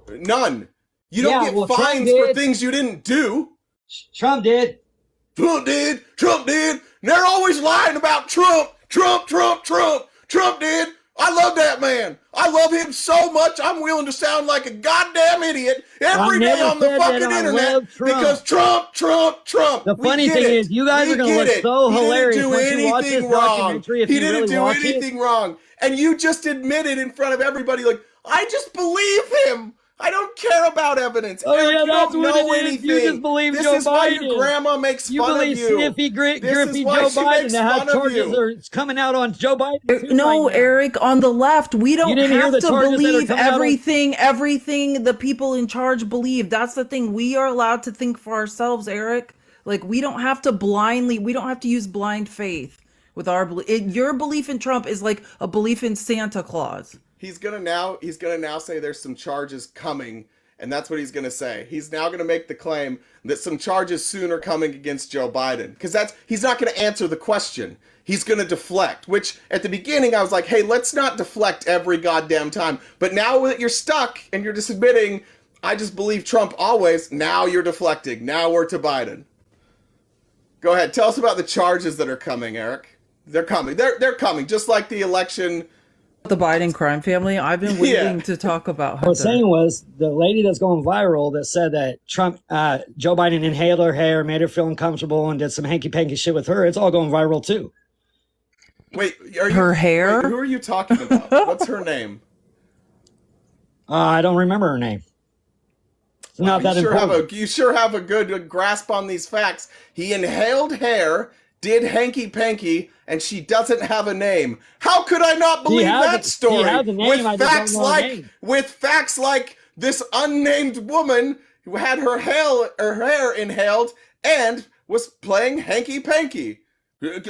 None. You don't get fines for things you didn't do. Trump did. Trump did. And they're always lying about Trump. Trump did. I love that man. I love him so much. I'm willing to sound like a goddamn idiot every day on the fucking internet because Trump. The funny thing is, you guys are going to look so hilarious once you watch this documentary. If he you didn't really do anything wrong. And you just admitted in front of everybody, like, I just believe him. I don't care about evidence. Oh, Eric, yeah, that's you don't what know it is. anything. You just believe Joe Biden. This is why your grandma makes fun of you. Sniffy, grippy Joe Biden to have charges are coming out on Joe Biden. No, right, Eric, on the left, we don't have to believe everything the people in charge believe. That's the thing. We are allowed to think for ourselves, Eric. Like, we don't have to use blind faith with our belief. Your belief in Trump is like a belief in Santa Claus. He's gonna now say there's some charges coming, and that's what he's gonna say. He's now gonna make the claim that some charges soon are coming against Joe Biden, because he's not gonna answer the question. He's gonna deflect, which at the beginning I was like, hey, let's not deflect every goddamn time. But now that you're stuck and you're just admitting, I just believe Trump always, now you're deflecting. Now we're to Biden. Go ahead, tell us about the charges that are coming, Eric. They're coming. They're coming, just like the election. The Biden crime family. I've been waiting to talk about her. What I was saying was the lady that's going viral that said that Joe Biden inhaled her hair, made her feel uncomfortable, and did some hanky-panky shit with her. It's all going viral too. Wait, her hair? Wait, who are you talking about? What's her name? I don't remember her name. It's not that important. You sure have a good grasp on these facts. He inhaled hair, did hanky-panky, and she doesn't have a name. How could I not believe that story? She has a name, with facts like this unnamed woman who had her hair inhaled and was playing hanky-panky.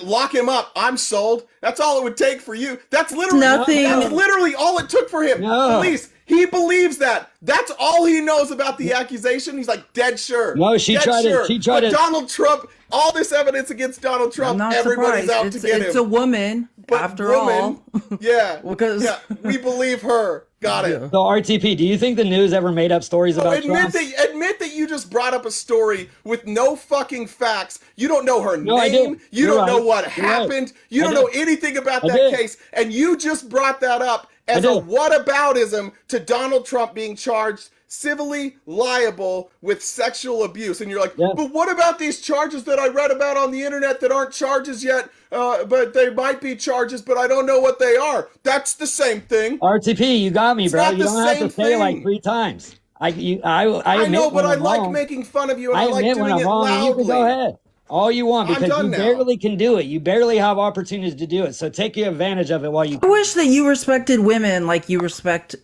Lock him up. I'm sold. That's all it would take for you. That's literally nothing. That's literally all it took for him. No. Police. He believes that. That's all he knows about the accusation. He's like, dead sure. No, she dead tried sure. to. She tried but to. Donald Trump, all this evidence against Donald Trump, I'm not everybody's surprised. out to get him. It's a woman, But after all. Yeah. Because we believe her. Got it. So RTP, do you think the news ever made up stories about Trump? Admit that you just brought up a story with no fucking facts. You don't know her No, I name. did. You You're don't know right. what You're right. happened. You I don't know did. anything about I that did. case. And you just brought that up as a did. whataboutism to Donald Trump being charged civilly liable with sexual abuse. And you're like, Yeah. but what about these charges that I read about on the internet that aren't charges yet? But they might be charges, but I don't know what they are. That's the same thing. RTP, you got me, It's bro. not You the don't have same to say it like thing. 3 times. I I know, but I like making fun of you, and I like admit when doing I'm it wrong, and you can go loudly. ahead. All you want, I'm because done you now. barely can do it. You barely have opportunities to do it. So take advantage of it while you I wish that you respected women like you respect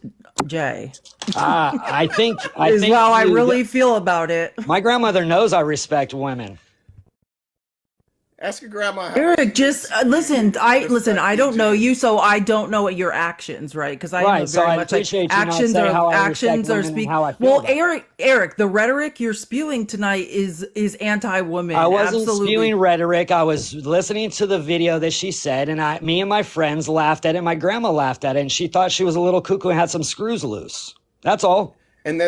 Jay. I think Is how I you- really feel about it. My grandmother knows I respect women. Ask your grandma. How Eric, just listen. I don't know you, so I don't know what your actions, right? Because I Right, know so very I much like appreciate you not actions saying how are I respect actions are women and speak. how I feel Well, about Eric, the rhetoric you're spewing tonight is anti-woman. I wasn't Absolutely. spewing rhetoric. I was listening to the video that she said, and me and my friends laughed at it. My grandma laughed at it, and she thought she was a little cuckoo and had some screws loose. That's all. And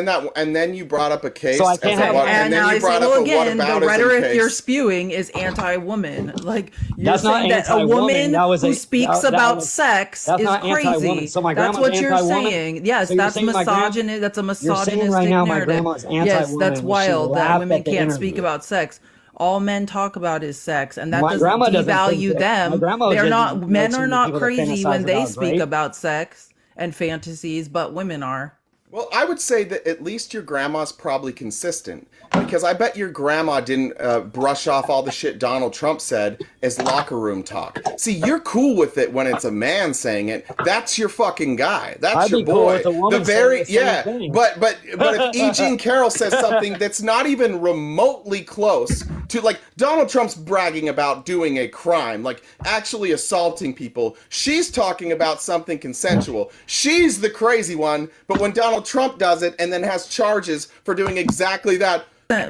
then you brought up a case. So I can't have- And then now you I say, brought well, up a again, the whataboutism rhetoric case. you're spewing is anti-woman. Like you're That's not saying that a anti-woman. woman That was who a- speaks that about was- sex that's is not anti-woman. crazy. So my That's grandma's what you're anti-woman? saying. Yes, So you're that's saying my misogynist. That's a You're saying misogynistic right now my narrative. grandma's Yes, anti-woman that's and she wild that laughed women at the can't interview. speak about sex. All men talk about is sex, and that My doesn't grandma doesn't devalue think that- my them. grandma They're doesn't not. know Men too are many not people that crazy fantasize when they about speak rape. about sex and fantasies, but women are. Well, I would say that at least your grandma's probably consistent, because I bet your grandma didn't brush off all the shit Donald Trump said as locker room talk. See, you're cool with it when it's a man saying it. That's your fucking guy. That's I'd your be cool boy. with a woman saying the same thing. But if E. Jean Carroll says something that's not even remotely close to, like, Donald Trump's bragging about doing a crime, like actually assaulting people. She's talking about something consensual. She's the crazy one, but when Donald Trump does it and then has charges for doing exactly that.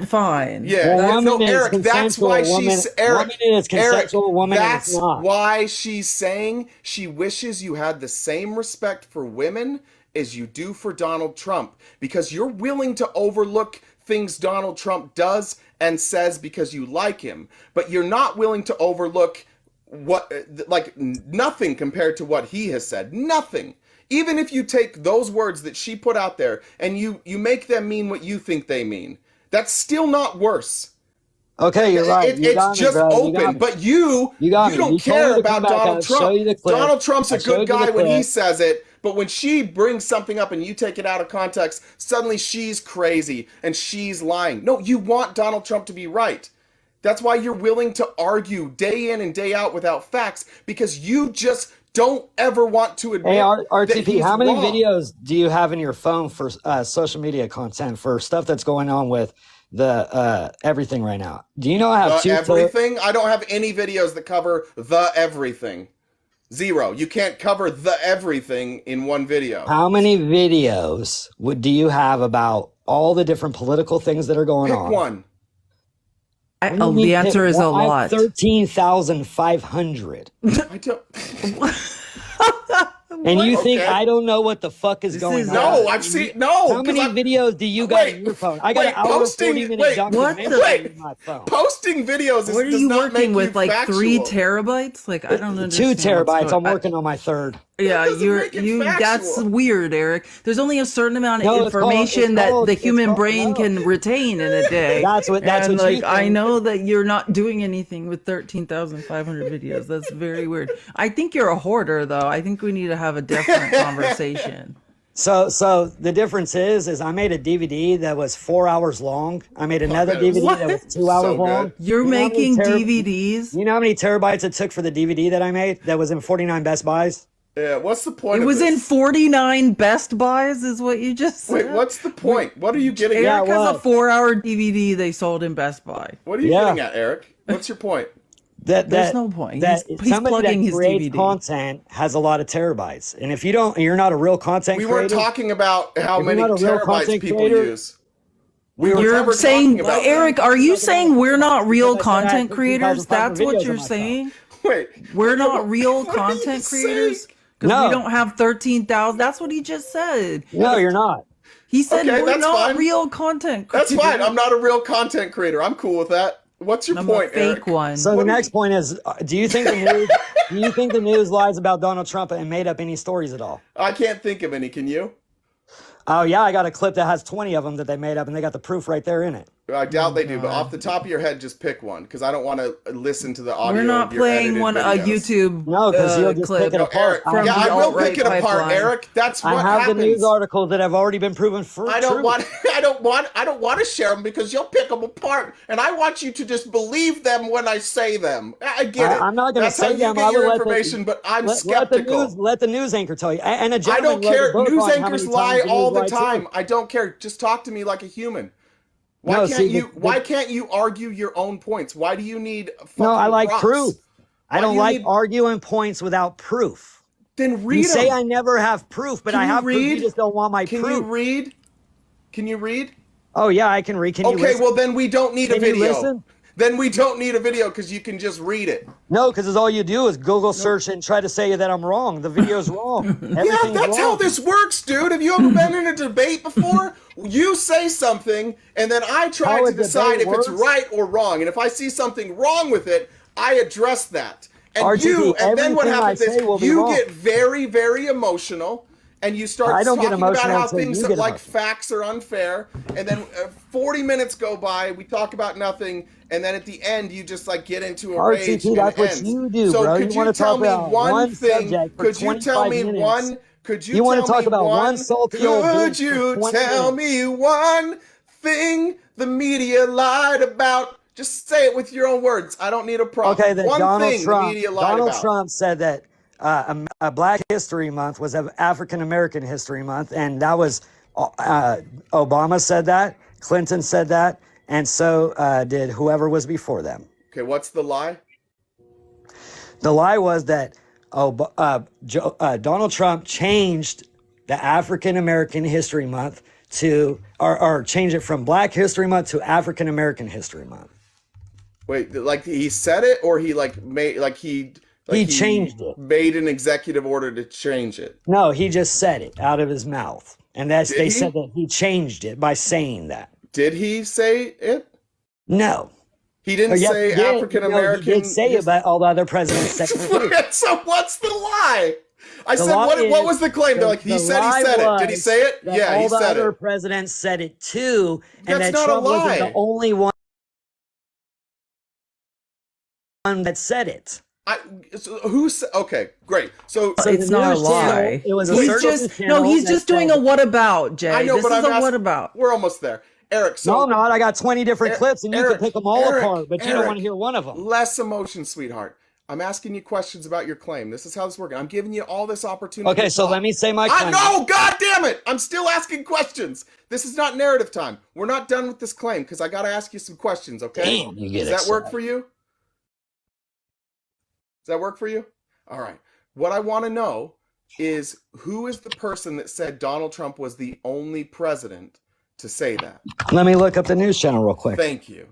Fine. Yeah, Well, no, woman is Eric, that's consensual, why woman- she's Eric. woman is consensual, Eric, woman is that's not. why she's saying she wishes you had the same respect for women as you do for Donald Trump, because you're willing to overlook things Donald Trump does and says because you like him, but you're not willing to overlook nothing compared to what he has said. Nothing. Even if you take those words that she put out there and you make them mean what you think they mean, that's still not worse. Okay, you're right. You It's got me, just bro. You got open, me. but you got me. don't You told care me to about come back. Donald I'll show Trump. you the clip. Donald Trump's a I'll show good you the guy when he clip. says it, but when she brings something up and you take it out of context, suddenly she's crazy and she's lying. No, you want Donald Trump to be right. That's why you're willing to argue day in and day out without facts, because you just don't ever want to admit Hey, that RTP, he's how many wrong. videos do you have in your phone for social media content for stuff that's going on with the everything right now? Do you know I have The everything? I don't have any videos that cover the everything. Zero. You can't cover the everything in one video. How many videos do you have about all the different political things that are going Pick on? one. The answer is a lot. 13,500. I don't. And you think Okay. I don't know what the fuck is going on? No, I've seen no. How many 'cause I'm- videos do you got Wait, on your phone? I got wait, an hour posting- 40-minute wait, documentary wait. on my phone. Posting videos is, What are does you not make working with? you Like factual. 3 terabytes? Like I don't understand. 2 what's terabytes. going- I'm working on my third. Yeah, doesn't make it that's factual. weird, Eric. There's only a certain amount of No, it's called- information it's that called- the it's human called- brain no. can retain in a day. That's what and, you like I think. know that you're not doing anything with 13,500 videos. That's very weird. I think you're a hoarder though. I think we need to have a different conversation. So the difference is I made a DVD that was 4 hours long. I made another that was- DVD that was 2 hours So good. long. You're You know how many making DVDs? You know how many terabytes it took for the DVD that I made that was in 49 Best Buys? Yeah, what's the point It of was this? in 49 Best Buys is what you just said. Wait, what's the point? What are you getting Eric at? Yeah, has a what? 4-hour DVD they sold in Best Buy. What are you Yeah. getting at, Eric? What's your point? There's no point. That He's somebody plugging that his creates DVD. content has a lot of terabytes, and if you're not a real content We creator. weren't talking about how If many you're not a real terabytes content people creator, use. We were You're never saying, talking about Eric, that. are you saying we're not real Because I said I had content creators? 15,500 That's what videos you're on my saying? Wait, We're not real what are you content saying? creators? Because No. we don't have 13,000. That's what he just said. No, you're not. He said Okay, we're that's not fine. real content creators. That's fine. I'm not a real content creator. I'm cool with that. What's your I'm point, a fake Eric? one. So the next point is, do you think the news lies about Donald Trump and made up any stories at all? I can't think of any. Can you? Oh yeah, I got a clip that has 20 of them that they made up, and they got the proof right there in it. I doubt they do, but off the top of your head, just pick one, because I don't want to listen to the audio. We're not of your playing edited one videos. YouTube No, because you'll just clip. pick it No, apart. Eric, yeah, the I will alt-right pick it apart, pipeline. Eric. That's what I have happens. the news articles that have already been proven for I don't true. want. I don't want to share them because you'll pick them apart, and I want you to just believe them when I say them. I get it. I'm not going to That's how say you them. get I will your let information, but I'm let skeptical. let the news anchor tell you. And a I gentleman don't wrote a care. book News on how anchors many lie times all news the lied too. time. I don't care. Just talk to me like a human. Why No, can't see, you? Why can't you argue your own points? Why do you need? No, I like props? proof. I Why don't do you like need- arguing points without proof. Then read You say them. I never have proof, but Can I you have proof. read? You just don't want my Can proof. you read? Can you read? Oh yeah, I can read. Can you Okay, listen? well then we don't need a Can you video. listen? Then we don't need a video because you can just read it. No, because all you do is Google search and try to say that I'm wrong. The video's wrong. Yeah, Everything's that's how wrong. this works, dude. Have you ever been in a debate before? You say something, and then I try How to a decide if debate it's works? right or wrong. And if I see something wrong with it, I address that. And RGB, and then what everything I happens is say will be you wrong. get very, very emotional, and you start I don't get talking about emotional how until things you that, get like emotional. facts are unfair, and then 40 minutes go by, we talk about nothing, and then at the end you just like get into a rage RGB, and that's it what ends. you do, so bro. could You wanna tell talk me about one one thing? subject for Could you tell 25 me minutes. one? Could you, You wanna tell talk me about one salty old Could bitch for you 20 tell minutes. me one thing the media lied about? Just say it with your own words. I don't need a prompt. Okay, that One Donald thing Trump. the media lied Donald about. Trump said that a Black History Month was African American History Month, and that was Obama said that, Clinton said that, and so did whoever was before them. Okay, what's the lie? The lie was that Donald Trump changed the African American History Month to, or change it from Black History Month to African American History Month. Wait, like he said it, or he like made like he changed it. Made an executive order to change it. No, he just said it out of his mouth, and Did they he? said that he changed it by saying that. Did he say it? No, He didn't Yes, say he did. African No, American. he did say it, but all the other presidents said it too. So what's the lie? I The said, lie what is- was the claim? They're like, he the said lie it. Did he was say it? that Yeah, all he the said other it. presidents said it too, and That's that not a Trump wasn't lie. the only one that said it. Who said? Okay, great. So So It's the not a news channel, lie. it was a He's search just channel he's that just doing said- a what about, Jay. I know, this but is I'm a asking, what about. We're almost there, Eric. So No, I'm not. I got 20 different clips, and you Eric, can pick them all Eric, apart, but you don't Eric, want to hear one of them. Less emotion, sweetheart. I'm asking you questions about your claim. This is how this is working. I'm giving you all this opportunity. Okay, to so talk. let me say my I claim. know, God damn it! I'm still asking questions. This is not narrative time. We're not done with this claim because I got to ask you some questions. Okay? Damn, you get Does that work excited. for you? Does that work for you? All right. What I want to know is who is the person that said Donald Trump was the only president to say that? Let me look up the news channel real quick. Thank you.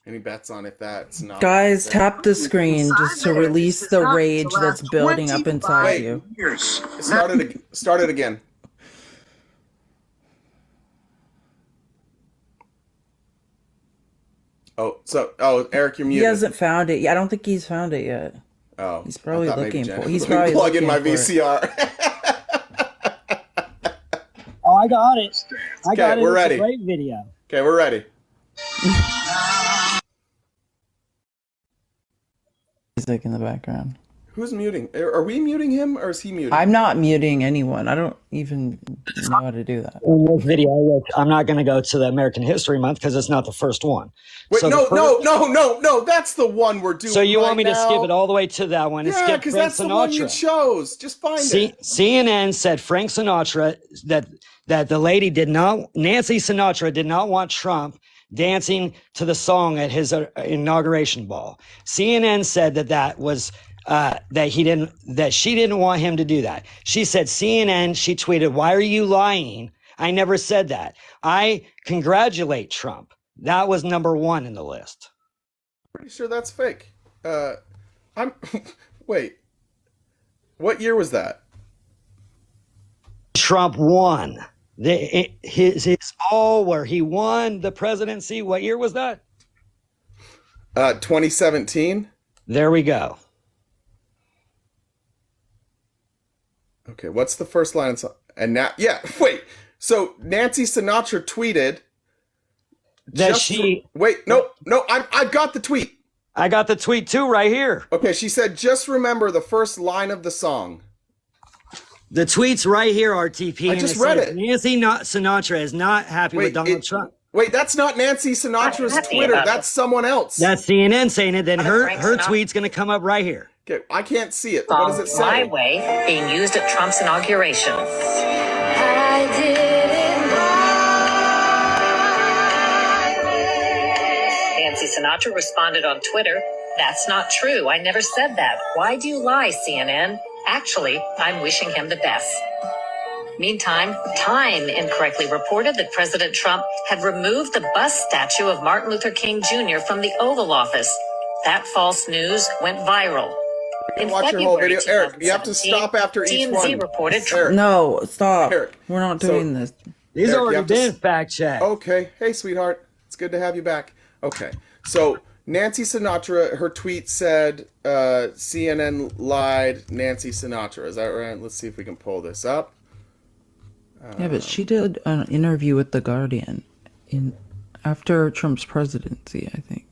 Any bets on if that's not? Guys, tap the screen just to release the rage that's building up inside Wait. you. Start it again. Eric, you're He muted. hasn't found it yet. I don't think he's found it yet. Oh, He's probably I thought maybe looking Jen- for. He's Let me probably plug in looking my for it. VCR. Oh, I got it. I got Okay, it. we're It's a ready. great video. Okay, we're ready. Music in the background. Who's muting? Are we muting him or is he muting? I'm not muting anyone. I don't even know how to do that. In this video, look, I'm not going to go to the American History Month because it's not the first one. Wait, So no, the first- no. That's the one we're doing. So you right want me to now. skip it all the way to that one and Yeah, skip because Frank that's the one you Sinatra? chose. Just find it. CNN said Frank Sinatra that the lady Nancy Sinatra did not want Trump dancing to the song at his inauguration ball. CNN said that was that she didn't want him to do that. She said CNN. She tweeted, "Why are you lying? I never said that. I congratulate Trump." That was number 1 in the list. Pretty sure that's fake. Wait. What year was that? Trump won his ball where he won the presidency. What year was that? 2017. There we go. Okay, what's the first line? And now, yeah, wait. So Nancy Sinatra tweeted That wait, no, I've got the tweet. I got the tweet too right here. Okay, she said, "Just remember the first line of the song." The tweet's right here, RTP. I just read it. Nancy Sinatra is not happy with Donald Trump. Wait, that's not Nancy Sinatra's Twitter. That's someone else. That's CNN saying it. Then her tweet's going to come up right here. Okay, I can't see it. What does it say? My Way being used at Trump's inauguration. I did it my way. Nancy Sinatra responded on Twitter, "That's not true. I never said that. Why do you lie, CNN? Actually, I'm wishing him the best." Meantime, Time incorrectly reported that President Trump had removed the bust statue of Martin Luther King Jr. from the Oval Office. That false news went viral. In Watch your whole video. Eric, you have to stop after each one. TMZ reported Eric. No, stop. Eric. We're not doing this. These Eric, already been fact checked. Okay. Hey, sweetheart. It's good to have you back. Okay. So Nancy Sinatra, her tweet said, CNN lied, Nancy Sinatra. Is that right? Let's see if we can pull this up. Yeah, but she did an interview with The Guardian after Trump's presidency, I think.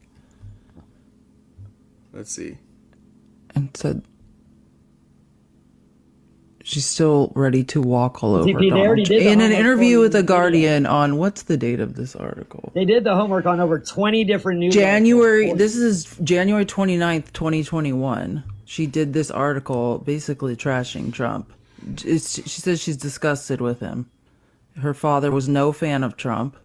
Let's see. And said she's still ready to walk all over Donald Trump. In an interview with The Guardian on, what's the date of this article? They did the homework on over 20 different news This is January 29th, 2021. She did this article basically trashing Trump. She says she's disgusted with him. Her father was no fan of Trump.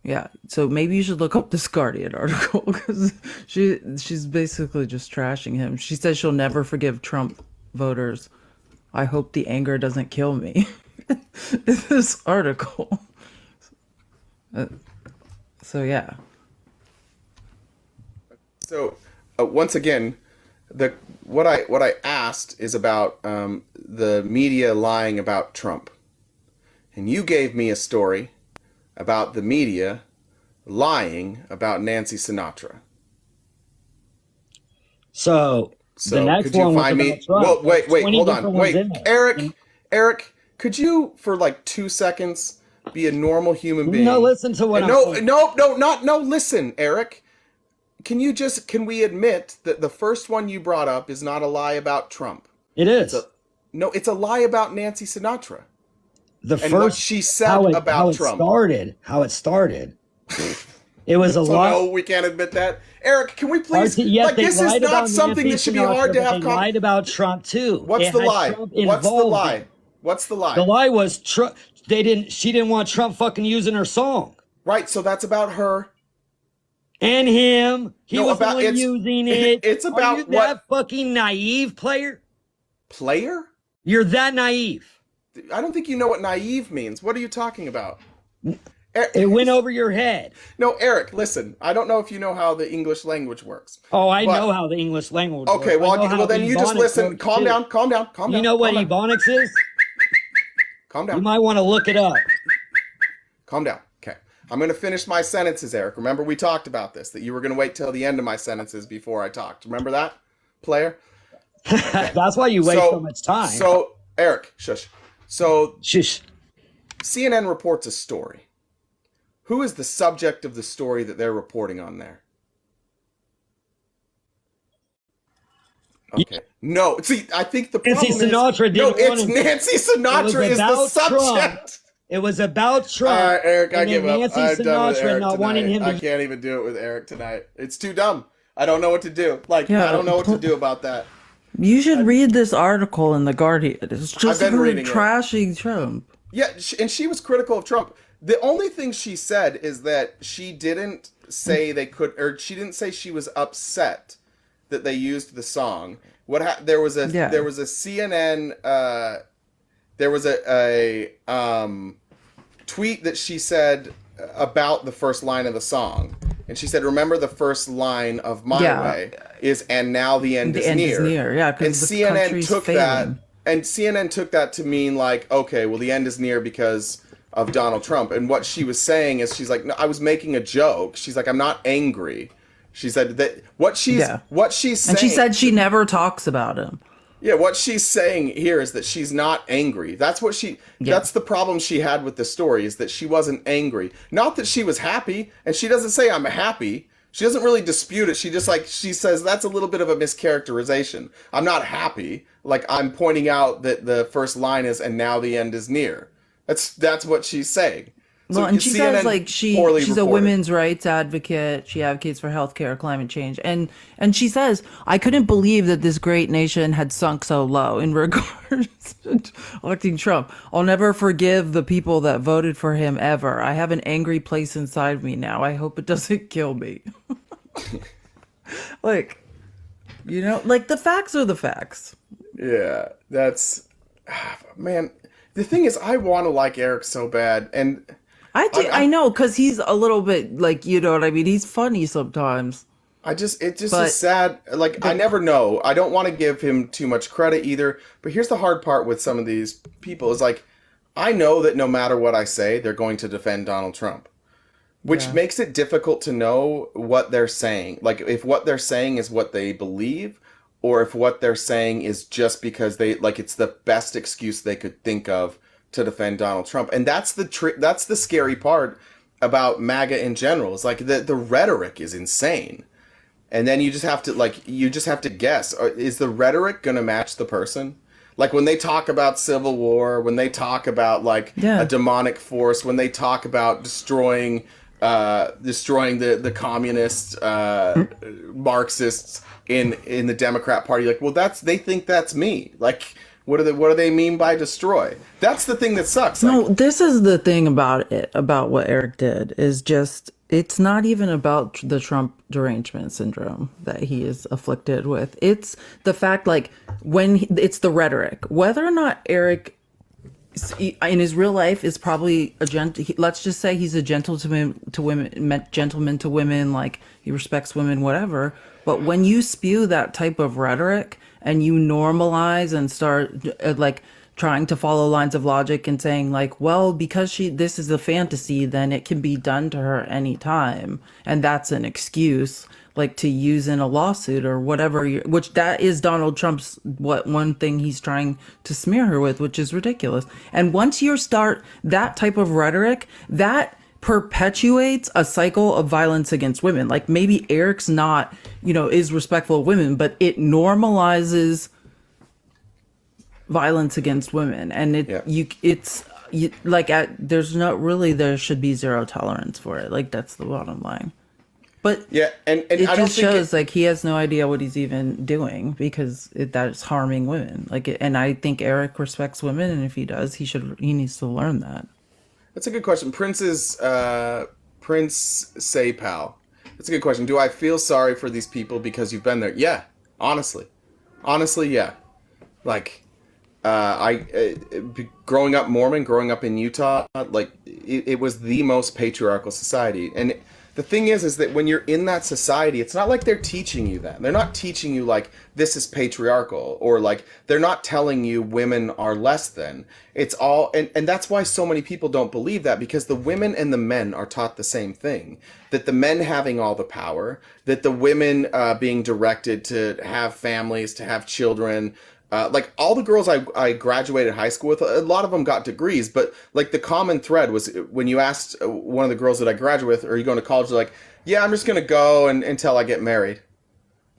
Yeah, so maybe you should look up this Guardian article because she's basically just trashing him. She says she'll never forgive Trump voters. I hope the anger doesn't kill me. This article. So yeah. So once again, what I asked is about the media lying about Trump, and you gave me a story about the media lying about Nancy Sinatra. So the next could you one find was me? about Trump. Well, wait, There's 20 hold on, different ones wait, in there. Eric, could you for like 2 seconds be a normal human being? No, listen to what I'm saying. No, listen, Eric. Can we admit that the first one you brought up is not a lie about Trump? It is. It's a lie about Nancy Sinatra. What she said about Trump. How it started. It was a lie. No, we can't admit that. Eric, can we please? Yes, this is not something Nancy that should be Sinatra, hard to have. They lied about Trump too. What's the lie? What's the lie? The lie was Trump. She didn't want Trump fucking using her song. Right. So that's about her. And him. He was the one using it. It's about Are you that fucking naive, player? Player? You're that naive. I don't think you know what naive means. What are you talking about? It went over your head. No, Eric, listen. I don't know if you know how the English language works. Oh, I know how the English language works. Okay, well then you just listen. Calm down. You know what Ebonics is? Calm down. You might want to look it up. Calm down. Okay. I'm going to finish my sentences, Eric. Remember we talked about this, that you were going to wait till the end of my sentences before I talked. Remember that, player? That's why you waste so much time. So, Eric, shush. So, shush. CNN reports a story. Who is the subject of the story that they're reporting on there? Okay. No, see, I think the problem Nancy Sinatra Nancy Sinatra is the subject. It was about Trump. Eric, I give up. Nancy I'm done with Sinatra Eric not wanting him tonight. I can't even do it with Eric tonight. It's too dumb. I don't know what to do. I don't know what to do about that. You should read this article in The Guardian. It's just her trashing Trump. Yeah, and she was critical of Trump. The only thing she said is that she didn't say they could, or she didn't say she was upset that they used the song. There was a CNN there was a tweet that she said about the first line of the song, and she said, "Remember the first line of My Way is and now the end is near." Yeah, and because the CNN country's took failing. that, and CNN took that to mean like, okay, well, the end is near because of Donald Trump. And what she was saying is, she's like, no, I was making a joke. She's like, I'm not angry. She said that what she's saying, and she said she never talks about him. Yeah, what she's saying here is that she's not angry. That's what that's the problem she had with the story, is that she wasn't angry. Not that she was happy, and she doesn't say I'm happy. She doesn't really dispute it. She says that's a little bit of a mischaracterization. I'm not happy. Like, I'm pointing out that the first line is and now the end is near. That's what she's saying. Well, and she says like she's a women's rights advocate. She advocates for healthcare, climate change, and she says, I couldn't believe that this great nation had sunk so low in regards to electing Trump. I'll never forgive the people that voted for him ever. I have an angry place inside me now. I hope it doesn't kill me. Like, you know, like the facts are the facts. Yeah, that's man. The thing is, I want to like Eric so bad, and I do. I know, because he's a little bit like, you know what I mean? He's funny sometimes. It just is sad. Like, I never know. I don't want to give him too much credit either. But here's the hard part with some of these people is like, I know that no matter what I say, they're going to defend Donald Trump, which makes it difficult to know what they're saying. Like, if what they're saying is what they believe, or if what they're saying is just because it's the best excuse they could think of to defend Donald Trump. And that's the scary part about MAGA in general. It's like the rhetoric is insane. And then you just have to guess, is the rhetoric going to match the person? Like, when they talk about civil war, when they talk about a demonic force, when they talk about destroying the communist Marxists in the Democrat Party, like, well, they think that's me. Like, what do they mean by destroy? That's the thing that sucks. No, this is the thing about what Eric did, is just, it's not even about the Trump derangement syndrome that he is afflicted with. It's the fact, like, it's the rhetoric. Whether or not Eric in his real life is probably let's just say he's a gentleman to women, like, he respects women, whatever. But when you spew that type of rhetoric and you normalize and start trying to follow lines of logic and saying, like, well, because this is a fantasy, then it can be done to her anytime, and that's an excuse, like, to use in a lawsuit or whatever, which that is Donald Trump's one thing he's trying to smear her with, which is ridiculous. And once you start that type of rhetoric, that perpetuates a cycle of violence against women. Like, maybe Eric's not, is respectful of women, but it normalizes violence against women, and there should be zero tolerance for it. Like, that's the bottom line. But and it I don't just shows like he has no idea what he's even doing, because that's harming women. And I think Eric respects women, and if he does, he needs to learn that. That's a good question. Prince Saypal. That's a good question. Do I feel sorry for these people because you've been there? Yeah, honestly, yeah. Like, growing up Mormon, growing up in Utah, like, it was the most patriarchal society. And the thing is that when you're in that society, it's not like they're teaching you that. They're not teaching you, like, this is patriarchal, or, like, they're not telling you women are less than. It's all, and that's why so many people don't believe that, because the women and the men are taught the same thing. That the men having all the power, that the women being directed to have families, to have children. Like, all the girls I graduated high school with, a lot of them got degrees, but, like, the common thread was when you asked one of the girls that I graduated with, are you going to college? They're like, yeah, I'm just going to go until I get married.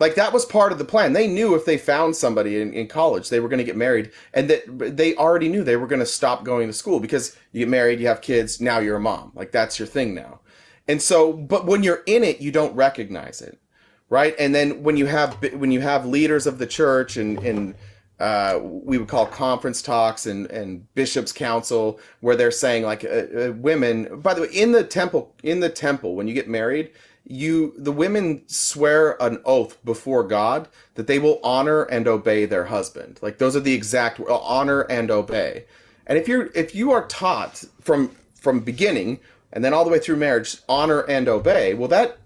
Like, that was part of the plan. They knew if they found somebody in college, they were going to get married, and that they already knew they were going to stop going to school, because you get married, you have kids, now you're a mom. Like, that's your thing now. And so, but when you're in it, you don't recognize it, right? And then when you have leaders of the church and we would call conference talks and bishops' council, where they're saying like women. By the way, in the temple, when you get married, the women swear an oath before God that they will honor and obey their husband. Like those are the exact honor and obey. And if you are taught from beginning and then all the way through marriage, honor and obey, well that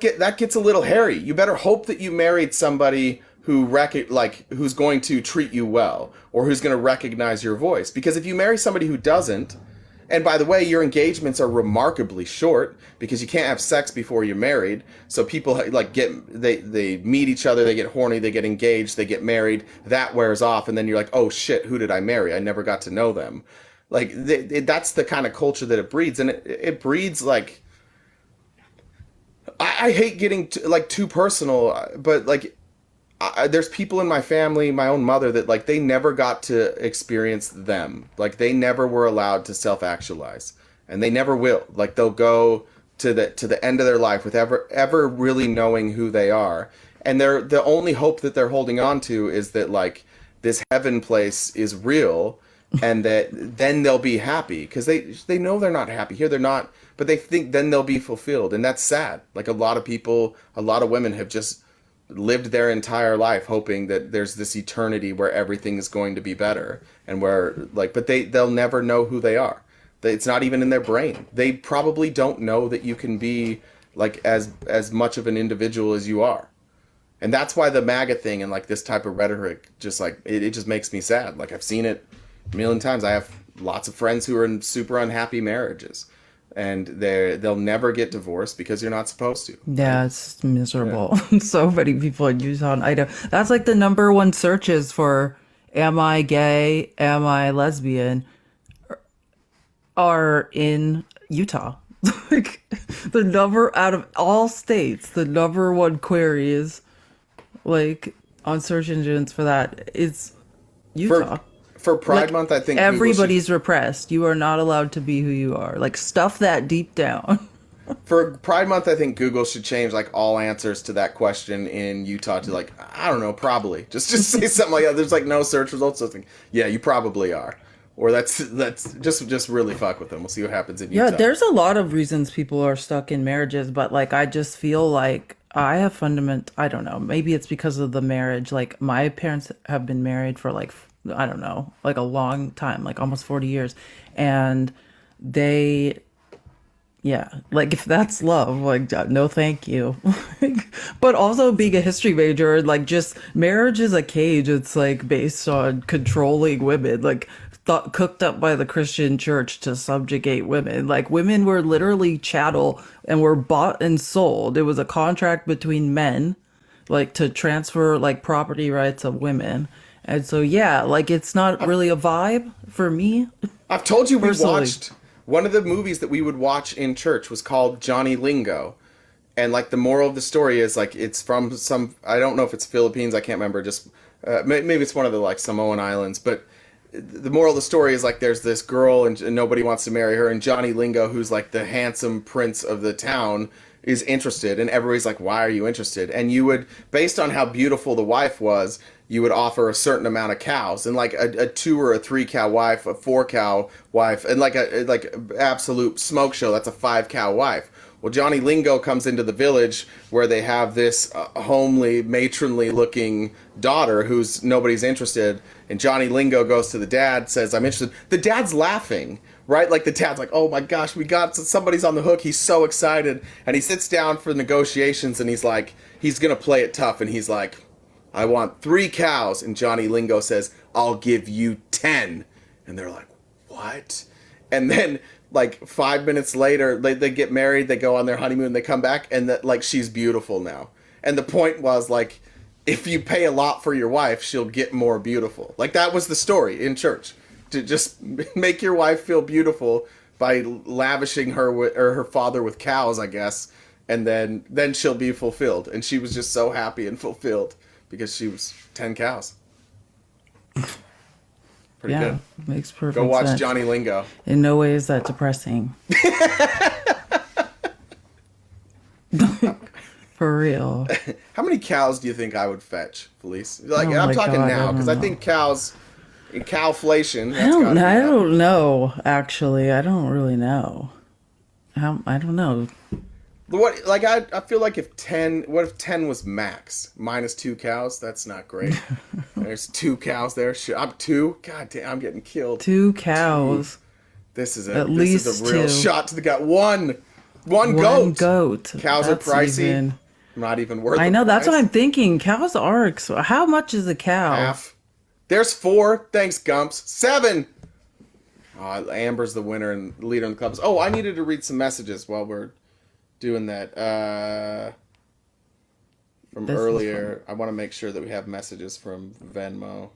gets a little hairy. You better hope that you married somebody who's going to treat you well, or who's going to recognize your voice. Because if you marry somebody who doesn't, and by the way, your engagements are remarkably short because you can't have sex before you're married. So people like they meet each other, they get horny, they get engaged, they get married. That wears off, and then you're like, oh shit, who did I marry? I never got to know them. Like that's the kind of culture that it breeds, and it breeds like. I hate getting too personal, but like. There's people in my family, my own mother, that like they never got to experience them. Like they never were allowed to self-actualize, and they never will. Like they'll go to the end of their life with ever really knowing who they are, and the only hope that they're holding on to is that like this heaven place is real, and that then they'll be happy because they know they're not happy here. They're not, but they think then they'll be fulfilled, and that's sad. Like a lot of women have just lived their entire life hoping that there's this eternity where everything is going to be better, and where like, but they'll never know who they are. It's not even in their brain. They probably don't know that you can be like as much of an individual as you are. And that's why the MAGA thing and like this type of rhetoric just like it just makes me sad. Like I've seen it a million times. I have lots of friends who are in super unhappy marriages, and they'll never get divorced because you're not supposed to. Yeah, it's miserable. Yeah. So many people in Utah and Idaho. That's like the number one searches for am I gay, am I lesbian, are in Utah. Like the number out of all states, the number one queries like on search engines for that is Utah. For Pride Month, I think everybody's repressed. You are not allowed to be who you are. Like, stuff that deep down. For Pride Month, I think Google should change like all answers to that question in Utah to like, I don't know, probably. Just say something like that. There's like no search results. So I think, yeah, you probably are. Or that's just really fuck with them. We'll see what happens in Utah. Yeah, there's a lot of reasons people are stuck in marriages, but like I just feel like I have I don't know, maybe it's because of the marriage. Like my parents have been married for like I don't know, like a long time, like almost 40 years. And like if that's love, like no thank you. But also being a history major, like just marriage is a cage. It's like based on controlling women, like cooked up by the Christian church to subjugate women. Like women were literally chattel and were bought and sold. It was a contract between men, like to transfer like property rights of women. And so, yeah, like it's not really a vibe for me. I've told you we watched one of the movies that we would watch in church was called Johnny Lingo. And like the moral of the story is like it's from I don't know if it's Philippines, I can't remember, just maybe it's one of the like Samoan islands. But the moral of the story is like there's this girl and nobody wants to marry her. And Johnny Lingo, who's like the handsome prince of the town, is interested. And everybody's like, why are you interested? And you would, based on how beautiful the wife was, you would offer a certain amount of cows, and like a 2 or a 3 cow wife, a 4 cow wife, and like absolute smoke show, that's a 5 cow wife. Well, Johnny Lingo comes into the village where they have this homely, matronly looking daughter who's nobody's interested. And Johnny Lingo goes to the dad, says, I'm interested. The dad's laughing, right? Like the dad's like, oh my gosh, somebody's on the hook. He's so excited. And he sits down for negotiations and he's like, he's going to play it tough. And he's like, I want 3 cows. And Johnny Lingo says, I'll give you 10. And they're like, what? And then like 5 minutes later, they get married, they go on their honeymoon, they come back, and that like she's beautiful now. And the point was like, if you pay a lot for your wife, she'll get more beautiful. Like that was the story in church. To just make your wife feel beautiful by lavishing her or her father with cows, I guess. And then she'll be fulfilled. And she was just so happy and fulfilled because she was 10 cows. Pretty good. Makes perfect sense. Go watch Johnny Lingo. In no way is that depressing. For real. How many cows do you think I would fetch, Felice? Like, Oh I'm my talking God, now, I because don't I know. think cows, cowflation. I don't know. Actually, I don't really know. I don't know. What, like, I feel like if 10, what if 10 was max? Minus 2 cows? That's not great. There's 2 cows there. Shit, I'm 2? God damn, I'm getting killed. 2 cows. This is At a least real 2. shot to the gut. One One goat. Cows That's are pricey. even- Not even worth I the know, that's what price. I'm thinking. Cows are how much is a cow? Half. There's 4. Thanks, Gumps. 7. Oh, Amber's the winner and leader in the clubs. Oh, I needed to read some messages while we're doing that. From This is earlier. I want to make sure that we have messages from Venmo.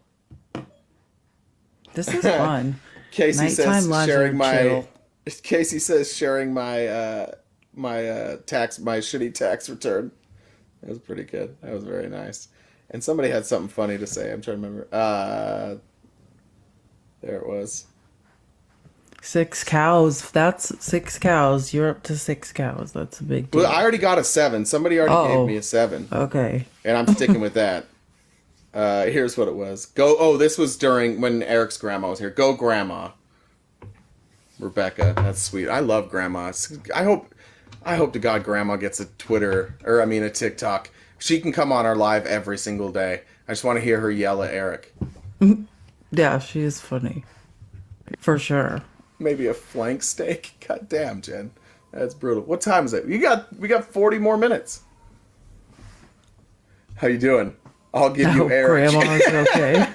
This is fun. Casey Nighttime says leisure sharing my. chill. Casey says sharing my my shitty tax return. That was pretty good. That was very nice. And somebody had something funny to say. I'm trying to remember. There it was. 6 cows. That's 6 cows. You're up to 6 cows. That's a big deal. Well, I already got a 7. Somebody already gave me a 7. Okay. And I'm sticking with that. Here's what it was. This was during when Eric's grandma was here. Go grandma. Rebecca, that's sweet. I love grandma. I hope to God grandma gets a a TikTok. She can come on our live every single day. I just want to hear her yell at Eric. Yeah, she is funny. For sure. Maybe a flank steak. God damn, Jen. That's brutal. What time is it? We got 40 more minutes. How you doing? I'll give you Eric. Grandma's okay.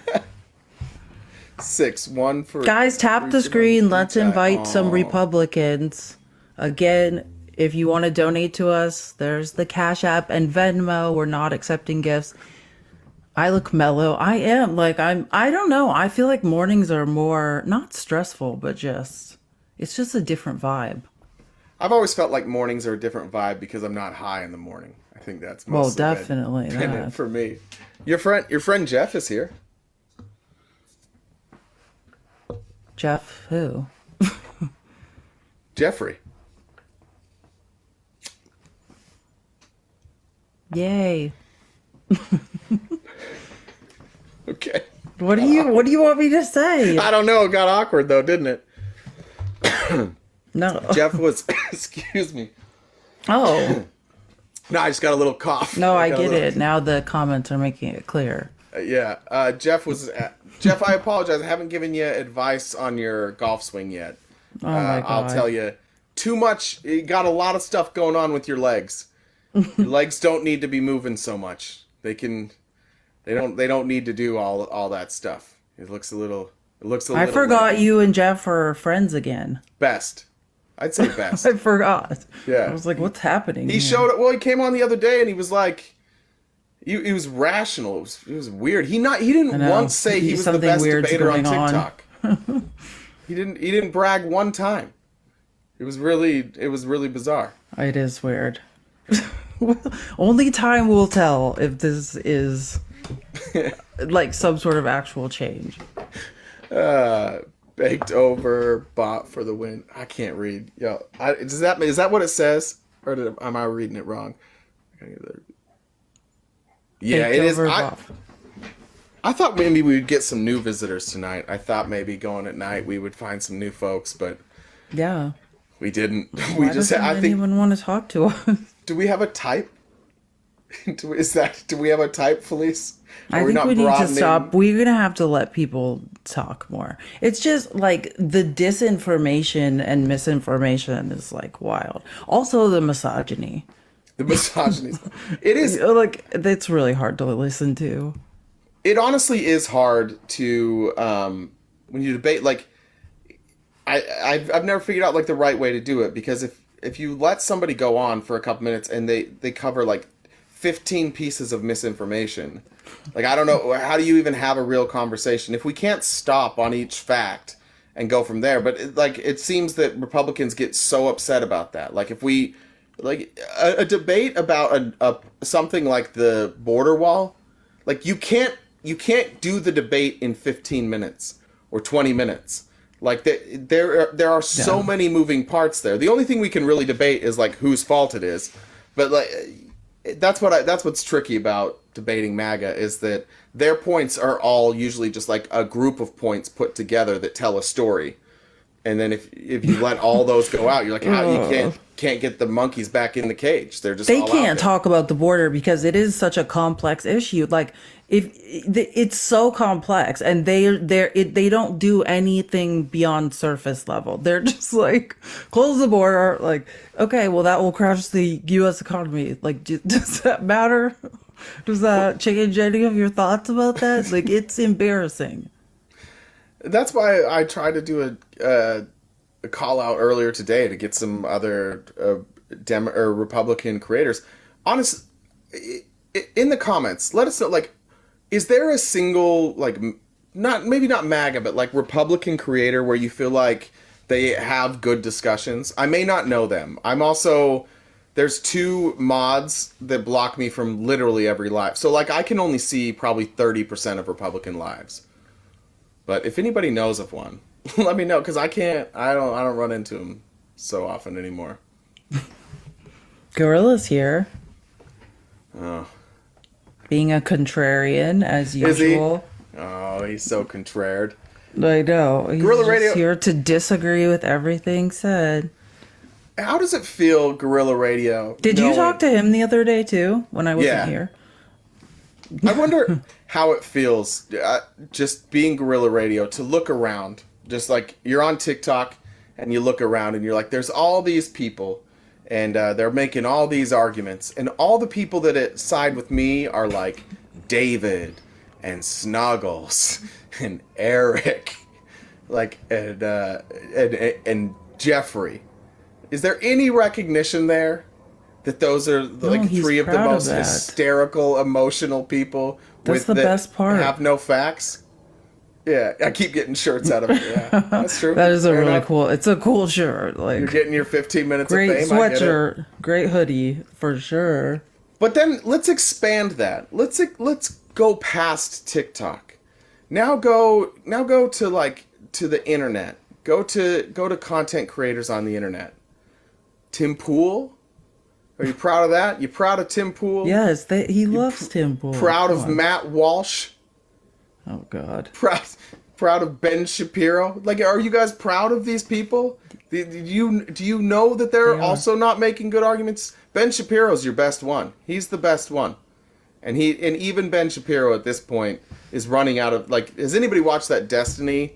6-1 for Guys, tap the screen. Let's invite some Republicans. Again, if you want to donate to us, there's the Cash App and Venmo. We're not accepting gifts. I look mellow. I am. I don't know. I feel like mornings are more, not stressful, but it's just a different vibe. I've always felt like mornings are a different vibe because I'm not high in the morning. I think that's mostly definitely been that. it for me. Your friend Jeff is here. Jeff, who? Jeffrey. Yay. Okay. What do you want me to say? I don't know. It got awkward though, didn't it? No. Jeff was. Excuse me. Oh. No, I just got a little cough. No, I get it. Now the comments are making it clear. Yeah. Jeff was. Jeff, I apologize. I haven't given you advice on your golf swing yet. Oh my God. I'll tell you. Too much. You got a lot of stuff going on with your legs. Your legs don't need to be moving so much. They don't need to do all that stuff. It looks a little. I forgot you and Jeff are friends again. Best. I'd say best. I forgot. Yeah. I was like, what's happening? He showed it. Well, he came on the other day and he was like, he was rational. It was weird. He didn't once say he was the best debater on TikTok. He didn't brag one time. It was really bizarre. It is weird. Only time will tell if this is like some sort of actual change. Baked over, bought for the win. I can't read. Yo, is that what it says, or am I reading it wrong? Yeah, Baked it is. over, bought. I thought maybe we would get some new visitors tonight. I thought maybe going at night we would find some new folks, but Yeah. we didn't. Why doesn't anyone want to talk to us? Do we have a type? Do we have a type, Felice? I think we need to stop. We're going to have to let people talk more. It's just like the disinformation and misinformation is like wild. Also the misogyny. The misogyny. It is. Like, it's really hard to listen to. It honestly is hard to, when you debate, like, I've never figured out like the right way to do it, because if you let somebody go on for a couple minutes and they cover like 15 pieces of misinformation, like, I don't know, how do you even have a real conversation if we can't stop on each fact and go from there? But it seems that Republicans get so upset about that. Like, if we, like, a debate about something like the border wall, like, you can't do the debate in 15 minutes or 20 minutes. Like, there are so many moving parts there. The only thing we can really debate is like whose fault it is. But like, that's what's tricky about debating MAGA is that their points are all usually just like a group of points put together that tell a story. And then if you let all those go out, you're like, how you can't get the monkeys back in the cage. They're just they all can't out talk about the border because it is such a complex issue. Like if it's so complex, and they don't do anything beyond surface level. They're just like, close the border. Like, okay, well that will crash the U.S. economy. Like, does that matter? Does that change any of your thoughts about that? Like, it's embarrassing. That's why I tried to do a call out earlier today to get some other Republican creators. Honestly, in the comments, let us know, like, is there a single, like, maybe not MAGA, but like Republican creator where you feel like they have good discussions? I may not know them. There's 2 mods that block me from literally every live. So like I can only see probably 30% of Republican lives. But if anybody knows of one, let me know, because I don't run into them so often anymore. Gorilla's here. Oh. Being a contrarian, as usual. Is he? Oh, he's so contrared. I know. He's Guerrilla just Radio here to disagree with everything said. How does it feel, Guerrilla Radio? Did you talk to him the other day, too, when I wasn't here? I wonder how it feels, just being Guerrilla Radio, to look around. Just like you're on TikTok and you look around and you're like, there's all these people and they're making all these arguments. And all the people that side with me are like David and Snuggles and Eric, like, and Jeffrey. Is there any recognition there? That those are like 3 of the most hysterical, emotional people. That's the best part. Have no facts. Yeah, I keep getting shirts out of it. Yeah, that's true. That is a really cool. It's a cool shirt. Like, you're getting your 15 minutes of fame. Great sweatshirt, great hoodie for sure. But then let's expand that. Let's go past TikTok. Now go to the internet. Go to content creators on the internet. Tim Pool. Are you proud of that? You proud of Tim Pool? Yes, he loves Tim Pool. Proud of Matt Walsh? Oh, God. Proud of Ben Shapiro? Like, are you guys proud of these people? Do you know that they're also not making good arguments? Ben Shapiro's your best one. He's the best one. And even Ben Shapiro at this point is running out of, like, has anybody watched that Destiny?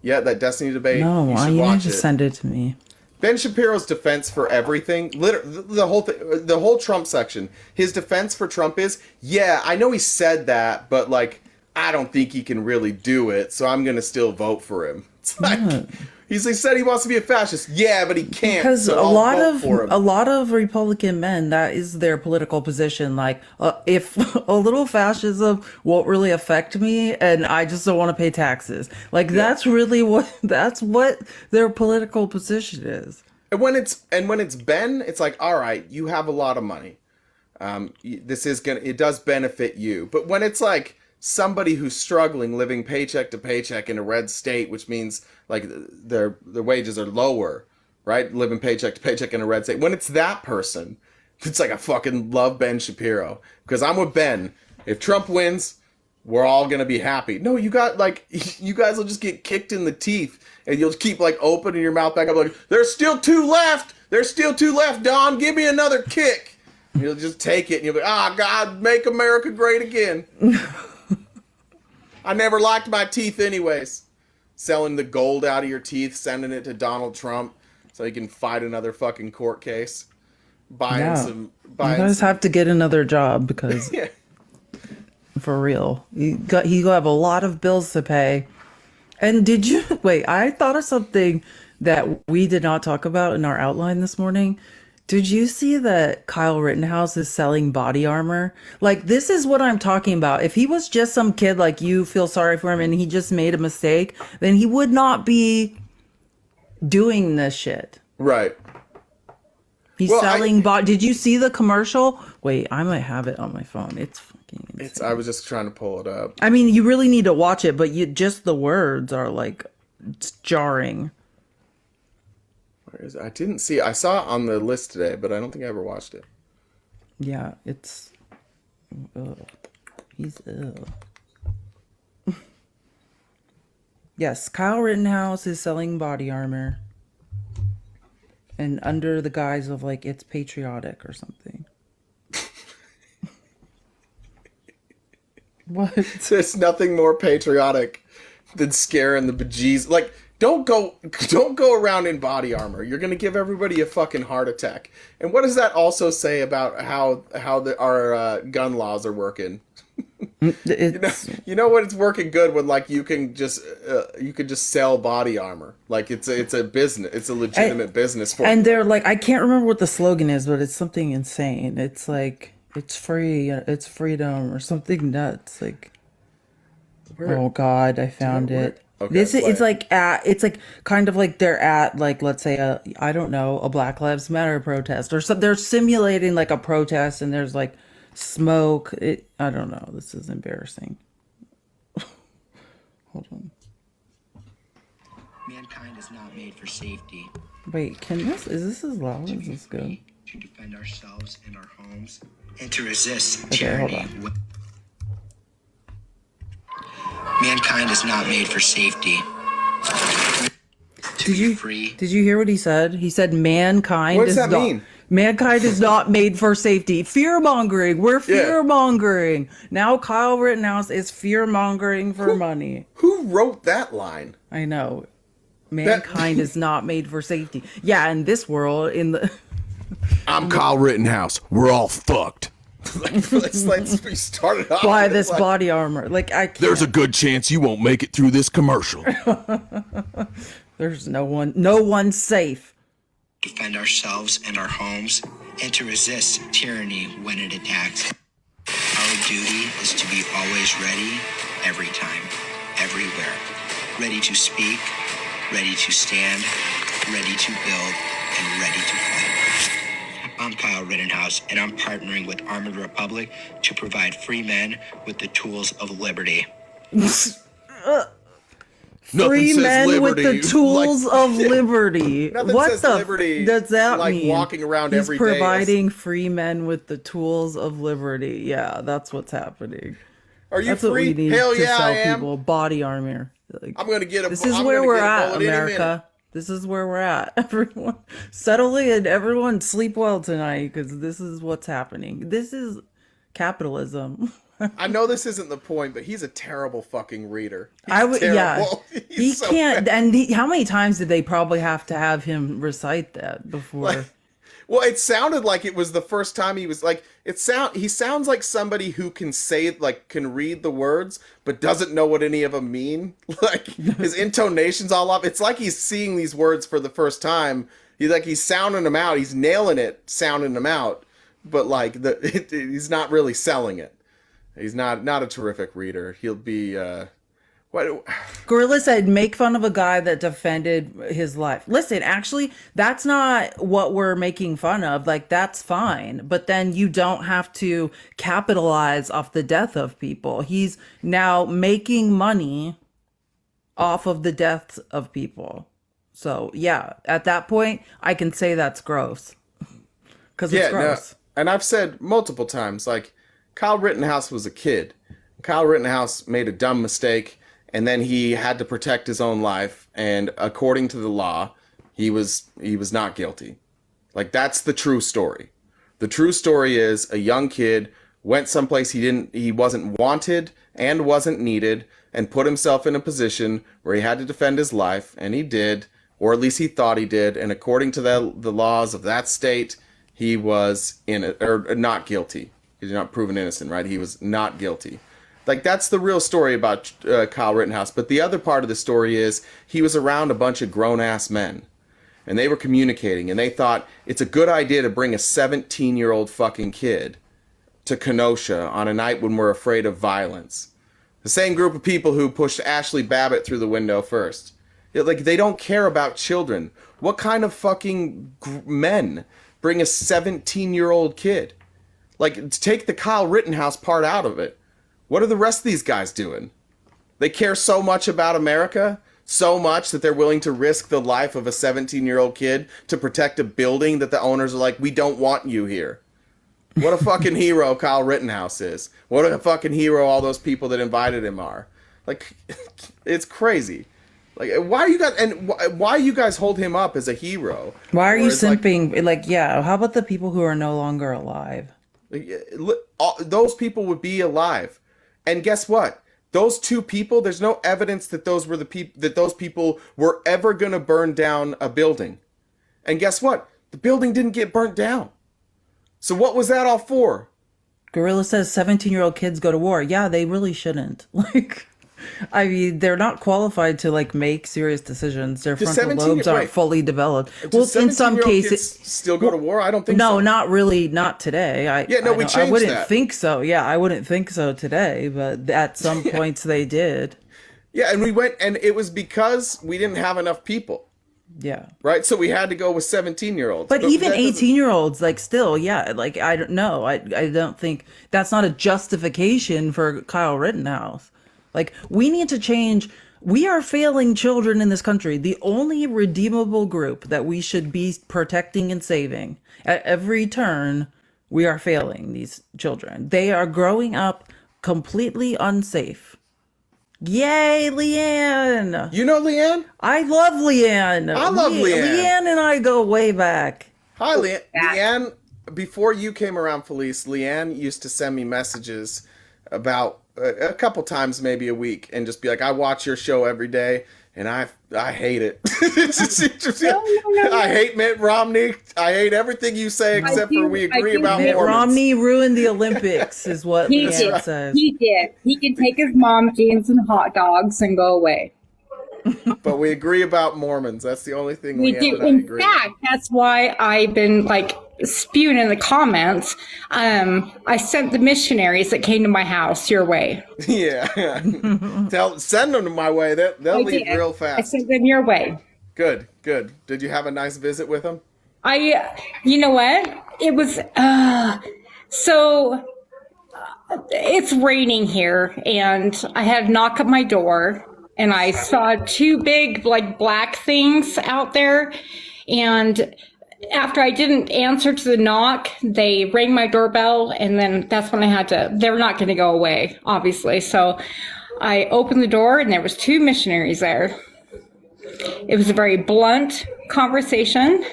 Yeah, that Destiny debate? No, you need to send it to me. Ben Shapiro's defense for everything, the whole Trump section, his defense for Trump is, yeah, I know he said that, but like, I don't think he can really do it, so I'm gonna still vote for him. It's like, he said he wants to be a fascist, yeah, but he can't. Because so a lot of Republican men, that is their political position. Like, if a little fascism won't really affect me, and I just don't want to pay taxes. Like, that's really what their political position is. And when it's Ben, it's like, all right, you have a lot of money. It does benefit you. But when it's like somebody who's struggling, living paycheck to paycheck in a red state, which means like their wages are lower, right? Living paycheck to paycheck in a red state. When it's that person, it's like I fucking love Ben Shapiro because I'm with Ben. If Trump wins, we're all gonna be happy. No, you guys will just get kicked in the teeth and you'll keep like opening your mouth back up like, there's still 2 left. There's still 2 left, Don. Give me another kick. And you'll just take it and you'll be, God, make America great again. I never liked my teeth anyways. Selling the gold out of your teeth, sending it to Donald Trump so he can fight another fucking court case. You guys have to get another job because for real, you have a lot of bills to pay. And I thought of something that we did not talk about in our outline this morning. Did you see that Kyle Rittenhouse is selling body armor? Like, this is what I'm talking about. If he was just some kid, like, you feel sorry for him and he just made a mistake, then he would not be doing this shit. Right. He's selling Did you see the commercial? Wait, I might have it on my phone. It's fucking insane. I was just trying to pull it up. I mean, you really need to watch it, but just the words are, like, it's jarring. Where is it? I didn't see it. I saw it on the list today, but I don't think I ever watched it. Yeah, it's he's Yes, Kyle Rittenhouse is selling body armor. And under the guise of like it's patriotic or something. What? There's nothing more patriotic than scaring the bejeez. Like, don't go around in body armor. You're gonna give everybody a fucking heart attack. And what does that also say about how our gun laws are working? You know what? It's working good when like you can just sell body armor. Like it's a business. It's a legitimate business for. And they're like, I can't remember what the slogan is, but it's something insane. It's like it's free, it's freedom, or something nuts. Like, oh God, I found it. Okay, it's like kind of like they're at like, let's say a Black Lives Matter protest or something. They're simulating like a protest, and there's like smoke. I don't know. This is embarrassing. Hold on. Mankind is not made for safety. Wait, is this as loud as this go? To defend ourselves and our homes and to resist Okay, tyranny. hold on. Mankind is not made for safety. Did you hear what he said? He said mankind What does that mean? Mankind is not made for safety. Fear mongering. We're fear mongering. Now Kyle Rittenhouse is fear mongering for money. Who wrote that line? I know. Mankind is not made for safety. Yeah, in this world, I'm Kyle Rittenhouse. We're all fucked. We started off. Buy this body armor. Like I can't. There's a good chance you won't make it through this commercial. There's no one's safe. Defend ourselves and our homes and to resist tyranny when it attacks. Our duty is to be always ready, every time, everywhere. Ready to speak, ready to stand, ready to build, and ready to fight. I'm Kyle Rittenhouse, and I'm partnering with Armored Republic to provide free men with the tools of liberty. Free men with the tools of liberty. What the liberty does that like mean? walking around He's every day providing free men with the tools of liberty. Yeah, that's what's happening. Are you That's free? what we need Hell to yeah, sell I am. people. Body armor. Like, I'm gonna get a. this is I'm where gonna we're get a at, bullet any minute. America. This is where we're at. Everyone settle in. Everyone sleep well tonight, because this is what's happening. This is capitalism. I know this isn't the point, but he's a terrible fucking reader. Yeah. He so can't. bad. And how many times did they probably have to have him recite that before? Well, it sounded like it was the first time he was like, he sounds like somebody who can can read the words, but doesn't know what any of them mean. Like his intonation's all off. It's like he's seeing these words for the first time. He's sounding them out. He's nailing it, sounding them out, but he's not really selling it. He's not a terrific reader. He'll be, Gorilla said, make fun of a guy that defended his life. Listen, actually, that's not what we're making fun of. Like, that's fine. But then you don't have to capitalize off the death of people. He's now making money off of the deaths of people. So, yeah, at that point, I can say that's gross. Because it's gross. No, and I've said multiple times, like, Kyle Rittenhouse was a kid. Kyle Rittenhouse made a dumb mistake, and then he had to protect his own life, and according to the law, he was not guilty. Like, that's the true story. The true story is a young kid went someplace he wasn't wanted and wasn't needed, and put himself in a position where he had to defend his life, and he did, or at least he thought he did, and according to the laws of that state, he was not guilty. He's not proven innocent, right? He was not guilty. Like, that's the real story about Kyle Rittenhouse. But the other part of the story is he was around a bunch of grown-ass men. And they were communicating. And they thought, it's a good idea to bring a 17-year-old fucking kid to Kenosha on a night when we're afraid of violence. The same group of people who pushed Ashley Babbitt through the window first. Like, they don't care about children. What kind of fucking men bring a 17-year-old kid? Like, take the Kyle Rittenhouse part out of it. What are the rest of these guys doing? They care so much about America, so much that they're willing to risk the life of a 17-year-old kid to protect a building that the owners are like, we don't want you here. What a fucking hero Kyle Rittenhouse is. What a fucking hero all those people that invited him are. Like, it's crazy. Like, why you guys hold him up as a hero? Why are you Whereas, like, simping? Like, yeah, how about the people who are no longer alive? those people would be alive. And guess what? Those two people, there's no evidence that those people were ever going to burn down a building. And guess what? The building didn't get burnt down. So what was that all for? Gorilla says 17-year-old kids go to war. Yeah, they really shouldn't. Like, I mean, they're not qualified to like make serious decisions. Their frontal lobes aren't fully developed. Well, in some cases, still go to war. I don't think so. No, not really. Not today. We changed I wouldn't that. think so. Yeah, I wouldn't think so today. But at some points they did. Yeah, and we went, and it was because we didn't have enough people. Yeah. Right. So we had to go with 17-year-olds. But even 18-year-olds, like, still, yeah. Like, I don't know. I don't think that's not a justification for Kyle Rittenhouse. Like, we need to change. We are failing children in this country. The only redeemable group that we should be protecting and saving at every turn, we are failing these children. They are growing up completely unsafe. Yay, Leanne! You know Leanne? I love Leanne. I love Leanne. Leanne and I go way back. Hi, Leanne. Leanne, before you came around, Felice, Leanne used to send me messages about a couple times, maybe a week, and just be like, I watch your show every day, and I hate it. I hate Mitt Romney. I hate everything you say except for we agree about Mitt Mormons. Romney ruined the Olympics, is what Leanne says. He did. He can take his mom jeans and hot dogs and go away. But we agree about Mormons. That's the only thing We Leanne do. and I In agree fact, that's why I've been like spewing in the comments. I sent the missionaries that came to my house your way. Yeah. Send them to my way. They'll leave real I fast. sent them your way. Good. Did you have a nice visit with them? You know what? It was, it's raining here, and I had a knock at my door, and I saw two big, like, black things out there, and after I didn't answer to the knock, they rang my doorbell, and then that's when they were not going to go away, obviously. So I opened the door, and there was two missionaries there. It was a very blunt conversation.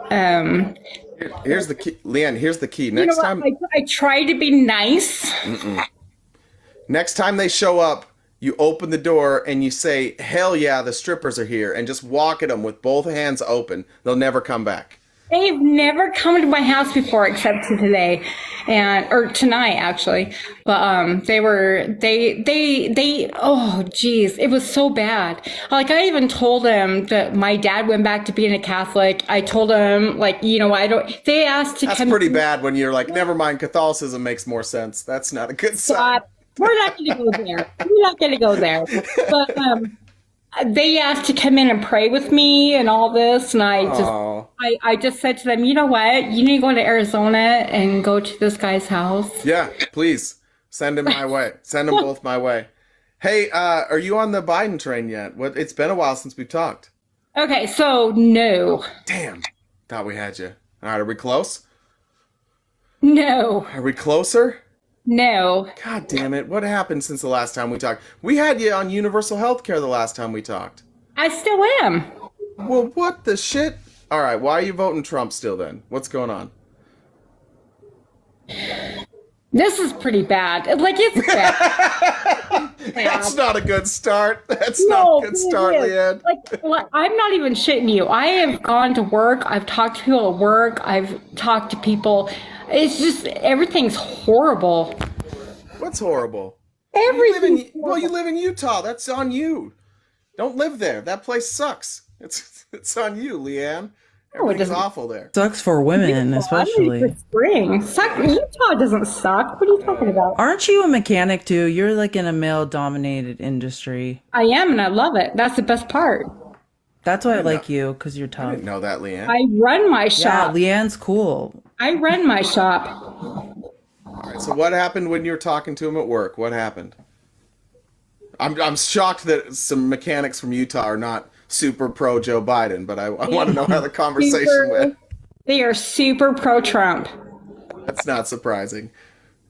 Here's the key, Leanne. Here's the key. Next time, I try to be nice. Next time they show up, you open the door and you say, "Hell yeah, the strippers are here," and just walk at them with both hands open. They'll never come back. They've never come to my house before, except today, or tonight actually. But oh geez, it was so bad. Like, I even told them that my dad went back to being a Catholic. I told them, like, they asked to come. That's pretty bad when you're like, never mind, Catholicism makes more sense. That's not a good sign. We're not going to go there. We're not going to go there. But they asked to come in and pray with me and all this, and I just said to them, you know what? You need to go to Arizona and go to this guy's house. Yeah, please send him my way. Send them both my way. Hey, are you on the Biden train yet? It's been a while since we've talked. Okay, so no. Damn, thought we had you. All right, are we close? No. Are we closer? No. God damn it. What happened since the last time we talked? We had you on universal health care the last time we talked. I still am. Well, what the shit? All right, why are you voting Trump still then? What's going on? This is pretty bad. Like, it's bad. That's not a good start. That's not a good start, Leanne. Like, I'm not even shitting you. I have gone to work. I've talked to people at work. I've talked to people. It's just, everything's horrible. What's horrible? Everything. You live in Utah. That's on you. Don't live there. That place sucks. It's on you, Leanne. Everything's awful there. Sucks for women, especially. For spring. Utah doesn't suck. What are you talking about? Aren't you a mechanic too? You're like in a male-dominated industry. I am, and I love it. That's the best part. That's why I like you, because you're tough. I didn't know that, Leanne. I run my shop. Yeah, Leanne's cool. I run my shop. All right, so what happened when you were talking to him at work? What happened? I'm shocked that some mechanics from Utah are not super pro Joe Biden, but I want to know how the conversation went. They are super pro Trump. That's not surprising.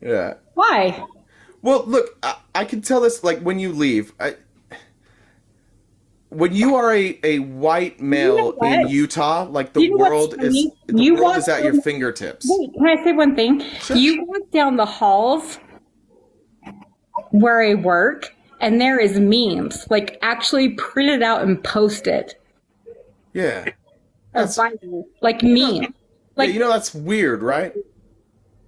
Yeah. Why? Well, look, I can tell this like when you leave. When you are a white male in Utah, like the world is at your fingertips. Wait, can I say one thing? Sure. You walk down the halls where I work, and there is memes, like actually printed out and posted. Yeah. Like memes. Like, yeah, that's weird, right?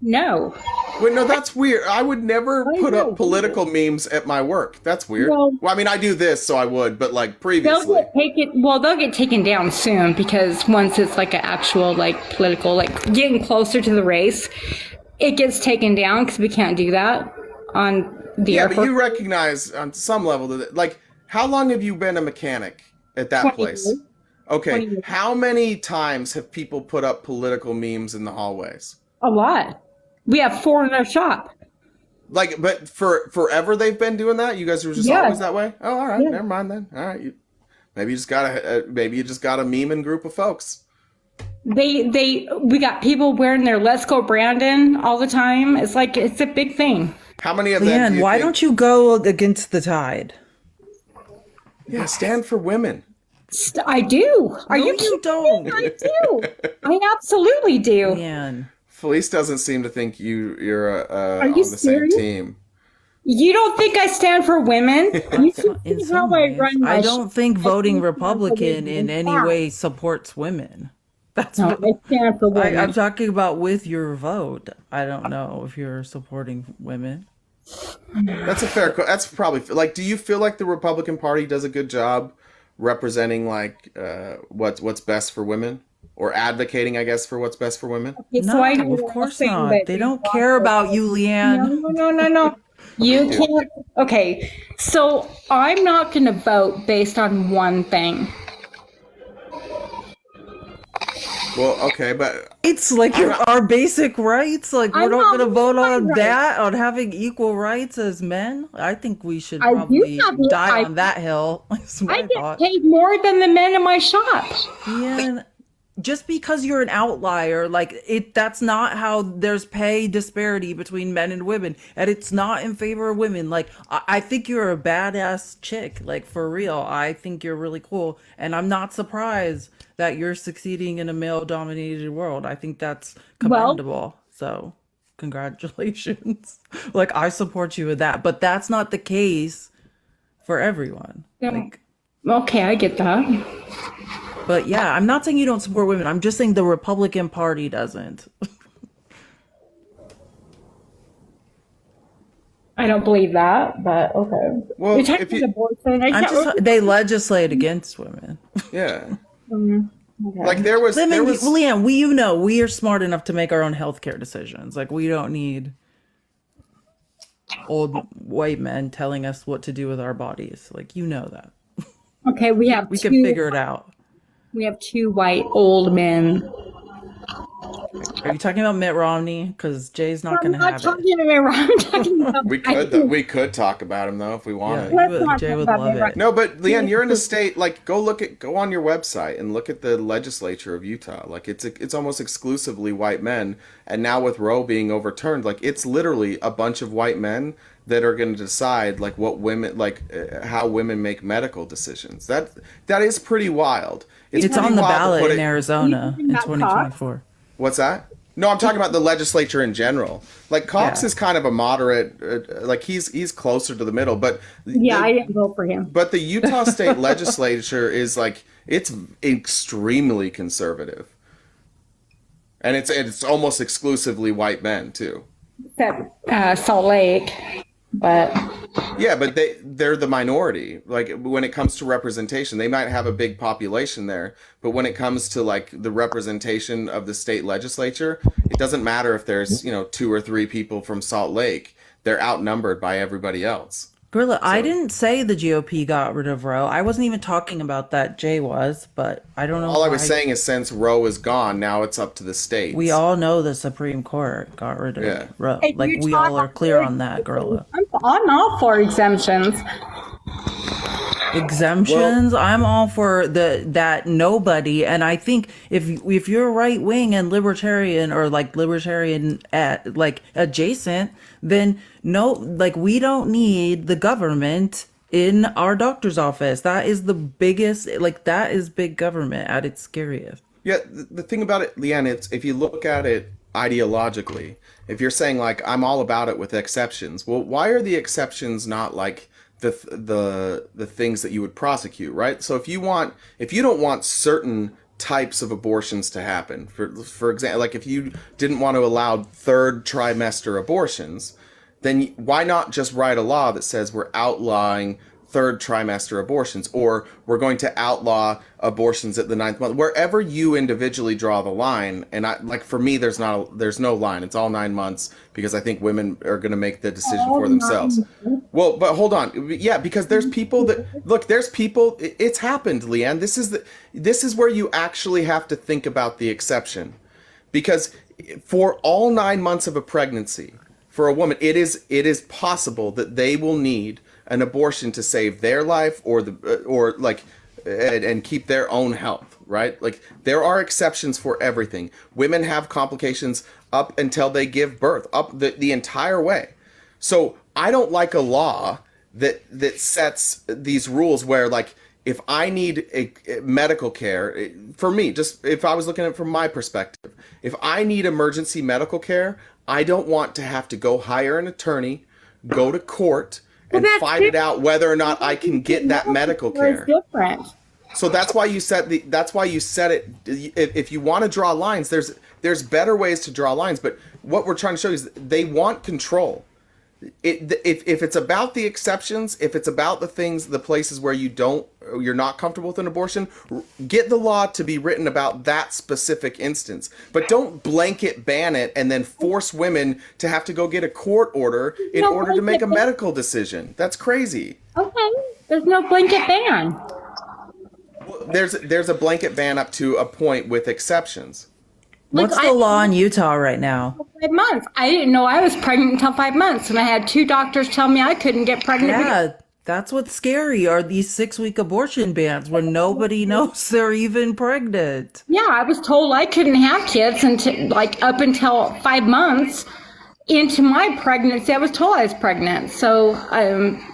No. Wait, no, that's weird. I would never put up political memes at my work. That's weird. Well, I mean, I do this, so I would, but like previously. They'll get taken down soon because once it's like an actual like political, like getting closer to the race, it gets taken down because we can't do that on the airport. But you recognize on some level that, like, how long have you been a mechanic at that 20 place? years. Okay, 20 years. how many times have people put up political memes in the hallways? A lot. We have 4 in our shop. Like, but for forever they've been doing that? You guys were just always that way? Oh, all right, never mind then. All right, maybe you just got a memeing group of folks. We got people wearing their "Let's Go Brandon" all the time. It's like it's a big thing. How many of them? Why don't you go against the tide? Yeah, stand for women. I do. Are No, you you don't. I do. I absolutely do. Man. Felice doesn't seem to think you're Are on you the serious? same team. You don't think I stand for women? You should In see some how I ways. run my I don't think voting stand for Republican women. in any way supports women. That's No, what I stand for women. I'm talking about with your vote. I don't know if you're supporting women. That's a fair. That's probably like. Do you feel like the Republican Party does a good job representing like what's best for women, or advocating, I guess, for what's best for women? Okay, so No, I know of what course I'm saying, not. but They don't care about you, Leanne. No. You can't. Okay, so I'm not going to vote based on one thing. Well, okay, but It's like our basic rights. Like we're I'm not not going to vote on right. that, on having equal rights as men. I think we should I do probably have- die on that hill. That's my I get thought. paid more than the men in my shop. Ian, just because you're an outlier, like that's not how there's pay disparity between men and women, and it's not in favor of women. Like I think you're a badass chick, like for real. I think you're really cool, and I'm not surprised that you're succeeding in a male-dominated world. I think that's commendable. So, congratulations. Like I support you with that, but that's not the case for everyone. Like, Okay, I get that. but yeah, I'm not saying you don't support women. I'm just saying the Republican Party doesn't. I don't believe that, but okay. Well, You're talking if you- about abortion. They legislate against women. yeah, Okay. like there was. Leanne, we are smart enough to make our own healthcare decisions. Like we don't need old white men telling us what to do with our bodies. Like that. Okay, we can figure it out. We have 2 white old men. Are you talking about Mitt Romney? Because Jay's not going to have it. I'm talking about. We could talk about him though if we wanted. Yeah, Jay would love it. No, but Leanne, you're in a state like go on your website and look at the legislature of Utah. Like it's almost exclusively white men, and now with Roe being overturned, like it's literally a bunch of white men that are going to decide like what women how women make medical decisions. That is pretty wild. It's pretty on the wild to ballot put in it- Arizona in 2024. What's that? No, I'm talking about the legislature in general. Like Cox is kind of a moderate, like he's closer to the middle, but I didn't vote for him. But the Utah state legislature is like it's extremely conservative, and it's almost exclusively white men too. Except Salt Lake, but Yeah, but they're the minority. Like when it comes to representation, they might have a big population there, but when it comes to like the representation of the state legislature, it doesn't matter if there's 2 or 3 people from Salt Lake. They're outnumbered by everybody else. Gorilla, I didn't say the GOP got rid of Roe. I wasn't even talking about that. Jay was, but I don't know. All I was saying is since Roe is gone, now it's up to the states. We all know the Supreme Court got rid of Roe. Hey, Like we all are clear on that, Gorilla. I'm all for exemptions. exemptions. I'm all for that nobody. And I think if you're right wing and libertarian or like libertarian at like adjacent, then no, like we don't need the government in our doctor's office. That is the biggest, like that is big government at its scariest. Yeah, the thing about it, Leanne, it's if you look at it ideologically, if you're saying like I'm all about it with exceptions, well, why are the exceptions not like the things that you would prosecute, right? So if you don't want certain types of abortions to happen, for example, like if you didn't want to allow third trimester abortions, then why not just write a law that says we're outlawing third trimester abortions, or we're going to outlaw abortions at the 9th month, wherever you individually draw the line. And for me, there's no line. It's all 9 months because I think women are going to make the decision for themselves. Well, but hold on. Yeah, because there's people it's happened, Leanne. This is where you actually have to think about the exception, because for all 9 months of a pregnancy, for a woman, it is possible that they will need an abortion to save their life and keep their own health, right? Like there are exceptions for everything. Women have complications up until they give birth, up the entire way. So I don't like a law that sets these rules where like if I need a medical care, for me, just if I was looking at it from my perspective, if I need emergency medical care, I don't want to have to go hire an attorney, go to court, and fight it out whether or not I can get that medical care. Different. So that's why you set it. If you want to draw lines, there's better ways to draw lines. But what we're trying to show you is they want control. If it's about the exceptions, if it's about the places where you're not comfortable with an abortion, get the law to be written about that specific instance. But don't blanket ban it and then force women to have to go get a court order in order to make a medical decision. That's crazy. Okay, there's no blanket ban. There's a blanket ban up to a point with exceptions. What's the law in Utah right now? 5 months. I didn't know I was pregnant until 5 months, and I had 2 doctors tell me I couldn't get pregnant. Yeah, that's what's scary, are these 6-week abortion bans where nobody knows they're even pregnant. Yeah, I was told I couldn't have kids until up until 5 months into my pregnancy. I was told I was pregnant. So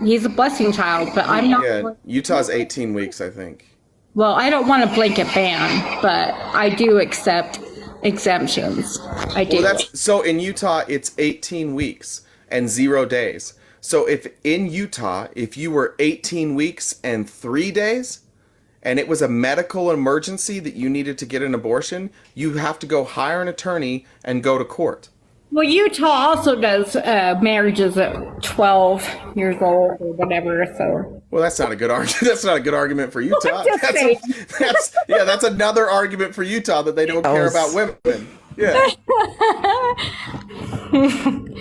he's a blessing child, but I'm not. Yeah, Utah's 18 weeks, I think. Well, I don't want a blanket ban, but I do accept exemptions. I do. Well, so in Utah, it's 18 weeks and 0 days. So if in Utah, if you were 18 weeks and 3 days, and it was a medical emergency that you needed to get an abortion, you have to go hire an attorney and go to court. Well, Utah also does marriages at 12 years old or whatever. So. Well, that's not a good argument. That's not a good argument for Utah. That's another argument for Utah that they don't care about women. Yeah. And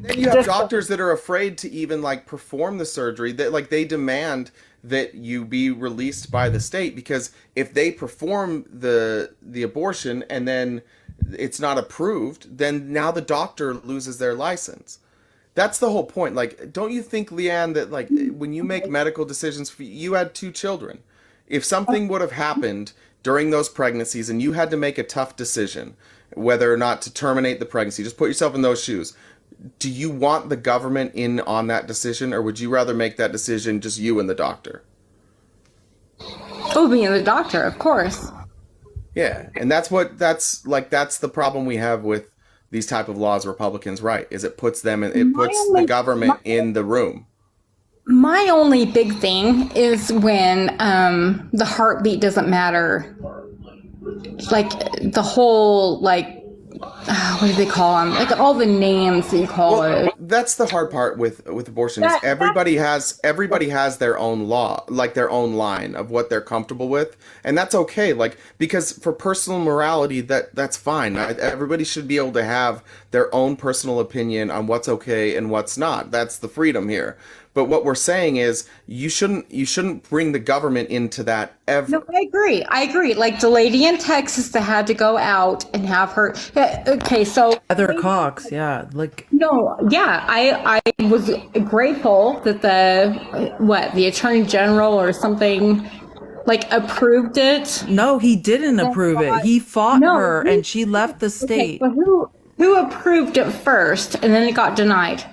then you have doctors that are afraid to even perform the surgery. That they demand that you be released by the state, because if they perform the abortion and then it's not approved, then now the doctor loses their license. That's the whole point. Don't you think, Leanne, that when you make medical decisions, you had 2 children. If something would have happened during those pregnancies and you had to make a tough decision whether or not to terminate the pregnancy, just put yourself in those shoes. Do you want the government in on that decision, or would you rather make that decision just you and the doctor? Oh, me and the doctor, of course. Yeah, and that's the problem we have with these type of laws Republicans write, is it puts the government in the room. My only big thing is when the heartbeat doesn't matter. The whole what do they call them? All the names that you call it. That's the hard part with abortion. Is everybody has their own law, their own line of what they're comfortable with, and that's okay. Because for personal morality, that's fine. Everybody should be able to have their own personal opinion on what's okay and what's not. That's the freedom here. But what we're saying is you shouldn't bring the government into that ever. No, I agree. Like the lady in Texas that had to go out and have her. Okay, so Heather Cox, yeah, like no, yeah, I was grateful that the Attorney General or something like approved it. no, he didn't approve it. He fought No, her, and she left the state. But who approved it first, and then it got denied?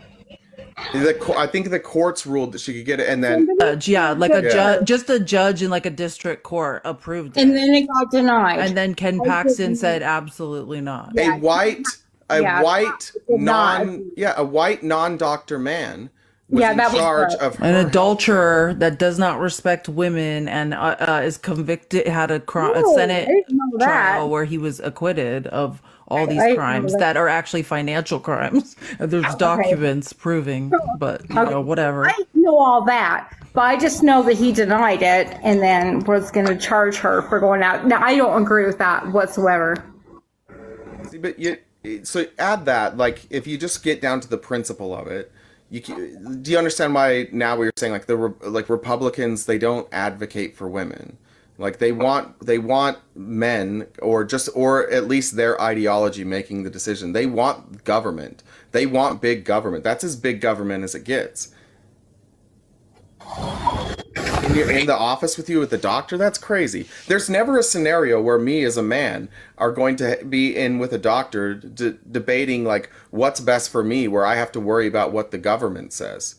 I think the courts ruled that she could get it, and then Judge, just a judge in like a district court approved it, and then it got denied. And then Ken Paxton said absolutely not. a white non-doctor man was in charge of her an adulterer that does not respect women and is convicted, had a Senate trial where he was acquitted of all these crimes that are actually financial crimes. There's documents proving, but you know, whatever. I know all that, but I just know that he denied it and then was going to charge her for going out. Now, I don't agree with that whatsoever. See, but so add that, like, if you just get down to the principle of it, do you understand why now we were saying like Republicans, they don't advocate for women? Like they want men or at least their ideology making the decision. They want government. They want big government. That's as big government as it gets. And you're in the office with you with the doctor? That's crazy. There's never a scenario where me as a man are going to be in with a doctor debating like what's best for me, where I have to worry about what the government says.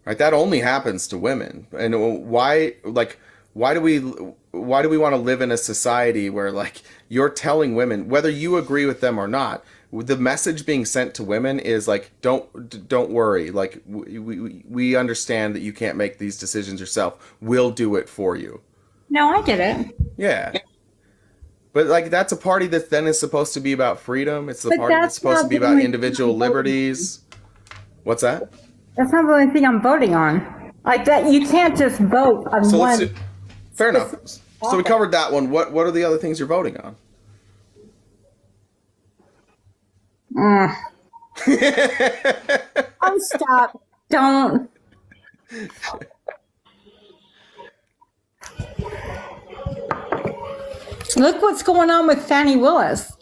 Right? That only happens to women. And why do we want to live in a society where like you're telling women, whether you agree with them or not, the message being sent to women is like, don't worry. Like we understand that you can't make these decisions yourself. We'll do it for you. No, I get it. Yeah. But like, that's a party that then is supposed to be about freedom. It's the party that's supposed to be about individual liberties. What's that? That's not the only thing I'm voting on. Like that, you can't just vote on one. Fair enough. So we covered that one. What are the other things you're voting on? Oh, stop. Don't. Look what's going on with Fannie Willis.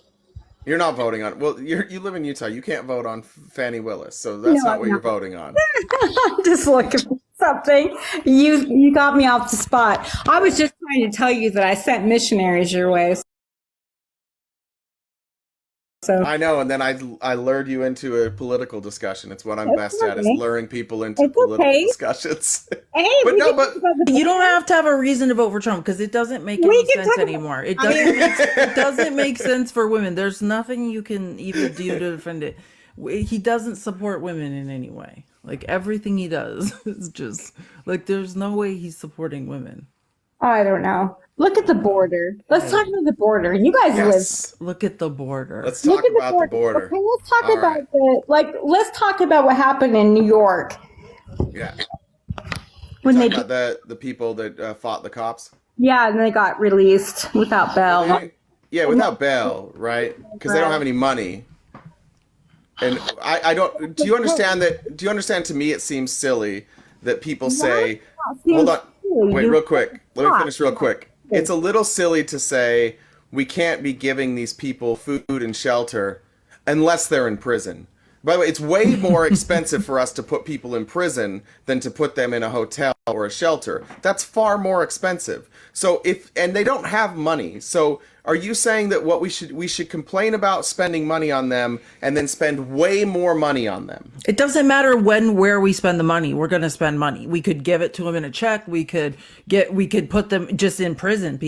You're not voting on. Well, you live in Utah. You can't vote on Fannie Willis, so that's not what you're voting on. I'm just looking for something. You got me off the spot. I was just trying to tell you that I sent missionaries your way. So I know, and then I lured you into a political discussion. It's what I'm best at, is luring people into political discussions. Hey, but you don't have to have a reason to vote for Trump because it doesn't make any sense anymore. It doesn't make sense for women. There's nothing you can even do to defend it. He doesn't support women in any way. Like everything he does is just like there's no way he's supporting women. I don't know. Look at the border. Let's talk about the border. You guys live. Look at the border. Let's talk about the border. Okay, let's talk about let's talk about what happened in New York. Yeah. When they about the people that fought the cops. Yeah, and they got released without bail. Yeah, without bail, right? Because they don't have any money. And I don't. Do you understand that? Do you understand? To me, it seems silly that people say, "Hold on, wait, real quick. Let me finish real quick." It's a little silly to say we can't be giving these people food and shelter unless they're in prison. By the way, it's way more expensive for us to put people in prison than to put them in a hotel or a shelter. That's far more expensive. So and they don't have money. So are you saying that what we should complain about spending money on them and then spend way more money on them? It doesn't matter where we spend the money. We're going to spend money. We could give it to them in a check. We could put them just in prison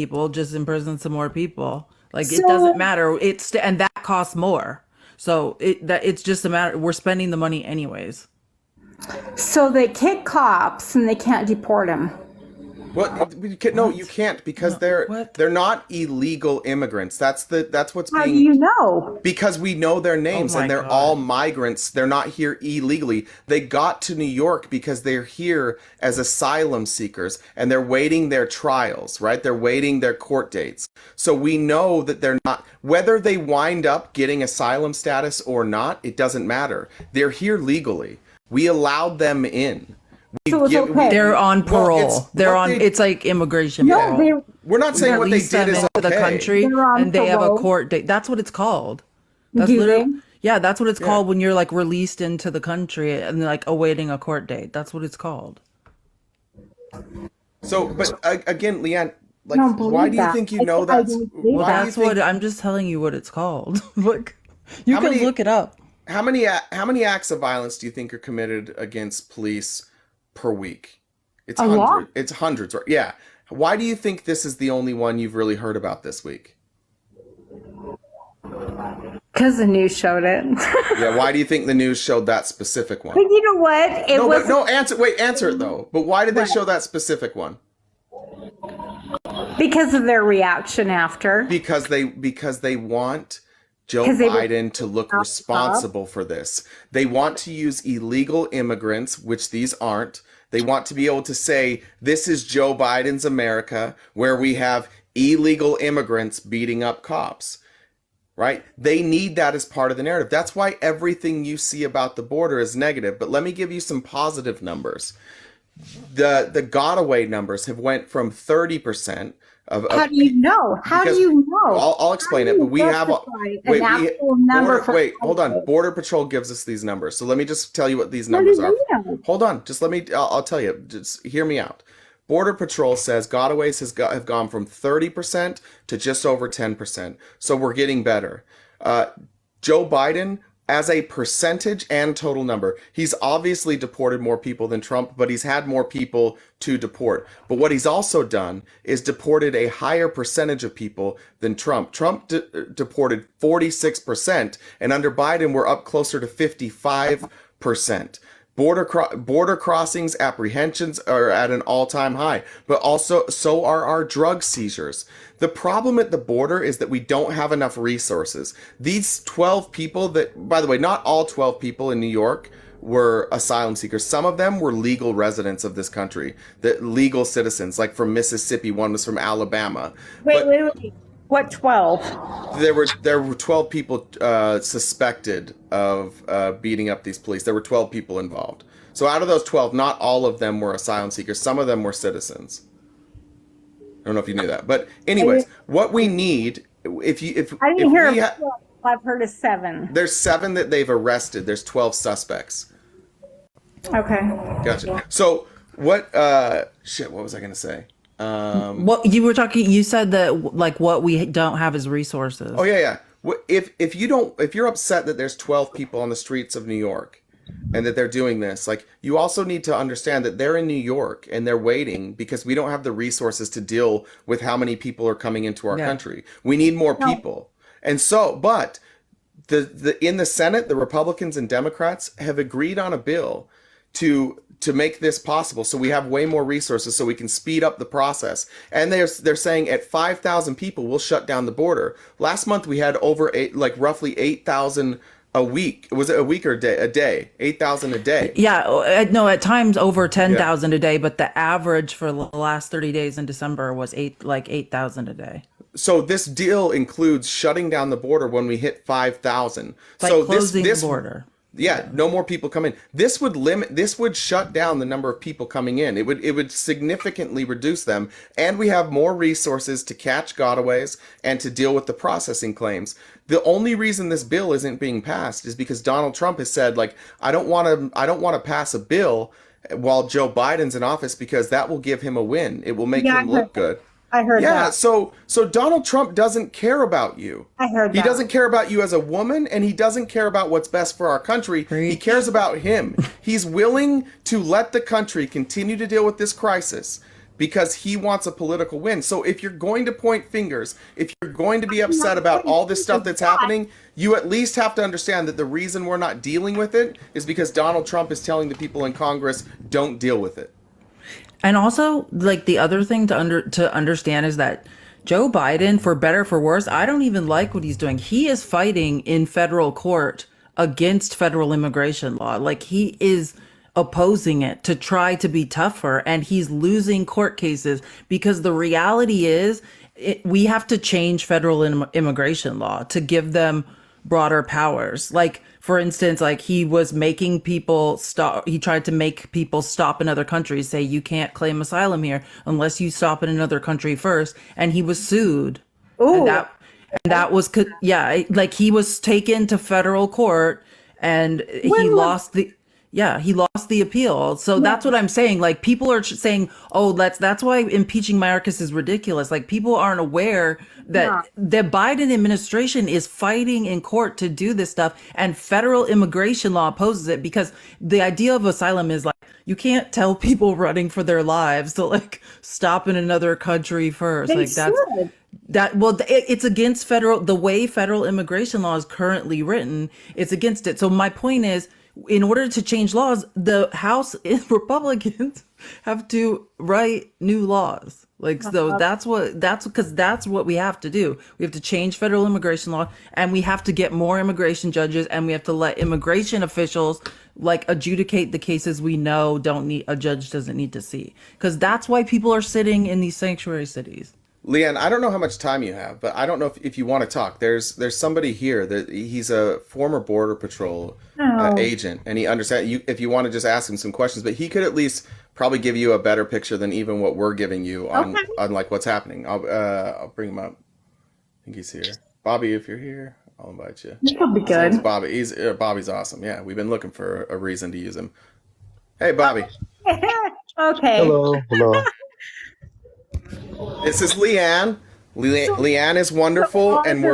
some more people. Like it doesn't matter. And that costs more. So it's just a matter. We're spending the money anyways. So they kick cops and they can't deport them. What? No, you can't because they're not illegal immigrants. That's what's being. How do you know? Because we know their names and they're all migrants. They're not here illegally. They got to New York because they're here as asylum seekers and they're waiting their trials, right? They're waiting their court dates. So we know that they're not, whether they wind up getting asylum status or not, it doesn't matter. They're here legally. We allowed them in. So it's okay. They're on parole. Well, they're on. It's like immigration No, parole. they we're not saying what they Release did them is into the okay. country, They're on and they have a parole. court date. That's what it's called. That's Do literally, they? yeah, that's what it's called when you're like released into the country and like awaiting a court date. That's what it's called. So, but again, Leanne, like, don't believe why do you that. think you I- know I that's? don't believe Well, Why do you that's think? what I'm just telling you what it's called. Look, you How can many- look it up. How many acts of violence do you think are committed against police per week? It's A hundreds. lot. It's hundreds. Right? Yeah. Why do you think this is the only one you've really heard about this week? Because the news showed it. Yeah. Why do you think the news showed that specific one? But you know what? It No, was but no. Answer it though. But why did they show that specific one? because of their reaction after. Because they want Joe 'Cause they were- Biden to look responsible for this. They want to use illegal immigrants, which these aren't. They want to be able to say, this is Joe Biden's America, where we have illegal immigrants beating up cops. Right? They need that as part of the narrative. That's why everything you see about the border is negative. But let me give you some positive numbers. The got away numbers have went from 30% of How do you know? How do because- you know? I'll explain How it, do but you we have justify an actual number border, for- wait, hold on. Border Patrol gives us these numbers, so let me just tell you what these How do numbers you are. know? Hold on, just let me. I'll tell you. Just hear me out. Border Patrol says gotaways have gone from 30% to just over 10%. So we're getting better. Joe Biden, as a percentage and total number, he's obviously deported more people than Trump, but he's had more people to deport. But what he's also done is deported a higher percentage of people than Trump. Trump deported 46%, and under Biden, we're up closer to 55%. Border crossings, apprehensions are at an all-time high, but also so are our drug seizures. The problem at the border is that we don't have enough resources. These 12 people that, by the way, not all 12 people in New York were asylum seekers. Some of them were legal residents of this country, that legal citizens, like from Mississippi, one was from Alabama. Wait, But wait. What 12? there were 12 people suspected of beating up these police. There were 12 people involved. So out of those 12, not all of them were asylum seekers. Some of them were citizens. I don't know if you knew that, but anyways, what we need, if I didn't hear we of 12. I've heard of 7. there's 7 that they've arrested. There's 12 suspects. Okay. Gotcha. So what? What was I gonna say? What you were talking, you said that like what we don't have is resources. Oh yeah. If you're upset that there's 12 people on the streets of New York and that they're doing this, like, you also need to understand that they're in New York and they're waiting because we don't have the resources to deal with how many people are coming into our country. We need more people. And so, but in the Senate, the Republicans and Democrats have agreed on a bill to make this possible, so we have way more resources, so we can speed up the process. And they're saying at 5,000 people, we'll shut down the border. Last month we had roughly 8,000 a week. Was it a week or a day? 8,000 a day. Yeah, no, at times over 10,000 a day, but the average for the last 30 days in December was 8,000 a day. So this deal includes shutting down the border when we hit 5,000. Like so closing this the border. Yeah, no more people come in. This would shut down the number of people coming in. It would significantly reduce them, and we have more resources to catch gotaways and to deal with the processing claims. The only reason this bill isn't being passed is because Donald Trump has said, like, I don't want to pass a bill while Joe Biden's in office because that will give him a win. It will make him look good. I heard that. So Donald Trump doesn't care about you. I heard that. He doesn't care about you as a woman, and he doesn't care about what's best for our country. He cares about him. He's willing to let the country continue to deal with this crisis because he wants a political win. So if you're going to point fingers, if you're going to be upset about all this stuff that's happening, you at least have to understand that the reason we're not dealing with it is because Donald Trump is telling the people in Congress, don't deal with it. And also, like, the other thing to understand is that Joe Biden, for better for worse, I don't even like what he's doing. He is fighting in federal court against federal immigration law. Like, he is opposing it to try to be tougher, and he's losing court cases because the reality is we have to change federal immigration law to give them broader powers. Like, for instance, like he was making people stop. He tried to make people stop in other countries, say you can't claim asylum here unless you stop in another country first. And he was sued. And Ooh. that was, yeah, like he was taken to federal court and he lost the appeal. So that's what I'm saying. Like people are saying, oh, that's why impeaching Mayorkas is ridiculous. Like people aren't aware that the Biden administration is fighting in court to do this stuff, and federal immigration law opposes it because the idea of asylum is like you can't tell people running for their lives to like stop in another country first. They Like that's should. it's against the way federal immigration law is currently written. It's against it. So my point is, in order to change laws, the House Republicans have to write new laws. Like, so that's what we have to do. We have to change federal immigration law, and we have to get more immigration judges, and we have to let immigration officials like adjudicate the cases we know a judge doesn't need to see. Because that's why people are sitting in these sanctuary cities. Leanne, I don't know how much time you have, but I don't know if you want to talk. There's somebody here that he's a former Border Patrol agent, and he understands you. If you want to just ask him some questions, but he could at least probably give you a better picture than even what we're giving you on like what's happening. I'll bring him up. I think he's here. Bobby, if you're here, I'll invite you. That'll be good. Bobby. Bobby's awesome. Yeah, we've been looking for a reason to use him. Hey, Bobby. Okay. Hello. This is Leanne. Leanne is wonderful, and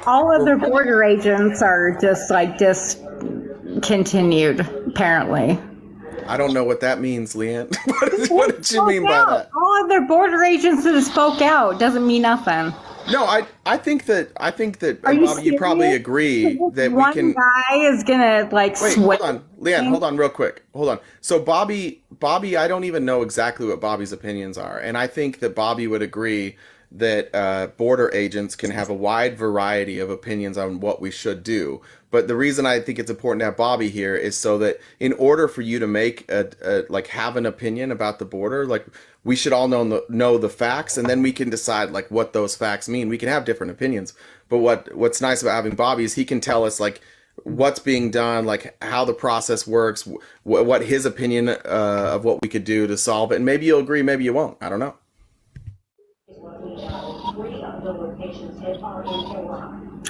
all other border agents are just like discontinued, apparently. I don't know what that means, Leanne. What did you mean by that? All other border agents that spoke out doesn't mean nothing. No, I think that Bobby, you probably agree that we can. One guy is gonna like. Wait, hold on, Leanne. Hold on, real quick. Hold on. So Bobby, I don't even know exactly what Bobby's opinions are, and I think that Bobby would agree that border agents can have a wide variety of opinions on what we should do. But the reason I think it's important to have Bobby here is so that in order for you to make have an opinion about the border, like we should all know the facts, and then we can decide like what those facts mean. We can have different opinions, but what's nice about having Bobby is he can tell us like what's being done, like how the process works, what his opinion of what we could do to solve it. And maybe you'll agree, maybe you won't. I don't know.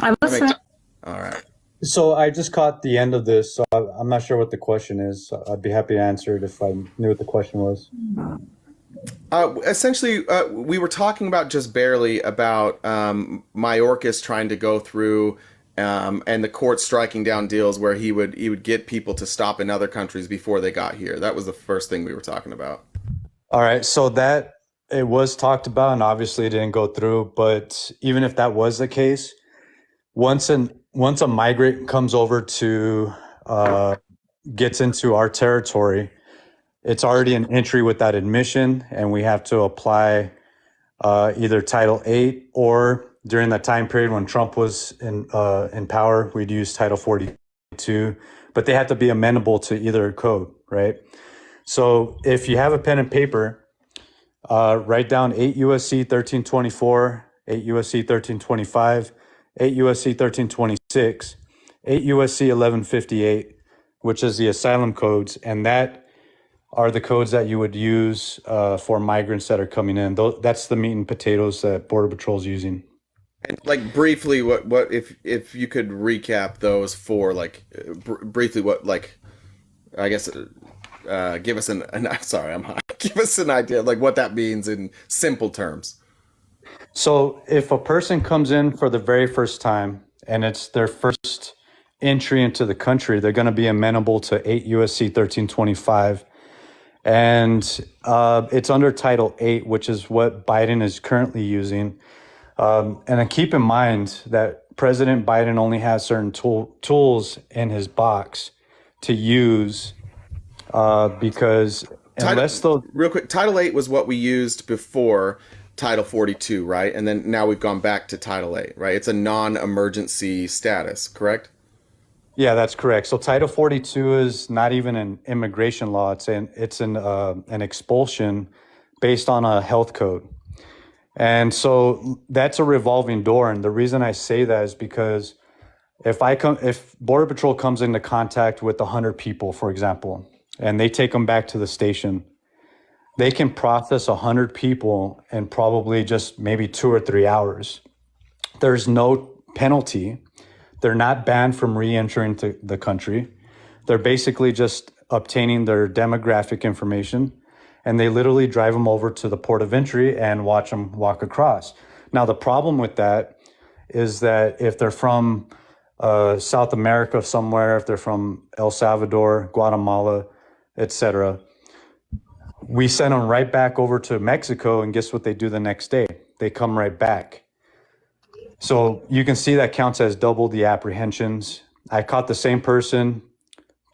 I'm listening. All right. So I just caught the end of this, so I'm not sure what the question is. I'd be happy to answer it if I knew what the question was. Essentially, we were talking about just barely about Mayorkas trying to go through and the court striking down deals where he would get people to stop in other countries before they got here. That was the first thing we were talking about. All right, so that it was talked about, and obviously it didn't go through. But even if that was the case, once a migrant comes over to gets into our territory, it's already an entry without admission, and we have to apply either Title 8 or during that time period when Trump was in power, we'd use Title 42. But they have to be amenable to either code, right? So if you have a pen and paper, write down 8 USC 1324, 8 USC 1325, 8 USC 1326, 8 USC 1158, which is the asylum codes, and that are the codes that you would use for migrants that are coming in. That's the meat and potatoes that Border Patrol's using. And like briefly, what if you could recap those for like briefly what like I guess give us sorry I'm high. Give us an idea like what that means in simple terms. So if a person comes in for the very first time and it's their first entry into the country, they're going to be amenable to 8 USC 1325. And it's under Title 8, which is what Biden is currently using. And then keep in mind that President Biden only has certain tools in his box to use because real quick, Title 8 was what we used before Title 42, right? And then now we've gone back to Title 8, right? It's a non-emergency status, correct? Yeah, that's correct. So Title 42 is not even an immigration law. It's an expulsion based on a health code. And so that's a revolving door. And the reason I say that is because if Border Patrol comes into contact with 100 people, for example, and they take them back to the station, they can process 100 people in probably just maybe 2 or 3 hours. There's no penalty. They're not banned from re-entering the country. They're basically just obtaining their demographic information, and they literally drive them over to the port of entry and watch them walk across. Now, the problem with that is that if they're from South America somewhere, if they're from El Salvador, Guatemala, etc., we send them right back over to Mexico, and guess what they do the next day? They come right back. So you can see that counts as double the apprehensions. I caught the same person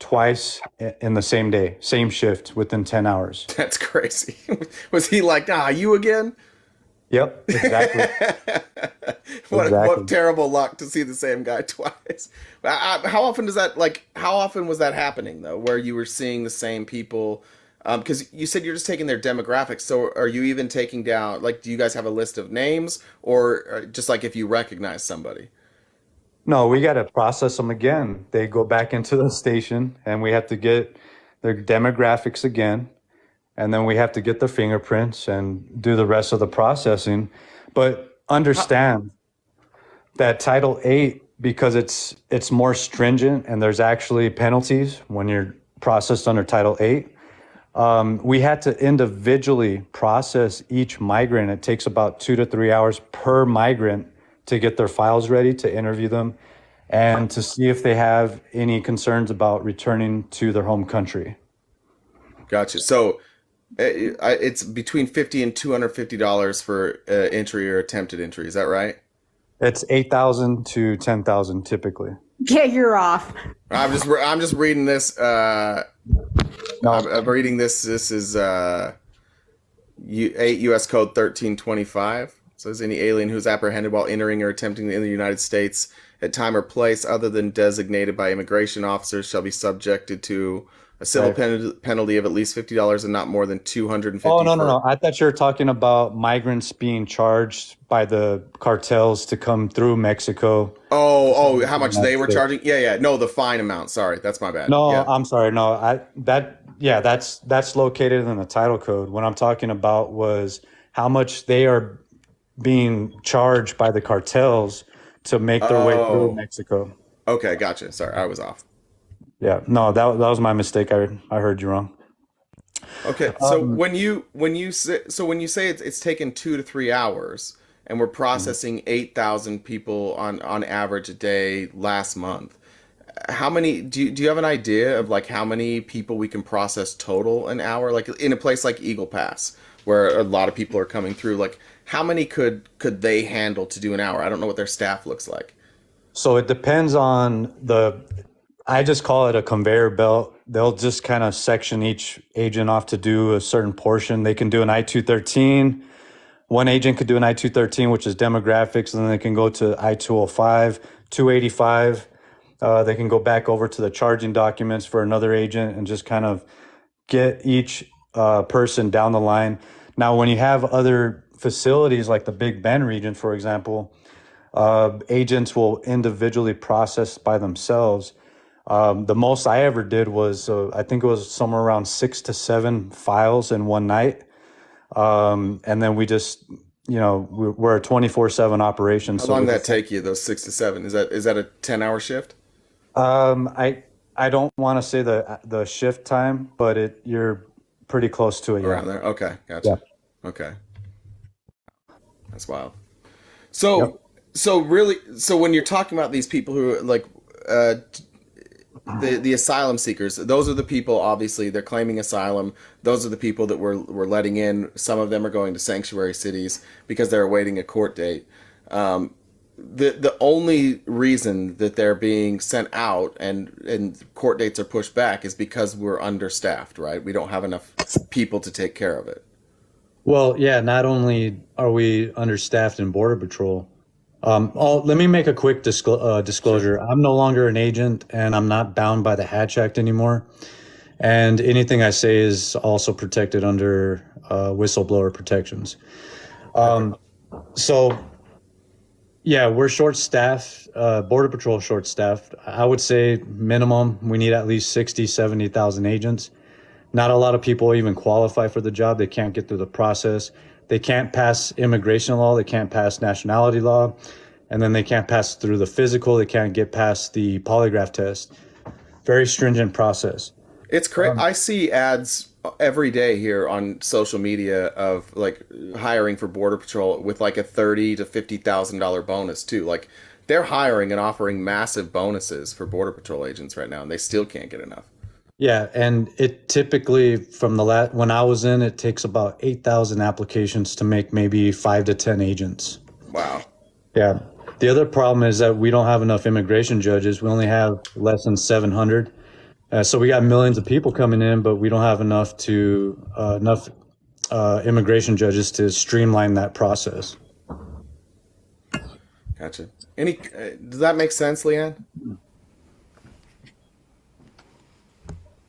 twice in the same day, same shift within 10 hours. That's crazy. Was he like, you again? Yep, exactly. What terrible luck to see the same guy twice. How often was that happening though, where you were seeing the same people? Because you said you're just taking their demographics. So are you even taking down, do you guys have a list of names, or just like if you recognize somebody? No, we got to process them again. They go back into the station, and we have to get their demographics again. And then we have to get their fingerprints and do the rest of the processing. But understand that Title 8, because it's more stringent and there's actually penalties when you're processed under Title 8, we had to individually process each migrant. It takes about 2 to 3 hours per migrant to get their files ready, to interview them, and to see if they have any concerns about returning to their home country. Gotcha. So it's between $50 and $250 for entry or attempted entry. Is that right? It's $8,000 to $10,000 typically. Yeah, you're off. I'm just reading this. I'm reading this. This is 8 U.S. Code 1325. It says any alien who's apprehended while entering or attempting to enter the United States at time or place other than designated by immigration officers shall be subjected to a civil penalty of at least $50 and not more than $250. Oh, no. I thought you were talking about migrants being charged by the cartels to come through Mexico. Oh, how much they were charging? Yeah. No, the fine amount. Sorry, that's my bad. No, yeah. I'm sorry. No, that's located in the title code. What I'm talking about was how much they are being charged by the cartels to make their way through Mexico. Okay, gotcha. Sorry, I was off. Yeah, no, that was my mistake. I heard you wrong. Okay, so when you say it's taken 2 to 3 hours, and we're processing 8,000 people on average a day last month, how many do you have an idea of how many people we can process total an hour? Like in a place like Eagle Pass, where a lot of people are coming through, how many could they handle to do an hour? I don't know what their staff looks like. So it depends on I just call it a conveyor belt. They'll just kind of section each agent off to do a certain portion. They can do an I-213. One agent could do an I-213, which is demographics, and then they can go to I-205, 285. They can go back over to the charging documents for another agent and just kind of get each person down the line. Now, when you have other facilities like the Big Bend region, for example, agents will individually process by themselves. The most I ever did was, I think it was somewhere around 6 to 7 files in one night. And then we just, we're a 24/7 operation. How long did that take you, those 6 to 7? Is that a 10-hour shift? I don't want to say the shift time, but you're pretty close to it. Around there. Okay. Gotcha. Yeah. Okay. That's wild. So when you're talking about these people who are the asylum seekers, those are the people, obviously they're claiming asylum. Those are the people that we're letting in. Some of them are going to sanctuary cities because they're awaiting a court date. The only reason that they're being sent out and court dates are pushed back is because we're understaffed, right? We don't have enough people to take care of it. Well, yeah, not only are we understaffed in Border Patrol, let me make a quick disclosure. I'm no longer an agent, and I'm not bound by the Hatch Act anymore. And anything I say is also protected under whistleblower protections. So Yeah, we're short staffed, Border Patrol short staffed. I would say minimum, we need at least 60, 70,000 agents. Not a lot of people even qualify for the job. They can't get through the process. They can't pass immigration law. They can't pass nationality law. And then they can't pass through the physical. They can't get past the polygraph test. Very stringent process. It's crazy. I see ads every day here on social media of like hiring for Border Patrol with like a $30,000 to $50,000 bonus too. Like they're hiring and offering massive bonuses for Border Patrol agents right now, and they still can't get enough. Yeah, and it typically from the when I was in, it takes about 8,000 applications to make maybe 5 to 10 agents. Wow. Yeah. The other problem is that we don't have enough immigration judges. We only have less than 700. So we got millions of people coming in, but we don't have enough immigration judges to streamline that process. Gotcha. Does that make sense, Leanne?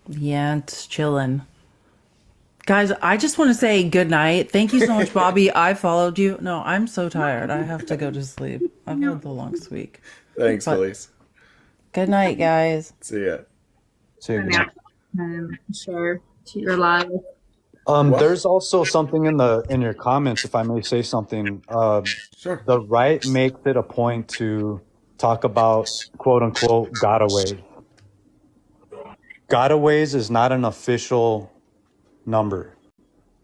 Yeah, it's chilling. Guys, I just want to say good night. Thank you so much, Bobby. I followed you. No, I'm so tired. I have to go to sleep. I've had the longest week. Thanks, Felice. Good night, guys. See ya. See you. Sure. You're live. There's also something in your comments, if I may say something. Sure. The right makes it a point to talk about quote unquote gotaways. Gotaways is not an official number,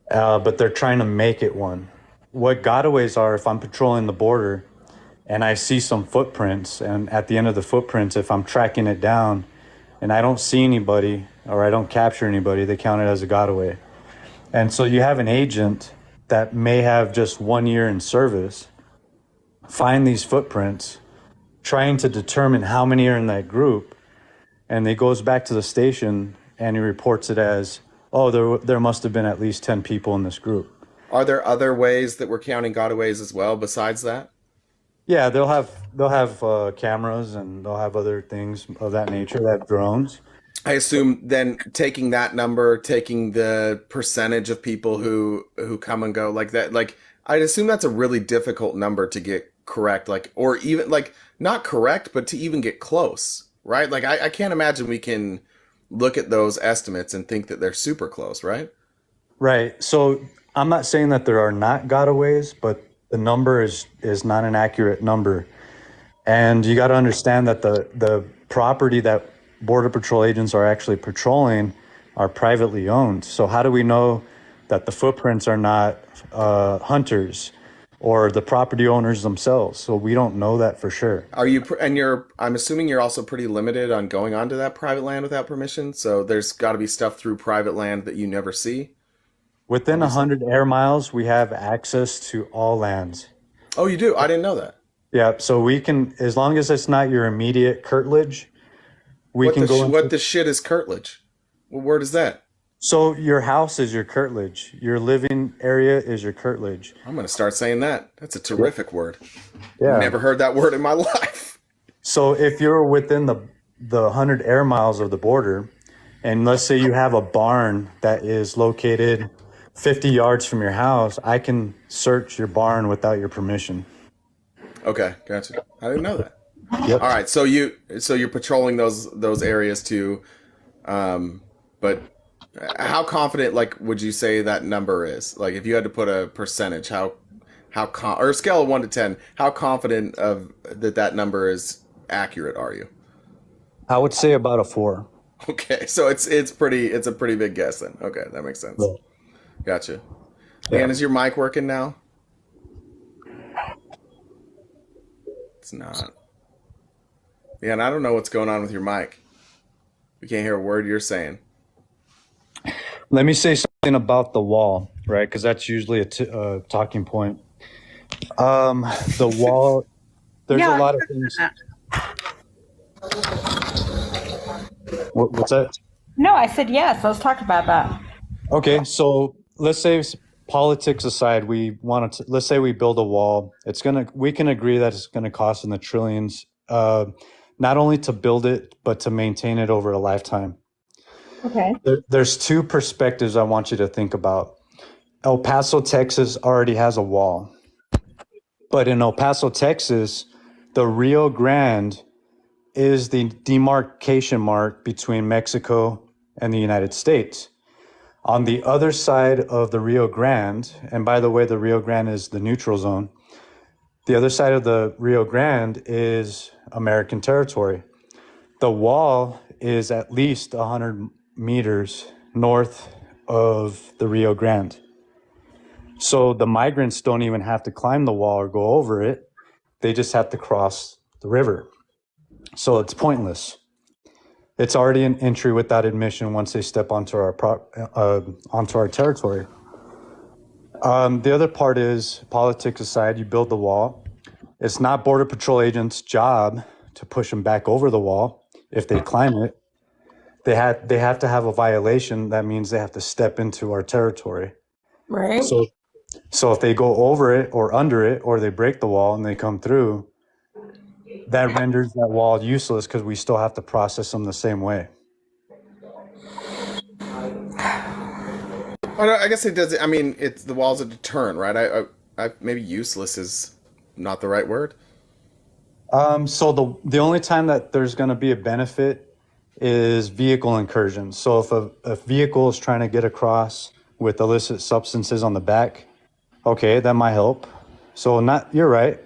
but they're trying to make it one. What gotaways are, if I'm patrolling the border and I see some footprints, and at the end of the footprints, if I'm tracking it down and I don't see anybody or I don't capture anybody, they count it as a gotaway. And so you have an agent that may have just 1 year in service find these footprints, trying to determine how many are in that group, and he goes back to the station and he reports it as, oh, there must have been at least 10 people in this group. Are there other ways that we're counting gotaways as well besides that? Yeah, they'll have cameras, and they'll have other things of that nature. They have drones. I assume then taking that number, taking the percentage of people who come and go like that, like I'd assume that's a really difficult number to get correct, like, or even like not correct, but to even get close, right? Like I can't imagine we can look at those estimates and think that they're super close, right? Right. So I'm not saying that there are not gotaways, but the number is not an accurate number. And you got to understand that the property that Border Patrol agents are actually patrolling are privately owned. So how do we know that the footprints are not hunters or the property owners themselves? So we don't know that for sure. I'm assuming you're also pretty limited on going onto that private land without permission. So there's got to be stuff through private land that you never see. Within 100 air miles, we have access to all lands. Oh, you do? I didn't know that. Yeah. So we can, as long as it's not your immediate curtilage, what the shit is curtilage? Well, where does that? So your house is your curtilage. Your living area is your curtilage. I'm going to start saying that. That's a terrific word. Yeah. Never heard that word in my life. So if you're within the 100 air miles of the border, and let's say you have a barn that is located 50 yards from your house, I can search your barn without your permission. Okay, gotcha. I didn't know that. Yep. All right, so you're patrolling those areas too, but how confident, like, would you say that number is? Like, if you had to put a percentage, or a scale of 1 to 10, how confident of that number is accurate are you? I would say about a 4. Okay, so it's a pretty big guess then. Okay, that makes sense. Yeah. Gotcha. Yeah. And is your mic working now? It's not. Yeah, and I don't know what's going on with your mic. We can't hear a word you're saying. Let me say something about the wall, right? Because that's usually a talking point. The wall, there's a lot of things. What's that? No, I said yes. Let's talk about that. Okay, so let's say politics aside, let's say we build a wall. We can agree that it's gonna cost in the trillions, not only to build it, but to maintain it over a lifetime. Okay. There's 2 perspectives I want you to think about. El Paso, Texas already has a wall. But in El Paso, Texas, the Rio Grande is the demarcation mark between Mexico and the United States. On the other side of the Rio Grande, and by the way, the Rio Grande is the neutral zone. The other side of the Rio Grande is American territory. The wall is at least 100 meters north of the Rio Grande. So the migrants don't even have to climb the wall or go over it. They just have to cross the river. So it's pointless. It's already an entry without admission once they step onto our territory. The other part is, politics aside, you build the wall. It's not Border Patrol agents' job to push them back over the wall if they climb it. They have to have a violation. That means they have to step into our territory. Right. So if they go over it or under it, or they break the wall and they come through, that renders that wall useless because we still have to process them the same way. I guess it does. I mean, it's the wall's a deterrent, right? Maybe useless is not the right word. So the only time that there's going to be a benefit is vehicle incursions. So if a vehicle is trying to get across with illicit substances on the back, okay, that might help. So you're right.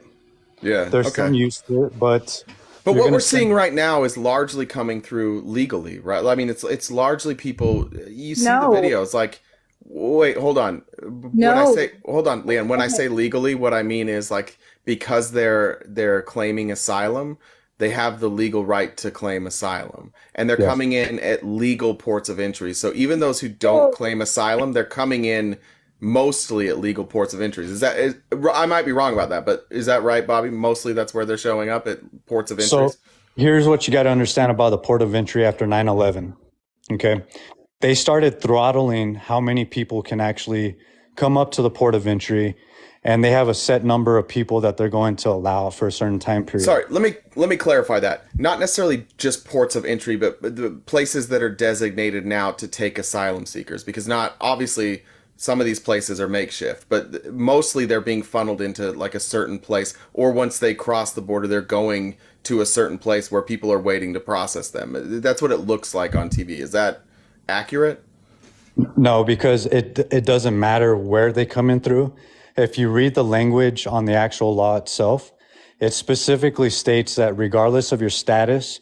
Yeah. There's some use to it, but what we're seeing right now is largely coming through legally, right? I mean, it's largely people. You see the videos, like, wait, hold on. Hold on, Leanne. When I say legally, what I mean is like because they're claiming asylum, they have the legal right to claim asylum, and they're coming in at legal ports of entry. So even those who don't claim asylum, they're coming in mostly at legal ports of entry. I might be wrong about that, but is that right, Bobby? Mostly that's where they're showing up, at ports of entry. So here's what you got to understand about the port of entry after 9/11. Okay. They started throttling how many people can actually come up to the port of entry, and they have a set number of people that they're going to allow for a certain time period. Sorry, let me clarify that. Not necessarily just ports of entry, but the places that are designated now to take asylum seekers, because not obviously some of these places are makeshift, but mostly they're being funneled into like a certain place, or once they cross the border, they're going to a certain place where people are waiting to process them. That's what it looks like on TV. Is that accurate? No, because it doesn't matter where they come in through. If you read the language on the actual law itself, it specifically states that regardless of your status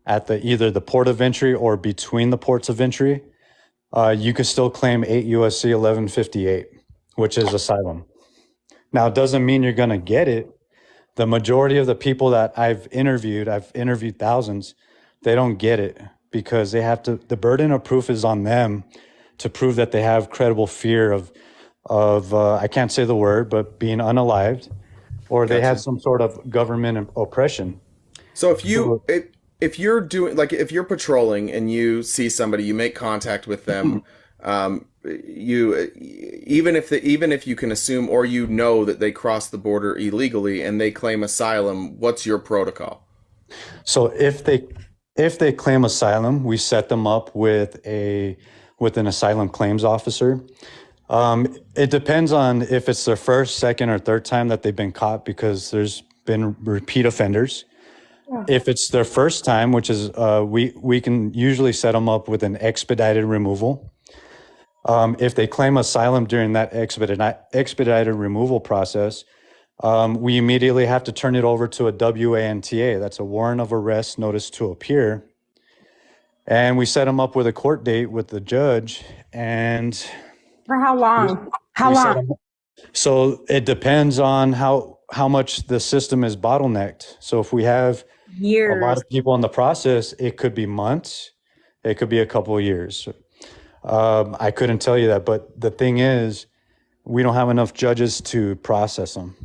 at either the port of entry or between the ports of entry, you could still claim 8 USC 1158, which is asylum. Now, it doesn't mean you're going to get it. The majority of the people that I've interviewed thousands, they don't get it because the burden of proof is on them to prove that they have credible fear of I can't say the word, but being unalived, or they have some sort of government oppression. So if you're doing, like, if you're patrolling and you see somebody, you make contact with them, even if you can assume or you know that they crossed the border illegally and they claim asylum, what's your protocol? So if they claim asylum, we set them up with an asylum claims officer. It depends on if it's their first, second, or third time that they've been caught, because there's been repeat offenders. If it's their first time, which is we can usually set them up with an expedited removal. If they claim asylum during that expedited removal process, we immediately have to turn it over to a WANTA. That's a warrant of arrest notice to appear. And we set them up with a court date with the judge. And for how long? So it depends on how much the system is bottlenecked. So if we have years, a lot of people in the process, it could be months, it could be a couple of years. I couldn't tell you that, but the thing is, we don't have enough judges to process them.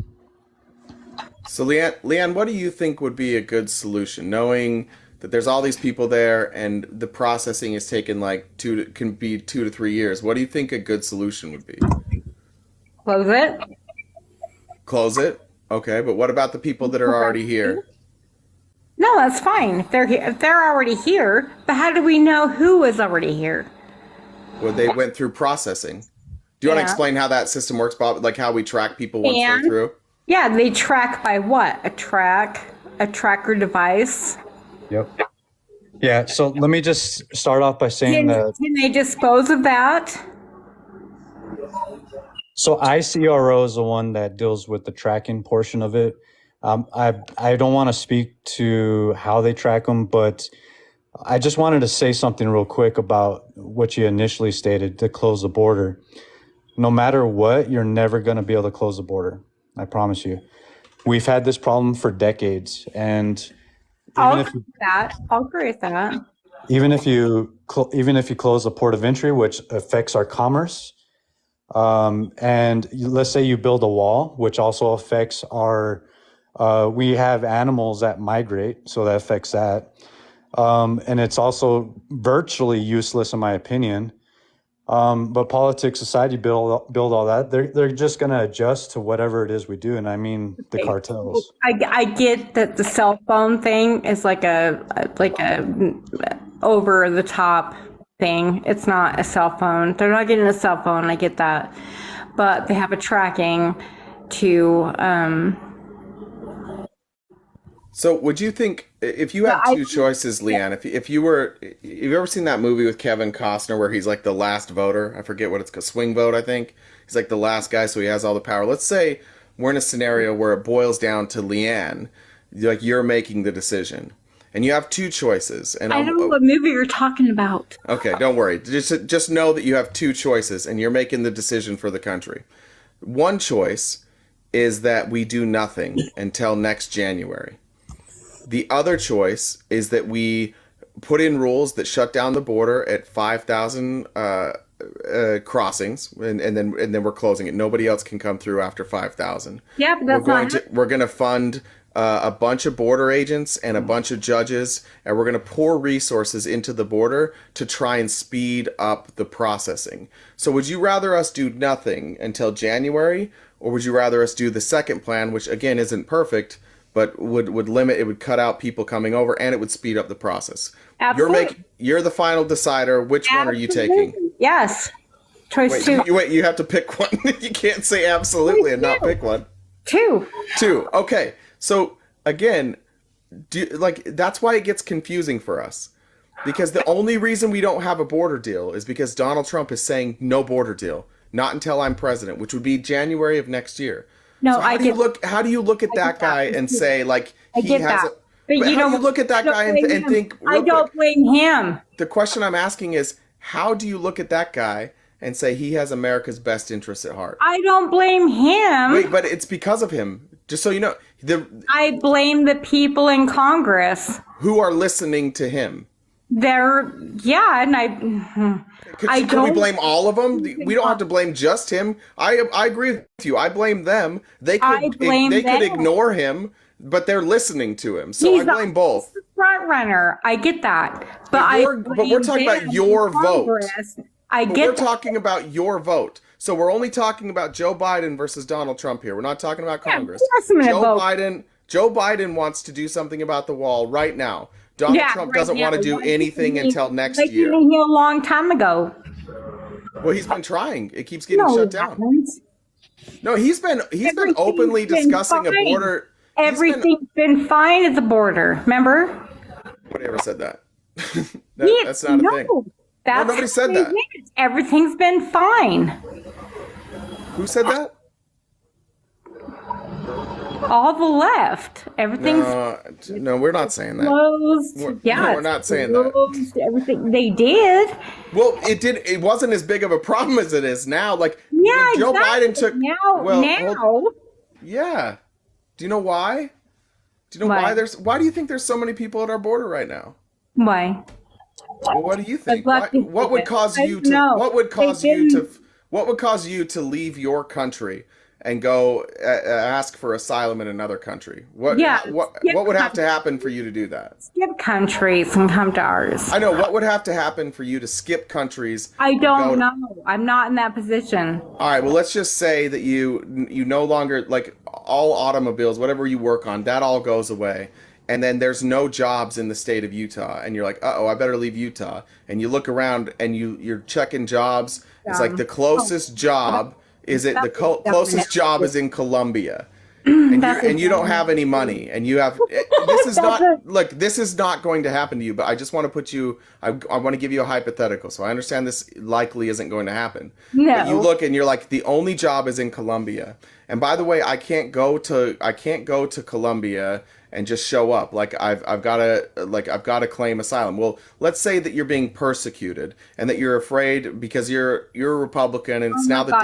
So Leanne, what do you think would be a good solution, knowing that there's all these people there and the processing is taken like 2 to 3 years? What do you think a good solution would be? Close it. Close it? Okay, but what about the people that are already here? No, that's fine. If they're already here, but how do we know who is already here? Well, they went through processing. Do you want to explain how that system works, Bob? Like how we track people once they're through? Yeah, they track by what? A tracker device. Yep. Yeah. So let me just start off by saying that. Can they dispose of that? So ICRO is the one that deals with the tracking portion of it. I don't want to speak to how they track them, but I just wanted to say something real quick about what you initially stated to close the border. No matter what, you're never going to be able to close the border. I promise you. We've had this problem for decades, and I'll agree with that. even if you close the port of entry, which affects our commerce, and let's say you build a wall, which also affects our. We have animals that migrate, so that affects that, and it's also virtually useless in my opinion. But politics aside, you build all that. They're just going to adjust to whatever it is we do, and I mean the cartels. I get that the cell phone thing is like a over the top thing. It's not a cell phone. They're not getting a cell phone. I get that, but they have a tracking to. So would you think if you had two choices, Leanne, if you ever seen that movie with Kevin Costner where he's like the last voter? I forget what it's called, swing vote, I think. He's like the last guy, so he has all the power. Let's say we're in a scenario where it boils down to Leanne, like you're making the decision, and you have two choices. And I don't know what movie you're talking about. Okay, don't worry. Just know that you have two choices, and you're making the decision for the country. One choice is that we do nothing until next January. The other choice is that we put in rules that shut down the border at 5,000 crossings, and then we're closing it. Nobody else can come through after 5,000. Yeah, but that's we're going to fund a bunch of border agents and a bunch of judges, and we're going to pour resources into the border to try and speed up the processing. So would you rather us do nothing until January, or would you rather us do the second plan, which again isn't perfect, but would limit, it would cut out people coming over, and it would speed up the process. Absolutely. You're the final decider. Which one are you taking? Yes. Choice two. You have to pick one. You can't say absolutely and not pick one. Two. Okay. So again, that's why it gets confusing for us. Because the only reason we don't have a border deal is because Donald Trump is saying no border deal, not until I'm president, which would be January of next year. No, so how do you look at that guy and say like he has a, but you how do you look at that guy and think I don't blame him. The question I'm asking is, how do you look at that guy and say he has America's best interests at heart? I don't blame him. Wait, but it's because of him. Just so you know, I blame the people in Congress who are listening to him. Can we blame all of them? We don't have to blame just him. I agree with you. I blame them. They could ignore him, but they're listening to him. So I blame both. He's the front runner. I get that, but we're talking about your vote. We're talking about your vote. So we're only talking about Joe Biden versus Donald Trump here. We're not talking about Congress. Joe Biden wants to do something about the wall right now. Donald Trump doesn't want to do anything until next year. He a long time ago. Well, he's been trying. It keeps getting shut down. No, he's been openly discussing a border. Everything's been fine at the border. Remember? Nobody ever said that. That's not a thing. Nobody said that. Everything's been fine. Who said that? All the left. Everything's no, we're not saying that. Closed. We're not saying that. Everything they did. Well, it wasn't as big of a problem as it is now. Like Joe Biden took now. Yeah. Do you know why? Why do you think there's so many people at our border right now? Why? Well, what do you think? What would cause you to leave your country and go ask for asylum in another country? What would have to happen for you to do that? Skip countries and come to ours. I know. What would have to happen for you to skip countries? I don't know. I'm not in that position. All right. Well, let's just say that you no longer, like, all automobiles, whatever you work on, that all goes away. And then there's no jobs in the state of Utah. And you're like, uh-oh, I better leave Utah. And you look around and you're checking jobs. It's like the closest job is in Colombia. and you don't have any money, and you have this is not look, this is not going to happen to you, but I just want to put you I want to give you a hypothetical. So I understand this likely isn't going to happen. No. But you look and you're like, the only job is in Colombia. And by the way, I can't go to Colombia and just show up. Like I've got to claim asylum. Well, let's say that you're being persecuted and that you're afraid because you're a Republican, and it's now the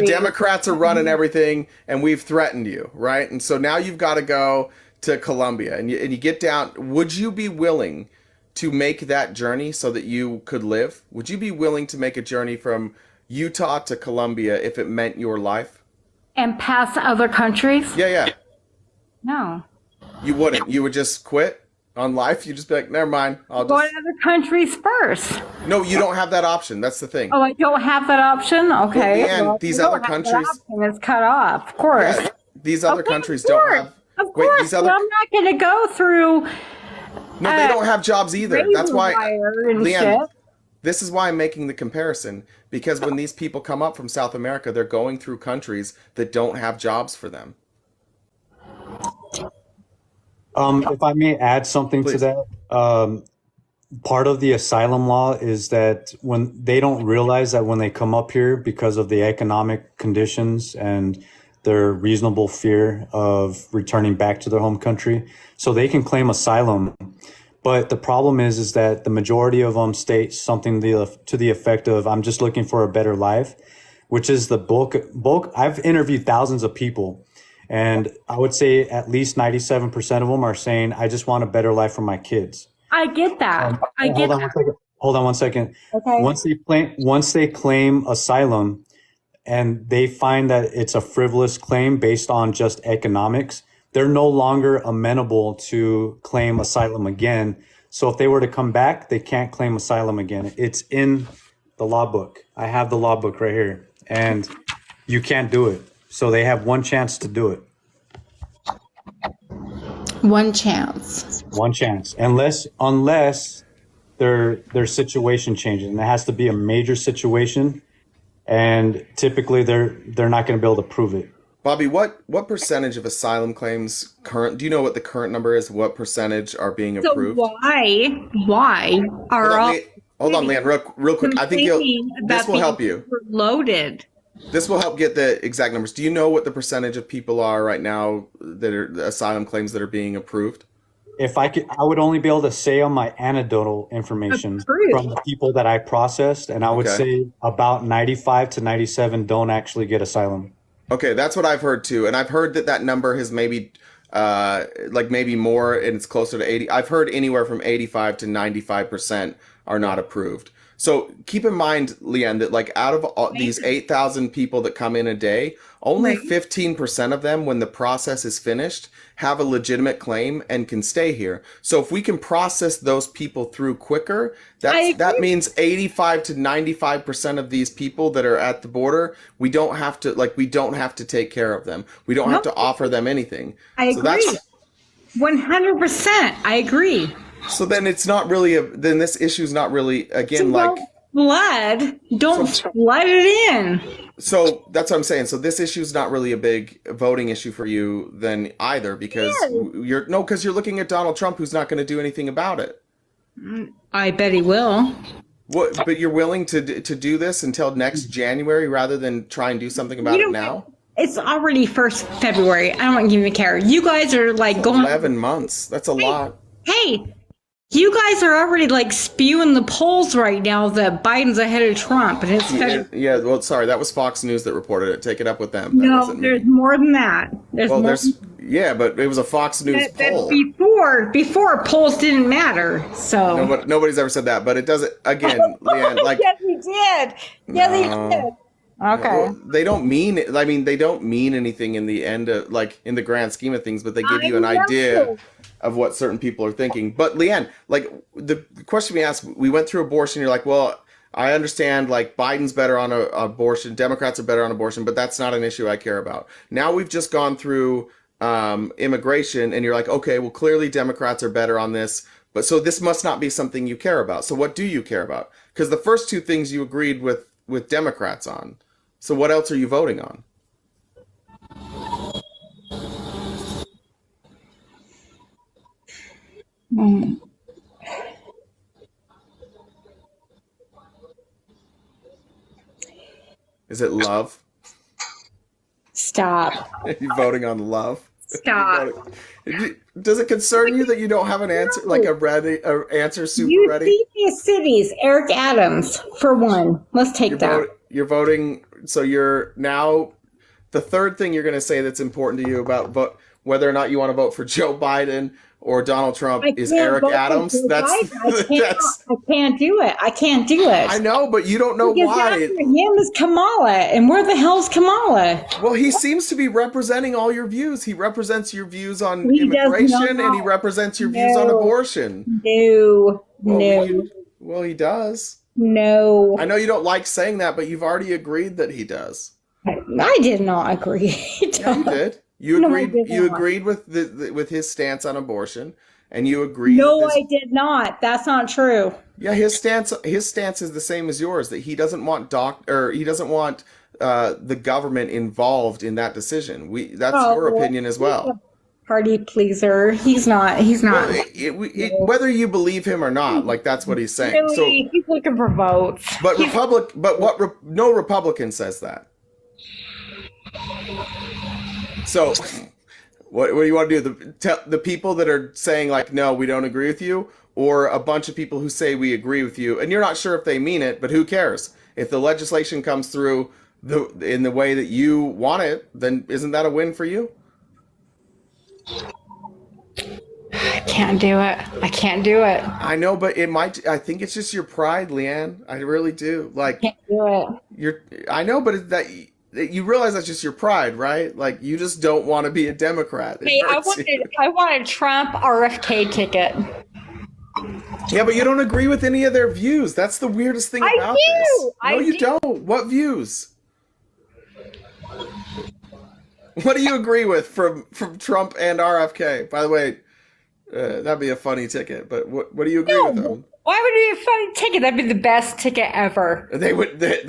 Democrats are running everything, and we've threatened you, right? And so now you've got to go to Colombia, and you get down. Would you be willing to make that journey so that you could live? Would you be willing to make a journey from Utah to Colombia if it meant your life? And pass other countries? Yeah. No. You wouldn't. You would just quit on life. You just be like, never mind. I'll Go just. to other countries first. No, you don't have that option. That's the thing. Oh, I don't have that option? Okay. Well, these other countries. It's cut off, of course. Yeah, these other countries don't have. Of course. These other. But I'm not going to go through. No, they don't have jobs either. That's why. Leanne, shit. this is why I'm making the comparison, because when these people come up from South America, they're going through countries that don't have jobs for them. If I may add something Please. to that, part of the asylum law is that when they don't realize that when they come up here because of the economic conditions and their reasonable fear of returning back to their home country, so they can claim asylum. But the problem is that the majority of them state something to the effect of, I'm just looking for a better life, which is the bulk. I've interviewed thousands of people, and I would say at least 97% of them are saying, I just want a better life for my kids. I get that. Hold on one second. Okay. Once they claim asylum and they find that it's a frivolous claim based on just economics, they're no longer amenable to claim asylum again. So if they were to come back, they can't claim asylum again. It's in the law book. I have the law book right here, and you can't do it. So they have one chance to do it. One chance. One chance. Unless their situation changes, and it has to be a major situation, and typically they're not going to be able to prove it. Bobby, what percentage of asylum claims do you know what the current number is? What percentage are being approved? So why are hold on, Leanne, real quick. I think this will help you. Loaded. This will help get the exact numbers. Do you know what the percentage of people are right now that are the asylum claims that are being approved? If I could, I would only be able to say on my anecdotal information from the people that I processed, and I would say about 95 to 97 don't actually get asylum. Okay, that's what I've heard too, and I've heard that number has maybe maybe more, and it's closer to 80. I've heard anywhere from 85 to 95% are not approved. So keep in mind, Leanne, that like out of all these 8,000 people that come in a day, only 15% of them, when the process is finished, have a legitimate claim and can stay here. So if we can process those people through quicker, that means 85 to 95% of these people that are at the border, we don't have to take care of them. We don't have to offer them anything. I agree. 100%. I agree. So then it's not really then this issue is not really, again, don't flood it in. So that's what I'm saying. So this issue is not really a big voting issue for you then either, because you're looking at Donald Trump, who's not going to do anything about it. I bet he will. What? But you're willing to do this until next January rather than try and do something about it now? It's already 1st February. I don't even care. You guys are like going 11 months. That's a lot. Hey, you guys are already like spewing the polls right now that Biden's ahead of Trump, and it's yeah. Well, sorry, that was Fox News that reported it. Take it up with them. No, there's more than that. But it was a Fox News poll. Before polls didn't matter. So nobody's ever said that, but it doesn't. Again, Leanne, like yes, we did. Yeah, they did. Okay. Well, they don't mean it. I mean, they don't mean anything in the end of, like, in the grand scheme of things, but they give you an idea of what certain people are thinking. But Leanne, like the question we asked, we went through abortion. You're like, well, I understand, like Biden's better on abortion, Democrats are better on abortion, but that's not an issue I care about. Now we've just gone through immigration, and you're like, okay, well, clearly Democrats are better on this, but so this must not be something you care about. So what do you care about? Because the first two things you agreed with Democrats on. So what else are you voting on? Mm. Is it love? Stop. Are you voting on love? Stop. Does it concern you that you don't have an answer, like a answer super You ready? see these cities, Eric Adams, for one. Let's take that. You're voting, so you're now, the third thing you're going to say that's important to you about whether or not you want to vote for Joe Biden or Donald Trump is Eric Adams. I can't do it. I can't do it. I know, but you don't know because why. after him is Kamala, and where the hell's Kamala? Well, he seems to be representing all your views. He represents your views on immigration, and he represents your views on abortion. No. Well, he does. No. I know you don't like saying that, but you've already agreed that he does. I did not agree. Yeah, you did. You agreed. You agreed with with his stance on abortion, and you agreed. No, I did not. That's not true. Yeah, his stance is the same as yours. That he doesn't want the government involved in that decision. That's your opinion as well. Party pleaser. He's not. Well, whether you believe him or not, like that's what he's saying. Really, so he's looking for votes. But no Republican says that. So, what do you want to do? The people that are saying like, no, we don't agree with you, or a bunch of people who say we agree with you, and you're not sure if they mean it, but who cares? If the legislation comes through in the way that you want it, then isn't that a win for you? I can't do it. I can't do it. I know, but it might. I think it's just your pride, Leanne. I really do. Like, I can't do it. I know, but you realize that's just your pride, right? Like, you just don't want to be a Democrat. Hey, I want a Trump RFK ticket. Yeah, but you don't agree with any of their views. That's the weirdest thing about this. No, you don't. What views? What do you agree with from Trump and RFK? By the way, that'd be a funny ticket. But what do you agree with them? Why would it be a funny ticket? That'd be the best ticket ever. They would lose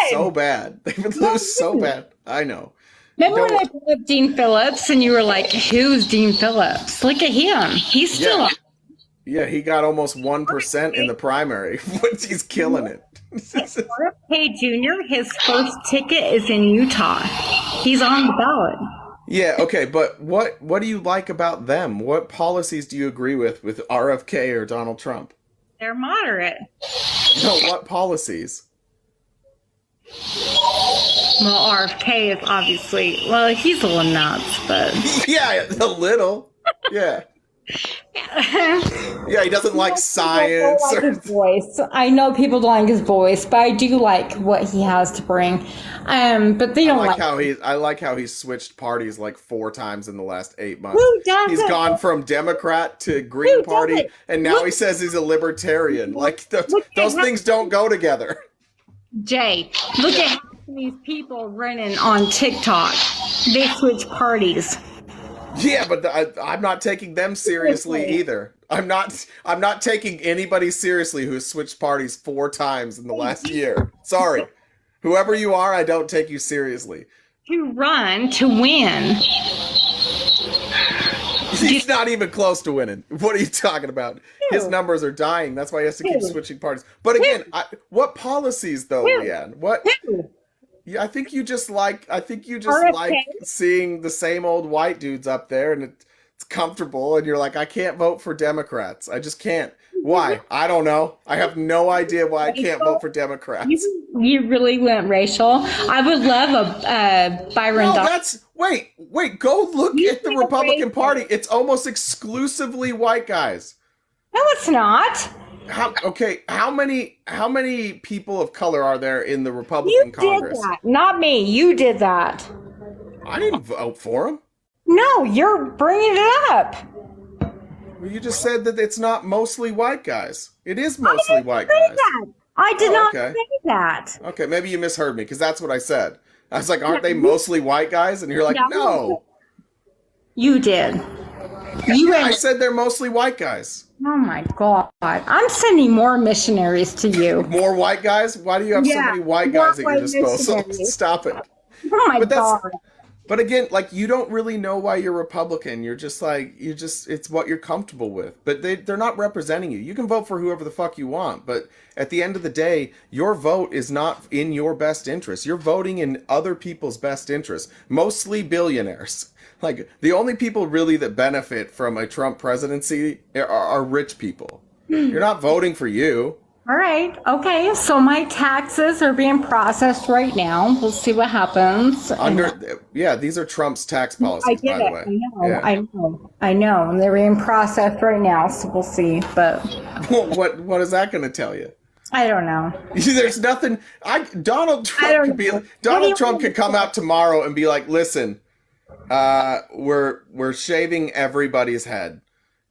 so bad. They would lose so bad. I know. Remember when I brought up Dean Phillips and you were like, who's Dean Phillips? Look at him. He's still on. Yeah, he got almost 1% in the primary. He's killing it. RFK Jr., his first ticket is in Utah. He's on the ballot. Yeah, okay, but what do you like about them? What policies do you agree with RFK or Donald Trump? They're moderate. No, what policies? Well, RFK is obviously, he's a little nuts, but... Yeah, a little. Yeah. Yeah, he doesn't like science. I don't like his voice. I know people don't like his voice, but I do like what he has to bring. But they don't like how I like how he's switched parties like 4 times in the last 8 months. Who does He's it? gone from Democrat to Green Party, and now he says he's a libertarian. Like those things don't go together. Jay, look at these people running on TikTok. They switch parties. Yeah, but I'm not taking them seriously either. I'm not taking anybody seriously who has switched parties 4 times in the last year. Sorry. Whoever you are, I don't take you seriously. To run to win. He's not even close to winning. What are you talking about? His numbers are dying. That's why he has to keep switching parties. But again, what policies though, Leanne? What? Yeah, I think you just like seeing the same old white dudes up there, and it's comfortable, and you're like, I can't vote for Democrats. I just can't. Why? I don't know. I have no idea why I can't vote for Democrats. You really went racial. I would love a Byron. No, wait. Go look at the Republican Party. It's almost exclusively white guys. No, it's not. How many people of color are there in the Republican Congress? You did that, not me. You did that. I didn't vote for him. No, you're bringing it up. Well, you just said that it's not mostly white guys. It is mostly white guys. I did not say that. Okay, maybe you misheard me because that's what I said. I was like, aren't they mostly white guys? And you're like, no. You did. I said they're mostly white guys. Oh my God. I'm sending more missionaries to you. More white guys? Why do you have so many white guys at your disposal? Stop it. Oh my God. But again, like, you don't really know why you're Republican. You're just like, it's what you're comfortable with. But they're not representing you. You can vote for whoever the fuck you want, but at the end of the day, your vote is not in your best interest. You're voting in other people's best interest, mostly billionaires. Like, the only people really that benefit from a Trump presidency are rich people. You're not voting for you. All right. Okay. So my taxes are being processed right now. We'll see what happens. These are Trump's tax policies, by the way. I know. I know. And they're being processed right now. So we'll see. But what is that going to tell you? I don't know. There's nothing. Donald Trump could come out tomorrow and be like, "Listen, we're shaving everybody's head.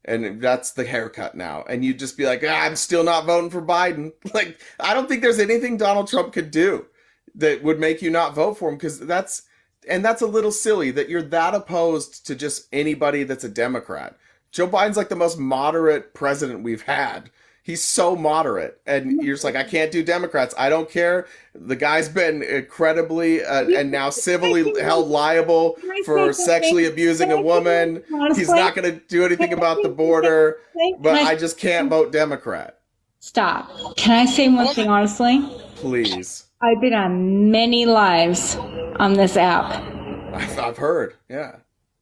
And that's the haircut now." And you'd just be like, I'm still not voting for Biden. Like, I don't think there's anything Donald Trump could do that would make you not vote for him, because that's a little silly that you're that opposed to just anybody that's a Democrat. Joe Biden's like the most moderate president we've had. He's so moderate. And you're just like, I can't do Democrats. I don't care. The guy's been incredibly and now civilly held liable for sexually abusing a woman. He's not going to do anything about the border. But I just can't vote Democrat. Stop. Can I say one thing honestly? Please. I've been on many lives on this app. I've heard. Yeah.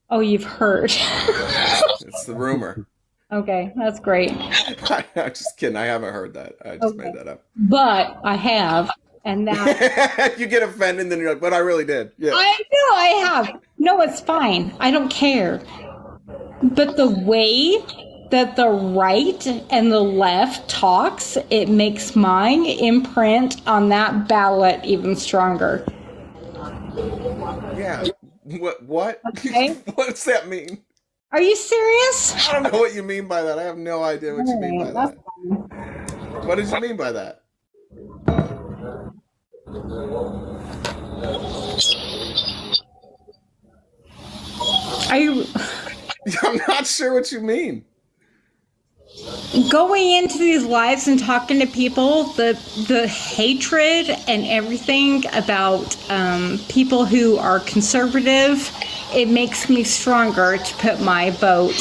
Oh, you've heard. It's the rumor. Okay, that's great. I'm just kidding. I haven't heard that. I just made that up. But I have, and that you get offended, and then you're like, "But I really did." Yeah. I know I have. No, it's fine. I don't care. But the way that the right and the left talks, it makes my imprint on that ballot even stronger. Yeah. What? Okay. What does that mean? Are you serious? I don't know what you mean by that. I have no idea what you mean by that. What did you mean by that? I'm not sure what you mean. Going into these lives and talking to people, the hatred and everything about people who are conservative, it makes me stronger to put my vote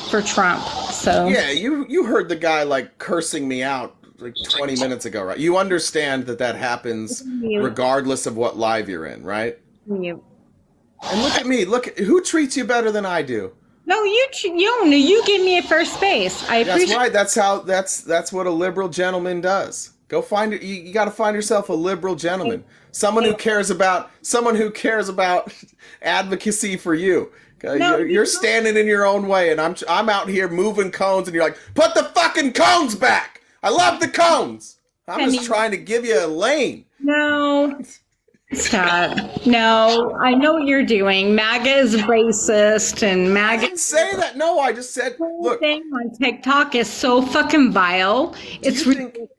for Trump. So yeah, you heard the guy like cursing me out like 20 minutes ago, right? You understand that happens regardless of what live you're in, right? You. And look at me. Look, who treats you better than I do? No, you give me a first base. I appreciate. That's right. That's what a liberal gentleman does. Go find it. You got to find yourself a liberal gentleman, someone who cares about advocacy for you. You're standing in your own way, and I'm out here moving cones, and you're like, put the fucking cones back. I love the cones. I'm just trying to give you a lane. No. Stop. No, I know what you're doing. MAGA is racist, and MAGA. I didn't say that. No, I just said, look. Thing on TikTok is so fucking vile. It's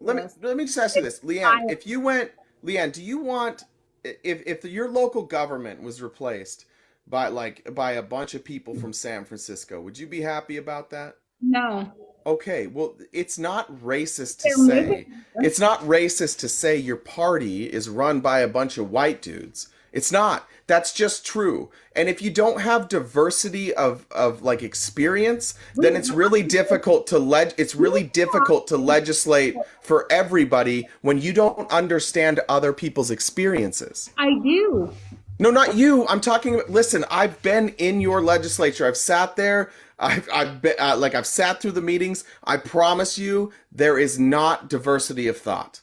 let me just ask you this, Leanne. Do you want if your local government was replaced by a bunch of people from San Francisco, would you be happy about that? No. Okay, well, it's not racist to say your party is run by a bunch of white dudes. It's not. That's just true. And if you don't have diversity of like experience, then it's really difficult to legislate for everybody when you don't understand other people's experiences. I do. No, not you. I'm talking about, listen, I've been in your legislature. I've sat there. I've sat through the meetings. I promise you, there is not diversity of thought.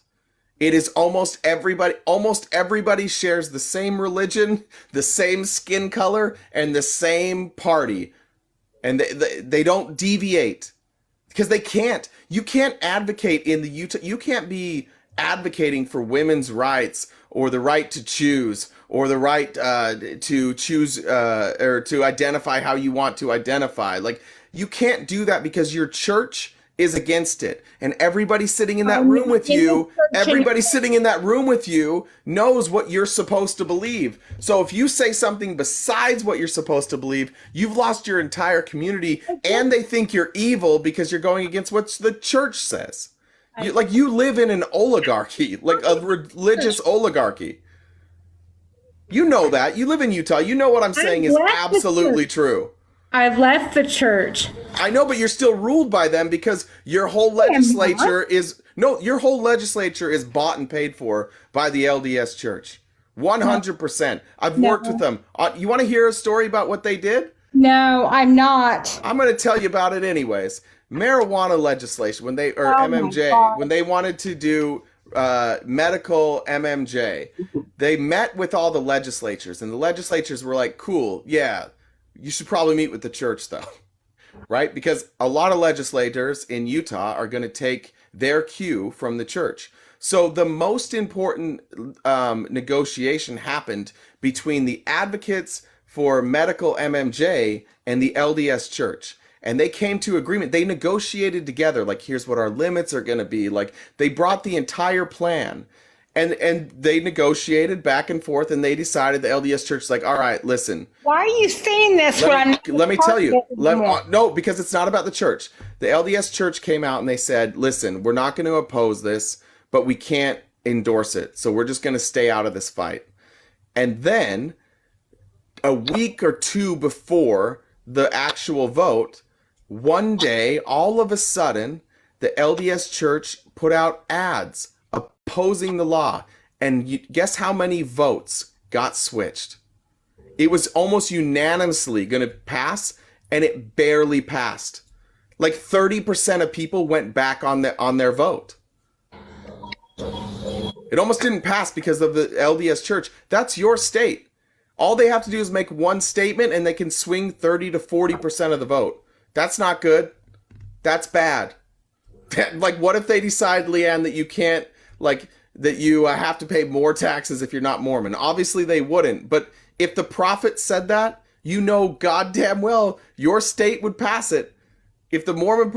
It is almost everybody shares the same religion, the same skin color, and the same party. And they don't deviate because they can't. You can't advocate in the Utah. You can't be advocating for women's rights or the right to choose or the right to choose or to identify how you want to identify. Like, you can't do that because your church is against it. And everybody sitting in that room with you, knows what you're supposed to believe. So if you say something besides what you're supposed to believe, you've lost your entire community, and they think you're evil because you're going against what the church says. You live in an oligarchy, like a religious oligarchy. You know that. You live in Utah. You know what I'm saying is absolutely true. I've left the church. I know, but you're still ruled by them because your whole legislature is bought and paid for by the LDS Church. 100%. I've worked with them. You want to hear a story about what they did? No, I'm not. I'm going to tell you about it anyways. Marijuana legislation, MMJ, when they wanted to do medical MMJ, they met with all the legislatures, and the legislatures were like, cool, yeah, you should probably meet with the church though, right? Because a lot of legislators in Utah are going to take their cue from the church. So the most important negotiation happened between the advocates for medical MMJ and the LDS Church. And they came to agreement. They negotiated together, like, here's what our limits are going to be. Like, they brought the entire plan. And they negotiated back and forth, and they decided, the LDS Church is like, all right, listen. Why are you saying this? Let me tell you. No, because it's not about the church. The LDS Church came out and they said, listen, we're not going to oppose this, but we can't endorse it. So we're just going to stay out of this fight. And then a week or two before the actual vote, one day, all of a sudden, the LDS Church put out ads opposing the law. And guess how many votes got switched? It was almost unanimously going to pass, and it barely passed. Like 30% of people went back on their vote. It almost didn't pass because of the LDS Church. That's your state. All they have to do is make one statement, and they can swing 30 to 40% of the vote. That's not good. That's bad. Like, what if they decide, Leanne, that you can't, like, that you have to pay more taxes if you're not Mormon? Obviously, they wouldn't. But if the prophet said that, you know goddamn well your state would pass it. If the Mormon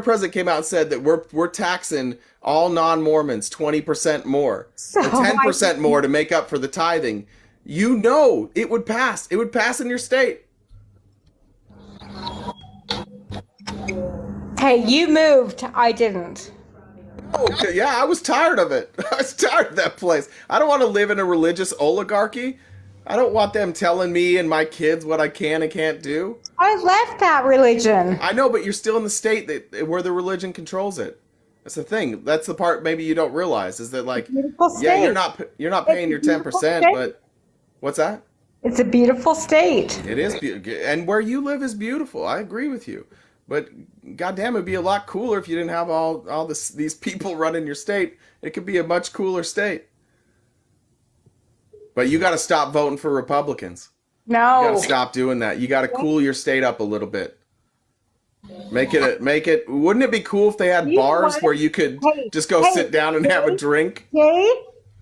president came out and said that we're taxing all non-Mormons 20% more, or 10% more to make up for the tithing, you know it would pass. It would pass in your state. Hey, you moved. I didn't. Okay, yeah, I was tired of it. I was tired of that place. I don't want to live in a religious oligarchy. I don't want them telling me and my kids what I can and can't do. I left that religion. I know, but you're still in the state where the religion controls it. That's the thing. That's the part maybe you don't realize is that, like, yeah, you're not paying your 10%, but what's that? It's a beautiful state. It is beautiful, and where you live is beautiful. I agree with you. But goddamn, it'd be a lot cooler if you didn't have all these people running your state. It could be a much cooler state. But you got to stop voting for Republicans. No. You got to stop doing that. You got to cool your state up a little bit. Make it. Wouldn't it be cool if they had bars where you could just go sit down and have a drink?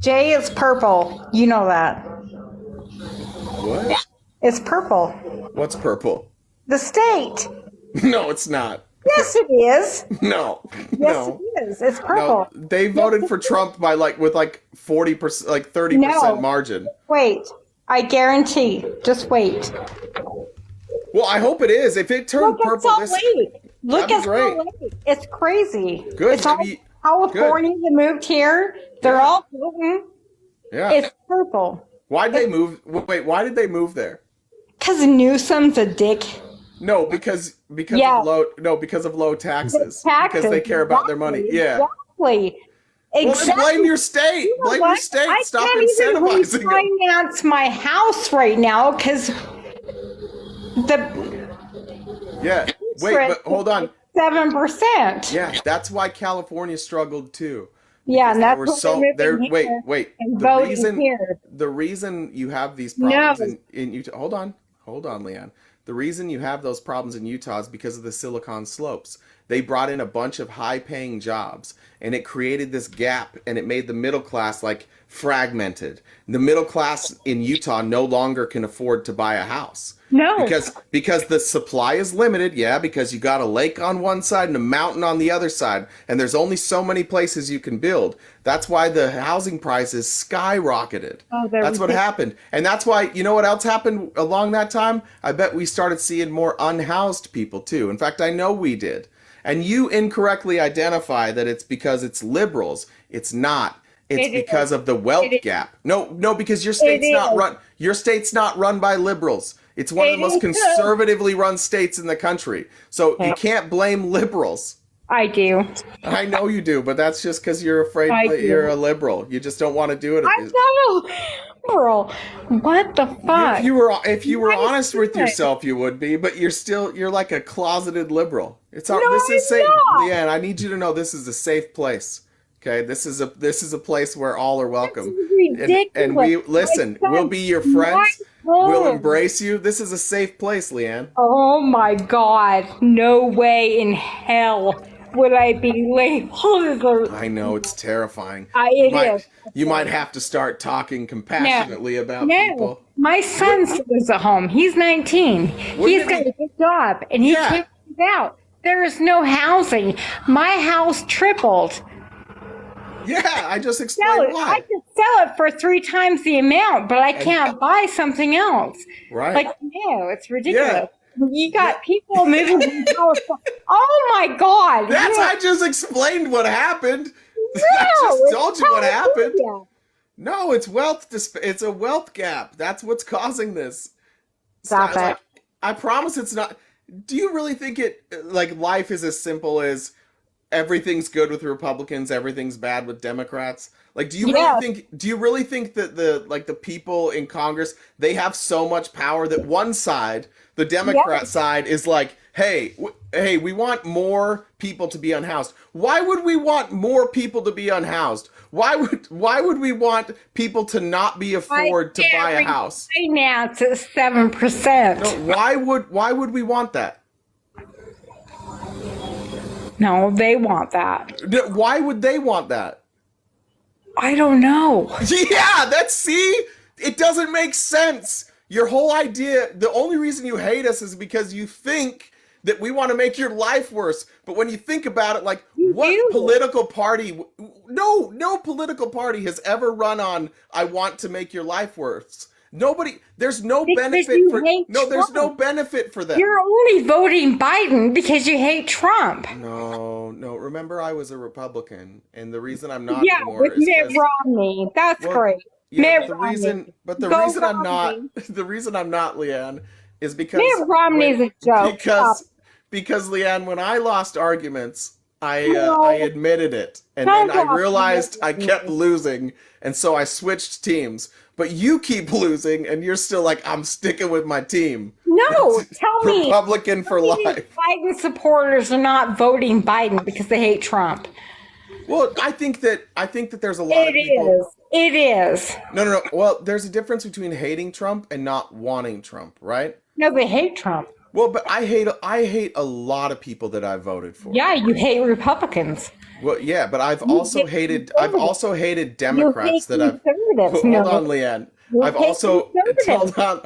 Jay is purple. You know that. What? It's purple. What's purple? The state. No, it's not. Yes, it is. No. Yes, it is. It's purple. No, they voted for Trump by with 40%, 30% margin. Wait, I guarantee. Just wait. Well, I hope it is. If it turned purple, Look at Salt Lake. It's crazy. Good. It's all California that moved here. They're all voting. Yeah. It's purple. Why'd they move? Wait, why did they move there? Because Newsom's a dick. No, because of low taxes. Because they care about their money. Yeah. Exactly. Well, then blame your state. Blame your state. Stop incentivizing them. I can't even refinance my house right now because Yeah. Wait, but hold on. 7%. Yeah, that's why California struggled too. Yeah, and that's what wait. The reason you have these problems in Utah. Hold on, Leanne. The reason you have those problems in Utah is because of the Silicon Slopes. They brought in a bunch of high-paying jobs, and it created this gap, and it made the middle class fragmented. The middle class in Utah no longer can afford to buy a house. No. Because the supply is limited, because you got a lake on one side and a mountain on the other side, and there's only so many places you can build. That's why the housing prices skyrocketed. That's what happened. And that's why, you know what else happened along that time? I bet we started seeing more unhoused people too. In fact, I know we did. And you incorrectly identify that it's because it's liberals. It's not. It's It because is. of the wealth It is. gap. No, because your It state's not is. run. Your state's not run by liberals. It's one of the It most is. conservatively run states in the country. So you can't blame liberals. I do. I know you do, but that's just because you're afraid I that you're do. a liberal. You just don't want to do it. I'm not a liberal. What the fuck? If you were honest with yourself, you would be. But you're like a closeted liberal. It's all. No, This is I'm safe, not. Leanne. I need you to know this is a safe place. Okay, this is a place where all are welcome. ridiculous. And we listen. My We'll be your son's friends. my We'll home. embrace you. This is a safe place, Leanne. Oh my God. No way in hell would I be labeled as a. I know it's terrifying. It is. You might have to start talking compassionately about No. people. My son lives at home. He's 19. He's got a good job and he can't move out. There is no housing. My house tripled. Yeah, I just explained why. I could sell it for 3 times the amount, but I can't buy something else. Right. Like, no, it's ridiculous. You got people moving from California. Oh my God. I just explained what happened. No, I just it's told you what happened. California. No, it's it's a wealth gap. That's what's causing this. Stop it. Like, I promise it's not. Do you really think life is as simple as everything's good with Republicans, everything's bad with Democrats? Like, do you really think that the people in Congress, they have so much power that one side, the Democrat side, is like, hey, we want more people to be unhoused. Why would we want more people to be unhoused? Why would we want people to not be afford to buy a house? Finance at 7%. No, why would we want that? No, they want that. Why would they want that? I don't know. Yeah, it doesn't make sense. Your whole idea, the only reason you hate us is because you think that we want to make your life worse. But when you think about it, like, what political party, no political party has ever run on, I want to make your life worse. Nobody, there's no benefit for, there's no benefit for that. You're only voting Biden because you hate Trump. No, remember I was a Republican, and the reason I'm not Yeah, anymore with is Mitt Romney. That's great. Yeah, Mitt the Romney. reason I'm not, Leanne, is because Mitt Romney's a joke. Because Leanne, when I lost arguments, I admitted it, and then I realized I kept losing, and so I switched teams. But you keep losing, and you're still like, I'm sticking with my team. No, tell me. Republican for life. Biden supporters are not voting Biden because they hate Trump. Well, I think that there's a lot of people. It is. No. Well, there's a difference between hating Trump and not wanting Trump, right? No, they hate Trump. Well, but I hate a lot of people that I voted for. Yeah, you hate Republicans. Well, yeah, but I've also hated Democrats that I've. Hold on, Leanne.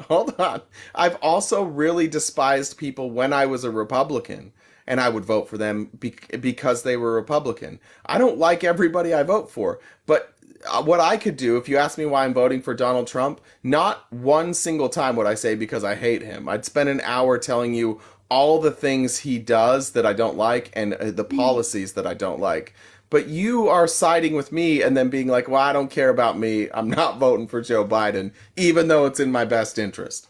Hold on. I've also really despised people when I was a Republican, and I would vote for them because they were Republican. I don't like everybody I vote for, but what I could do, if you ask me why I'm voting for Donald Trump, not one single time would I say because I hate him. I'd spend an hour telling you all the things he does that I don't like and the policies that I don't like. But you are siding with me and then being like, well, I don't care about me. I'm not voting for Joe Biden, even though it's in my best interest.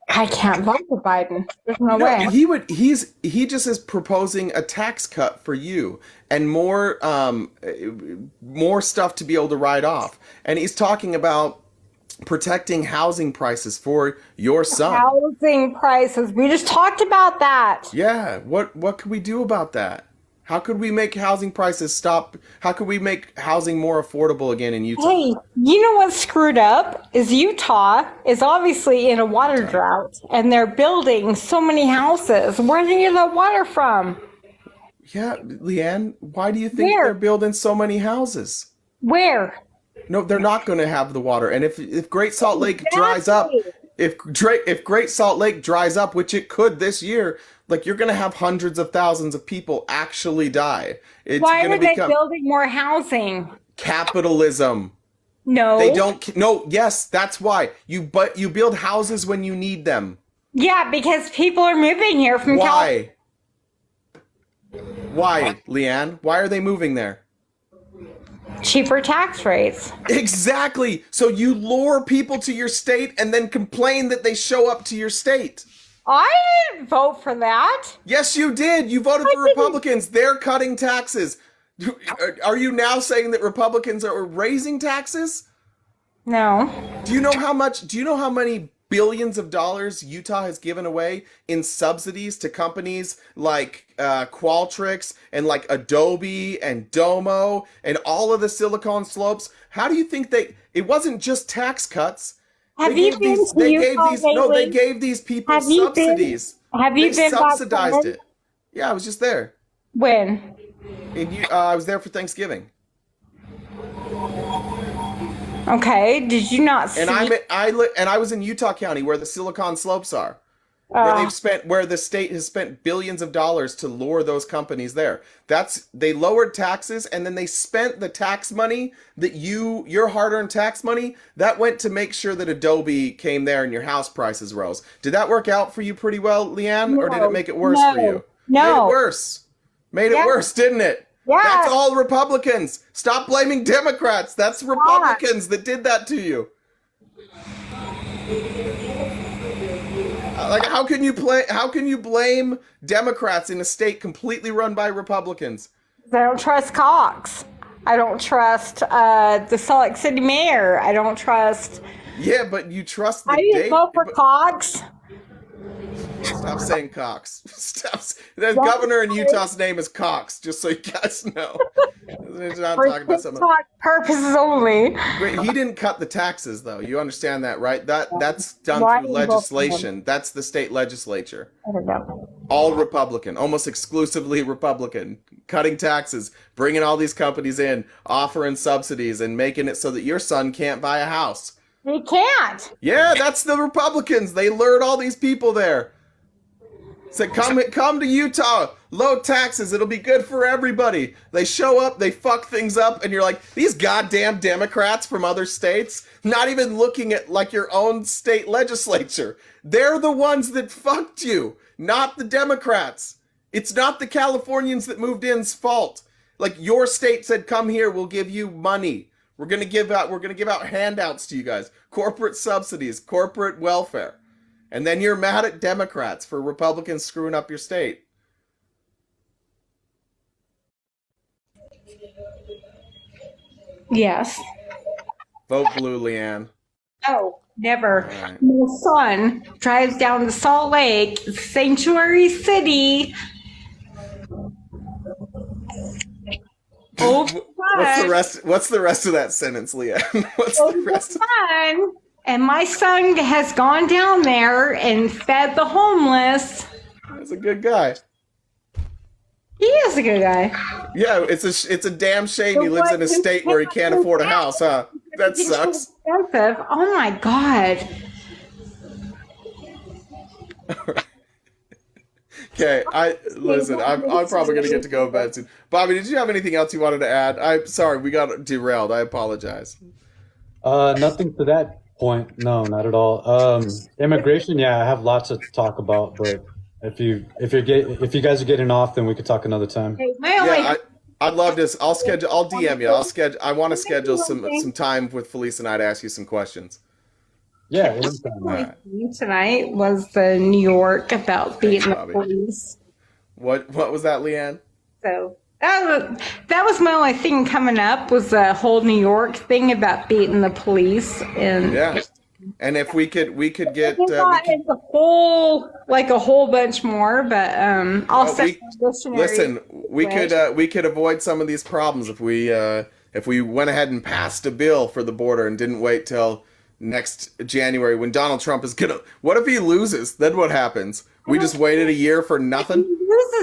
I can't vote for Biden. There's no way. He just is proposing a tax cut for you and more stuff to be able to write off. And he's talking about protecting housing prices for your son. Housing prices. We just talked about that. Yeah. What could we do about that? How could we make housing prices stop? How could we make housing more affordable again in Utah? Hey, you know what's screwed up is Utah is obviously in a water drought and they're building so many houses. Where do you get that water from? Yeah, Leanne, why do you think they're building so many houses? Where? No, they're not going to have the water. And if Great Salt Lake dries up, if Great Salt Lake dries up, which it could this year, like you're going to have hundreds of thousands of people actually die. Why are they building more housing? Capitalism. No. They don't. No, yes, that's why. You build houses when you need them. Yeah, because people are moving here from California. Why, Leanne? Why are they moving there? cheaper tax rates. Exactly. So you lure people to your state and then complain that they show up to your state. I didn't vote for that. Yes, you did. You voted for Republicans. They're cutting taxes. Are you now saying that Republicans are raising taxes? No. Do you know how many billions of dollars Utah has given away in subsidies to companies like Qualtrics and like Adobe and Domo and all of the Silicon Slopes? How do you think it wasn't just tax cuts? They gave these people subsidies. They subsidized it. Yeah, I was just there. When? I was there for Thanksgiving. Okay, did you not see? And I was in Utah County, where the Silicon Slopes are, where the state has spent billions of dollars to lure those companies there. They lowered taxes, and then they spent the tax money that your hard-earned tax money that went to make sure that Adobe came there and your house prices rose. Did that work out for you pretty well, Leanne, or did it make it worse for you? No. Made it worse. Made it worse, didn't it? Yeah. That's all Republicans. Stop blaming Democrats. That's Republicans that did that to you. Like, how can you blame Democrats in a state completely run by Republicans? I don't trust Cox. I don't trust the Salt Lake City mayor. I don't trust. Yeah, but you trust the I didn't vote for Cox. Stop saying Cox. The governor in Utah's name is Cox, just so you guys know. We're not talking about something. Purposes only. Wait, he didn't cut the taxes, though. You understand that, right? That's done through legislation. That's the state legislature. I don't know. All Republican, almost exclusively Republican. Cutting taxes, bringing all these companies in, offering subsidies, and making it so that your son can't buy a house. He can't. Yeah, that's the Republicans. They lured all these people there. Said, come to Utah, low taxes, it'll be good for everybody. They show up, they fuck things up, and you're like, these goddamn Democrats from other states, not even looking at like your own state legislature. They're the ones that fucked you, not the Democrats. It's not the Californians that moved in's fault. Like, your state said, come here, we'll give you money. We're gonna give out handouts to you guys, corporate subsidies, corporate welfare. And then you're mad at Democrats for Republicans screwing up your state. Yes. Vote blue, Leanne. No, never. Right. My son drives down to Salt Lake, Sanctuary City. What's the rest of that sentence, Leanne? What's the rest? And my son has gone down there and fed the homeless. That's a good guy. He is a good guy. Yeah, it's a damn shame he lives in a state where he can't afford a house, huh? That sucks. Expensive. Oh my God. Okay, I'm probably gonna get to go to bed soon. Bobby, did you have anything else you wanted to add? I'm sorry, we got derailed. I apologize. Nothing to that point. No, not at all. Immigration, yeah, I have lots to talk about, but if you guys are getting off, then we could talk another time. Yeah, I'd love to. I'll DM you. I want to schedule some time with Felice and I to ask you some questions. Yeah. Tonight was the New York about beating the police. What was that, Leanne? So that was my only thing coming up, was the whole New York thing about beating the police. And yeah, and if we could get a whole bunch more, but I'll set listen. We could avoid some of these problems if we went ahead and passed a bill for the border and didn't wait till next January when Donald Trump is gonna. What if he loses? Then what happens? We just waited a year for nothing.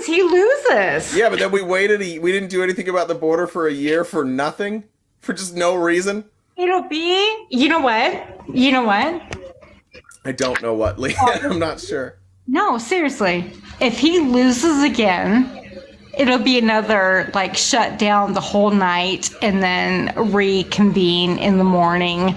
He loses. Yeah, but then we waited. We didn't do anything about the border for a year for nothing, for just no reason. It'll be. You know what? I don't know what, Leanne. I'm not sure. No, seriously. If he loses again, it'll be another shut down the whole night and then reconvene in the morning,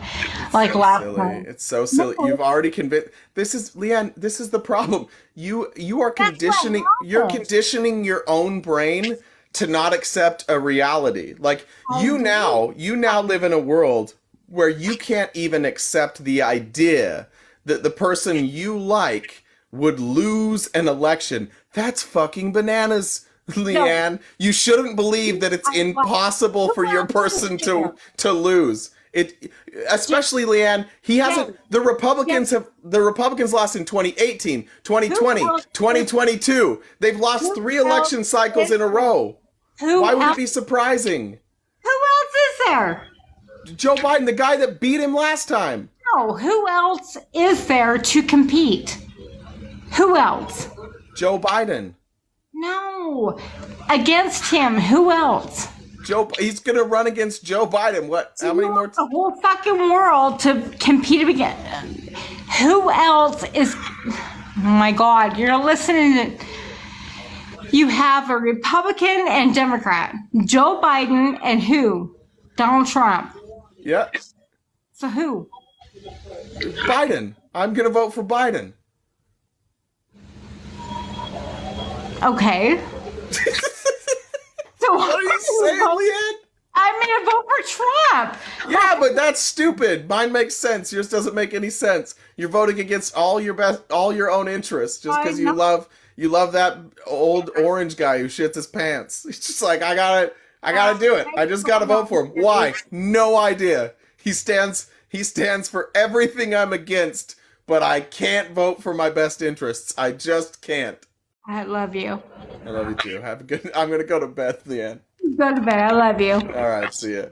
like last time. It's so silly. You've already convinced. Leanne. This is the problem. You are conditioning. You're conditioning your own brain to not accept a reality. Like you now live in a world where you can't even accept the idea that the person you like would lose an election. That's fucking bananas, Leanne. You shouldn't believe that it's impossible for your person to lose. It, especially Leanne, he hasn't. The Republicans lost in 2018, 2020, 2022. They've lost 3 election cycles in a row. Why would it be surprising? Who else is there? Joe Biden, the guy that beat him last time. No, who else is there to compete? Who else? Joe Biden. No, against him. Who else? He's gonna run against Joe Biden. What? How many more? The whole fucking world to compete against. Who else is? Oh my God! You're listening to. You have a Republican and Democrat, Joe Biden, and who? Donald Trump. Yeah. So who? Biden. I'm gonna vote for Biden. Okay. So what are you saying, Leanne? I'm gonna vote for Trump. Yeah, but that's stupid. Mine makes sense. Yours doesn't make any sense. You're voting against all your own interests just because you love that old orange guy who shits his pants. It's just like I gotta do it. I just gotta vote for him. Why? No idea. He stands for everything I'm against, but I can't vote for my best interests. I just can't. I love you. I love you too. Have a good. I'm gonna go to bed, Leanne. Go to bed. I love you. All right. See ya.